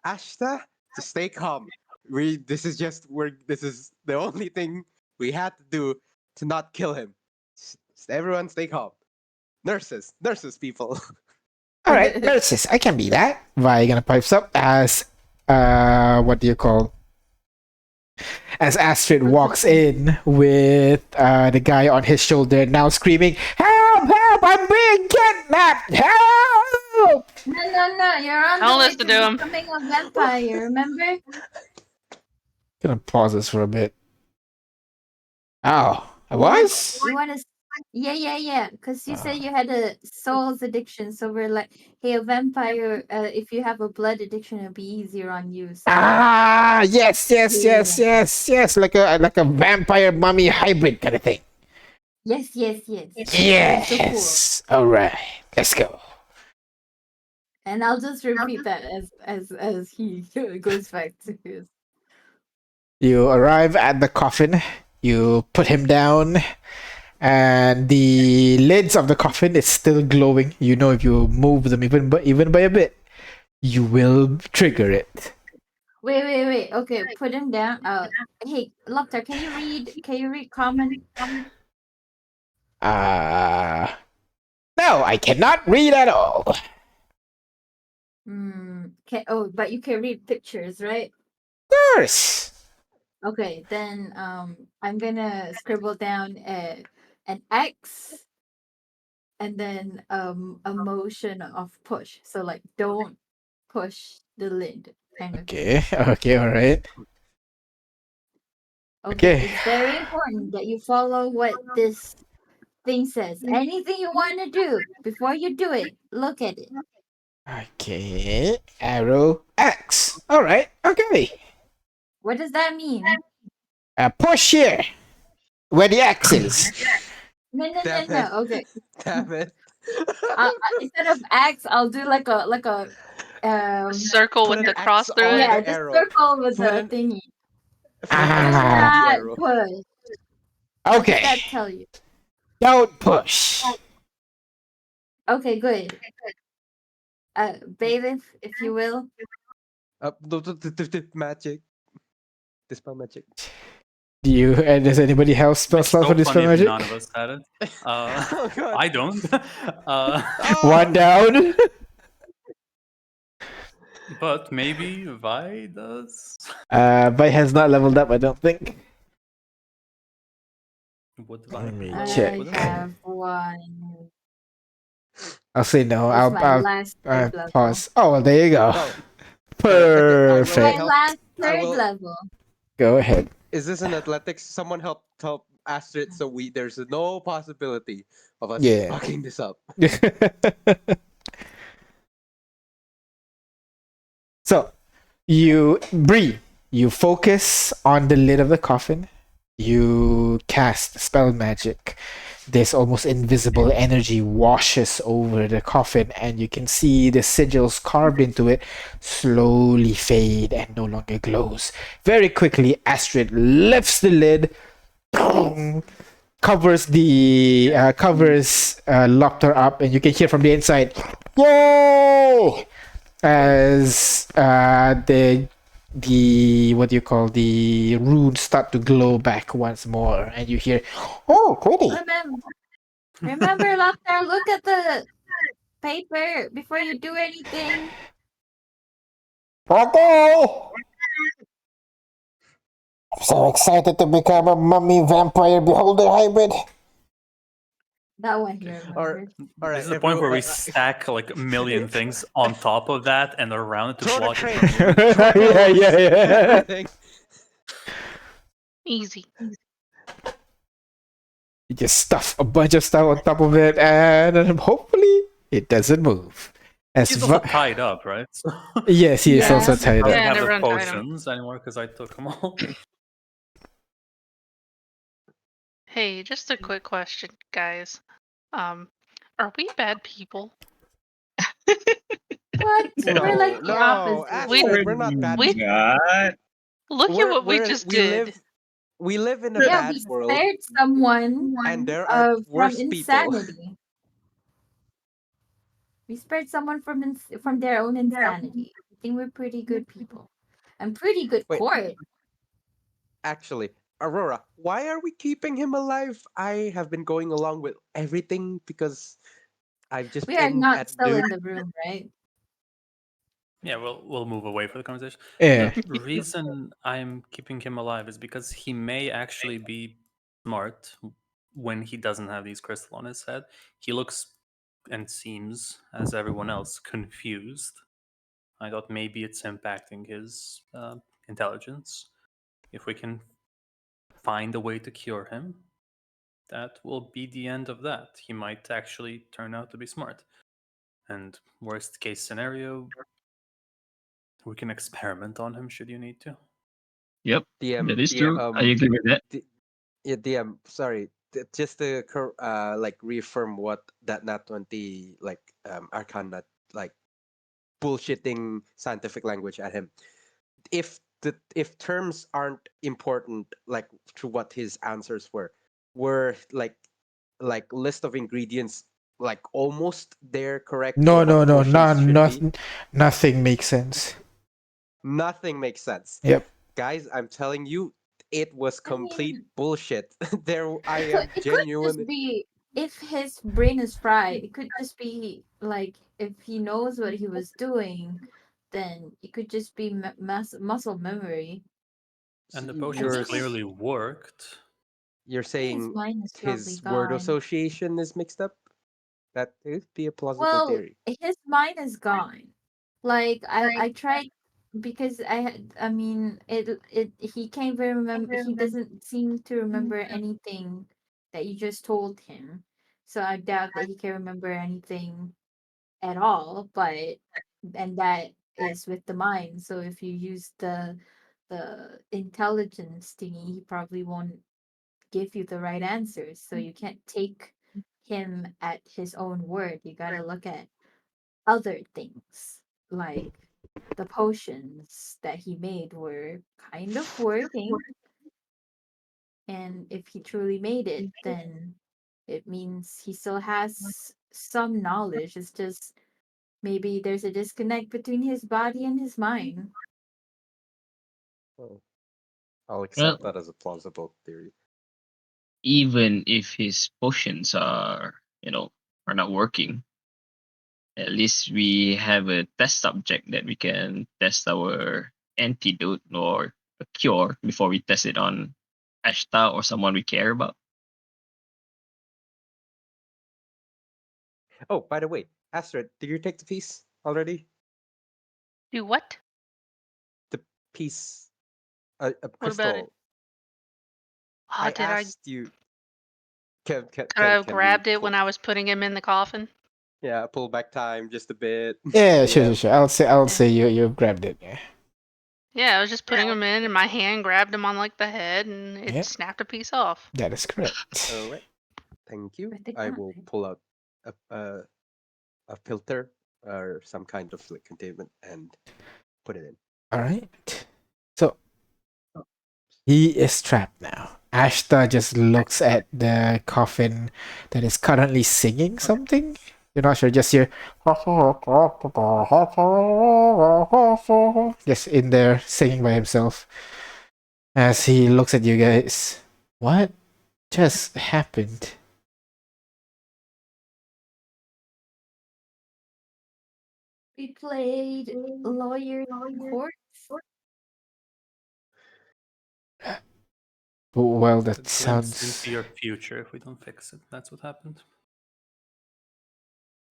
Ashta, just stay calm. This is the only thing we had to do to not kill him. Everyone stay calm. Nurses, people. All right, nurses. I can be that. Vaigan pipes up as what do you call? As Astrid walks in with the guy on his shoulder, now screaming, "Help! I'm being kidnapped! Help!" No, you're on Don't the way listen to him. becoming a vampire, remember? Gonna pause this for a bit. Oh, I was? You want to? Yeah. Because you said you had a souls addiction, so we're like, hey, a vampire. If you have a blood addiction, it'll be easier on you. So. Yes. Like a vampire mummy hybrid kind of thing. Yes. Yes. All right, let's go. And I'll just repeat that as he goes back to his. You arrive at the coffin. You put him down, and the lids of the coffin is still glowing. You know, if you move them even by a bit, you will trigger it. Wait. Okay, put him down. Hey, Loptar, can you read common? No, I cannot read at all. But you can read pictures, right? Of course. Okay, then I'm gonna scribble down an X and then a motion of push. So like don't push the lid kind of thing. Okay, all right. Okay. It's very important that you follow what this thing says. Anything you want to do, before you do it, look at it. Okay. Arrow X. All right. Okay. What does that mean? Push here. Where the X is. Damn No. it. Okay. Damn it. Instead of X, I'll do like a A circle Put with an the X cross through on it. yeah, the just arrow. circle with Put the an thingy. Put an Do X on the not arrow. push. What Okay. did that tell you? Don't push. Okay, good. Bailiff, if you will. Magic. Dispel magic. Do you and does anybody else spell It's slot for so this funny if magic? none of us had it. Oh god. I don't. One down. But maybe Vi does. Vi has not leveled up, I don't think. Would Vi Let me level check. up with I it? have one. I'll say no. It's my I'll last third level. pause. Oh well, there you go. Oh, Perfect. My help. last I third will- level. Go ahead. Is this an athletics? Someone help Astrid so there's no possibility of us Yeah. fucking this up. So, you focus on the lid of the coffin. You cast spell magic. This almost invisible energy washes over the coffin, and you can see the sigils carved into it slowly fade and no longer glows. Very quickly, Astrid lifts the lid, covers Lopter up, and you can hear from the inside, "Yay!" as the what do you call the runes start to glow back once more, and you hear, "Oh, pretty." Remember, Lopter, look at the paper before you do anything. Okay. So excited to become a mummy vampire beholder hybrid. That one he Or remembered. all right. This is the point where we everyone- stack like a million things on top of that and around it to Throw the block it crate. from moving. Throw the Yeah, rules, yeah. everything. Easy. You just stuff a bunch of stuff on top of it, and hopefully it doesn't move. As He's also Va- tied up, right? So yes, he is Yeah. also I tied don't up. Yeah, have and the everyone tied him. potions anymore because I took them all. Hey, just a quick question, guys. Are we bad people? What? No, We're like the No, opposite. Astrid, we're not bad. we- God. Look at what we just did. We live in a Yeah, bad we world, spared someone and there are from worse people. insanity. We spared someone from their own insanity. I think we're pretty good people. And pretty good Wait. court. Actually, Aurora, why are we keeping him alive? I have been going along with everything because I've just We are been not at still in dude. the room, right? Yeah, we'll move away from the conversation. Yeah. The reason I'm keeping him alive is because he may actually be smart when he doesn't have these crystal on his head. He looks and seems, as everyone else, confused. I thought maybe it's impacting his intelligence. If we can find a way to cure him, that will be the end of that. He might actually turn out to be smart. And worst case scenario, we can experiment on him should you need to. Yep, DM, that is true. um, I agree with that. Yeah, DM. Sorry, just to like reaffirm what that Nat 20 like Arcana like bullshitting scientific language at him. If terms aren't important, like to what his answers were like list of ingredients like almost there correct No, for what no, no, potions should be. nothing makes sense. Nothing makes sense. Yep. Guys, I'm telling you, it was complete bullshit. I So am it could genuine. just be if his brain is fried, it could just be like if he knows what he was doing, then it could just be muscle memory. And the You're potions clearly worked. You're His saying mind is probably his word gone. association is mixed up? That could be a plausible Well, theory. his mind is gone. Like I tried because I mean he can't even remember. He doesn't seem to remember anything that you just told him. So I doubt that he can remember anything at all. But and that is with the mind. So if you use the intelligence thingy, he probably won't give you the right answers. So you can't take him at his own word. You gotta look at other things, like the potions that he made were kind of working. And if he truly made it, then it means he still has some knowledge. It's just maybe there's a disconnect between his body and his mind. Oh, I'll Well, accept that as a plausible theory. even if his potions are, are not working, at least we have a test subject that we can test our antidote or a cure before we test it on Ashta or someone we care about. Oh, by the way, Astrid, did you take the piece already? Do what? The piece, a What about it? crystal. Oh, I did I asked you. Can can could I can have can we grabbed it pull? when I was putting him in the coffin? Yeah, pull back time just a bit. Yeah, sure, Yeah. sure, sure. I'll Yeah. say you grabbed it. Yeah. Yeah, I was just putting him in, and my hand grabbed him on like the head, and it Yeah, snapped a piece off. that is correct. All right. Thank you. But they I can't, will right? pull out a a filter or some kind of like containment and put it in. All right. So he is trapped now. Ashta just looks at the coffin that is currently singing something. You're not sure, just hear just in there singing by himself as he looks at you guys. What just happened? We played lawyer court. Well, A that glimpse sounds into your future if we don't fix it. That's what happened.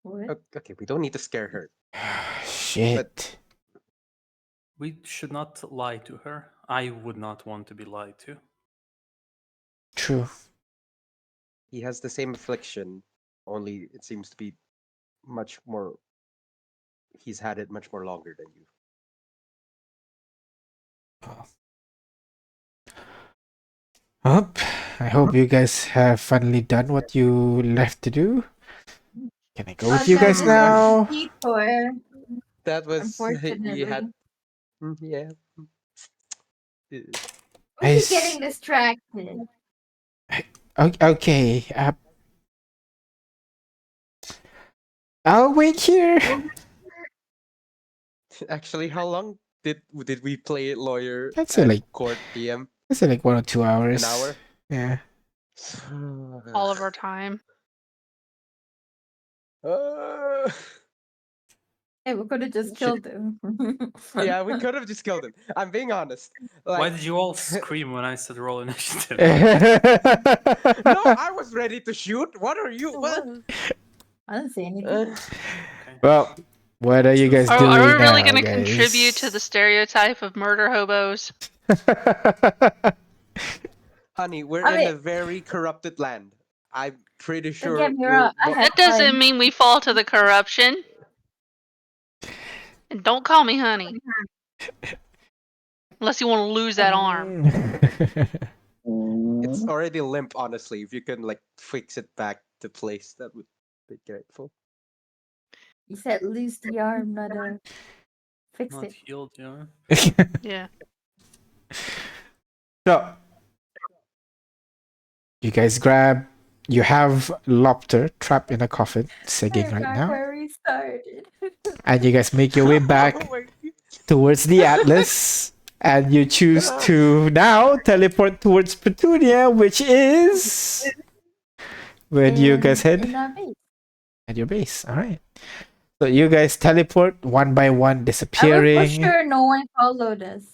What? Okay, we don't need to scare her. shit. We should not lie to her. I would not want to be lied to. True. He has the same affliction, only it seems to be much more. He's had it much more longer than you. Well, I hope you guys have finally done what you left to do. Can I go with you That guys was a now? detour, That was you had. unfortunately. Yeah. We keep getting distracted. Okay. I'll wait here. Actually, how long did we play lawyer Let's say and like court DM? 1 or 2 hours. An hour. Yeah. All of our time. Uh, Hey, we could have just killed him. yeah, we could have just killed him. I'm being honest. Why Like, did you all scream when I said roll initiative? no, I was ready to shoot. What are you? What? I didn't say anything. Uh, Okay. Well, what are you guys Are, doing are we really now, going to guys? contribute to the stereotype of murder hobos? honey, we're I in mean- a very corrupted land. I'm pretty Don't sure. get me wrong, I we're- had That doesn't fun. mean we fall to the corruption. And don't call me honey. Unless you want to lose that arm. It's already limp, honestly. If you can like fix it back to place, that would be grateful. You said lose the arm, not fix Not it. healed, yeah. Yeah. So, you guys grab. You have Lobster trapped in a coffin, singing We're right back now, where we started. and you guys make your way back Oh my towards the Atlas, and you choose to now teleport towards Petunia, which is where do you guys head? In our base. At your base. All right. So you guys teleport one by one, I was disappearing. for sure no one followed us.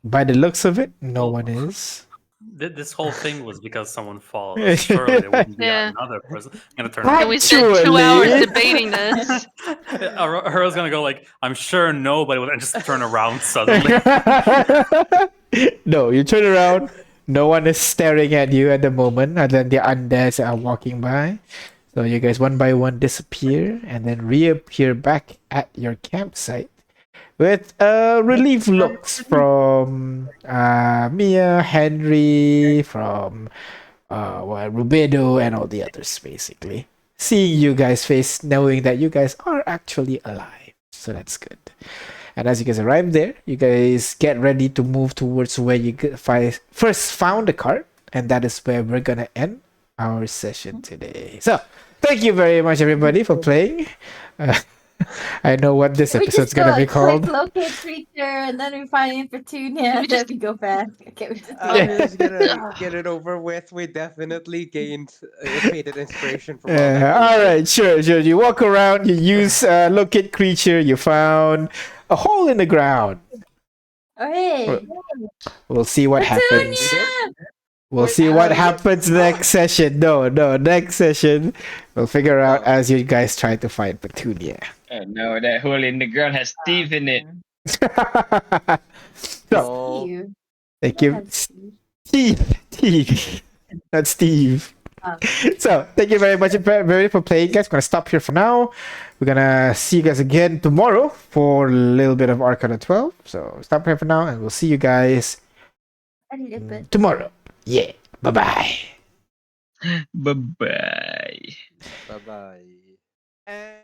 By the looks of it, no Well, one is. This whole thing was because someone followed us. Surely there wouldn't be Yeah. another person. I'm gonna turn What? around. And we spent 2 hours Actually- debating this. Aurora's gonna go like, I'm sure nobody would, and just turn around suddenly. No, you turn around. No one is staring at you at the moment, other than the undeads that are walking by. So you guys one by one disappear and then reappear back at your campsite with relief looks from Mia, Henry, from Rubedo, and all the others, basically. Seeing you guys face, knowing that you guys are actually alive. So that's good. And as you guys arrive there, you guys get ready to move towards where you first found the cart, and that is where we're gonna end our session today. So, thank you very much, everybody, for playing. I know what this We episode's just go gonna be like called. click locate creature, and then we find Petunia, and then we go back. Okay, we just I'm just gonna get it over with. We definitely gained faded inspiration from all that. All bullshit. right, sure. You walk around, you use locate creature, you found a hole in the ground. Hey, We'll see what happens. Petunia! We'll Wait, see how what did it- happens next session. No, next session. We'll figure out as you guys try to find Petunia. Oh no, that hole in the ground has Steve in it. So, No. You. thank you. Steve. Not Steve. Oh. So, thank you very much for playing, guys. We're gonna stop here for now. We're gonna see you guys again tomorrow for a little bit of Arcana 12. So, stop here for now, and we'll see you guys A little bit. tomorrow. Yeah. Bye-bye. Bye bye. Bye bye.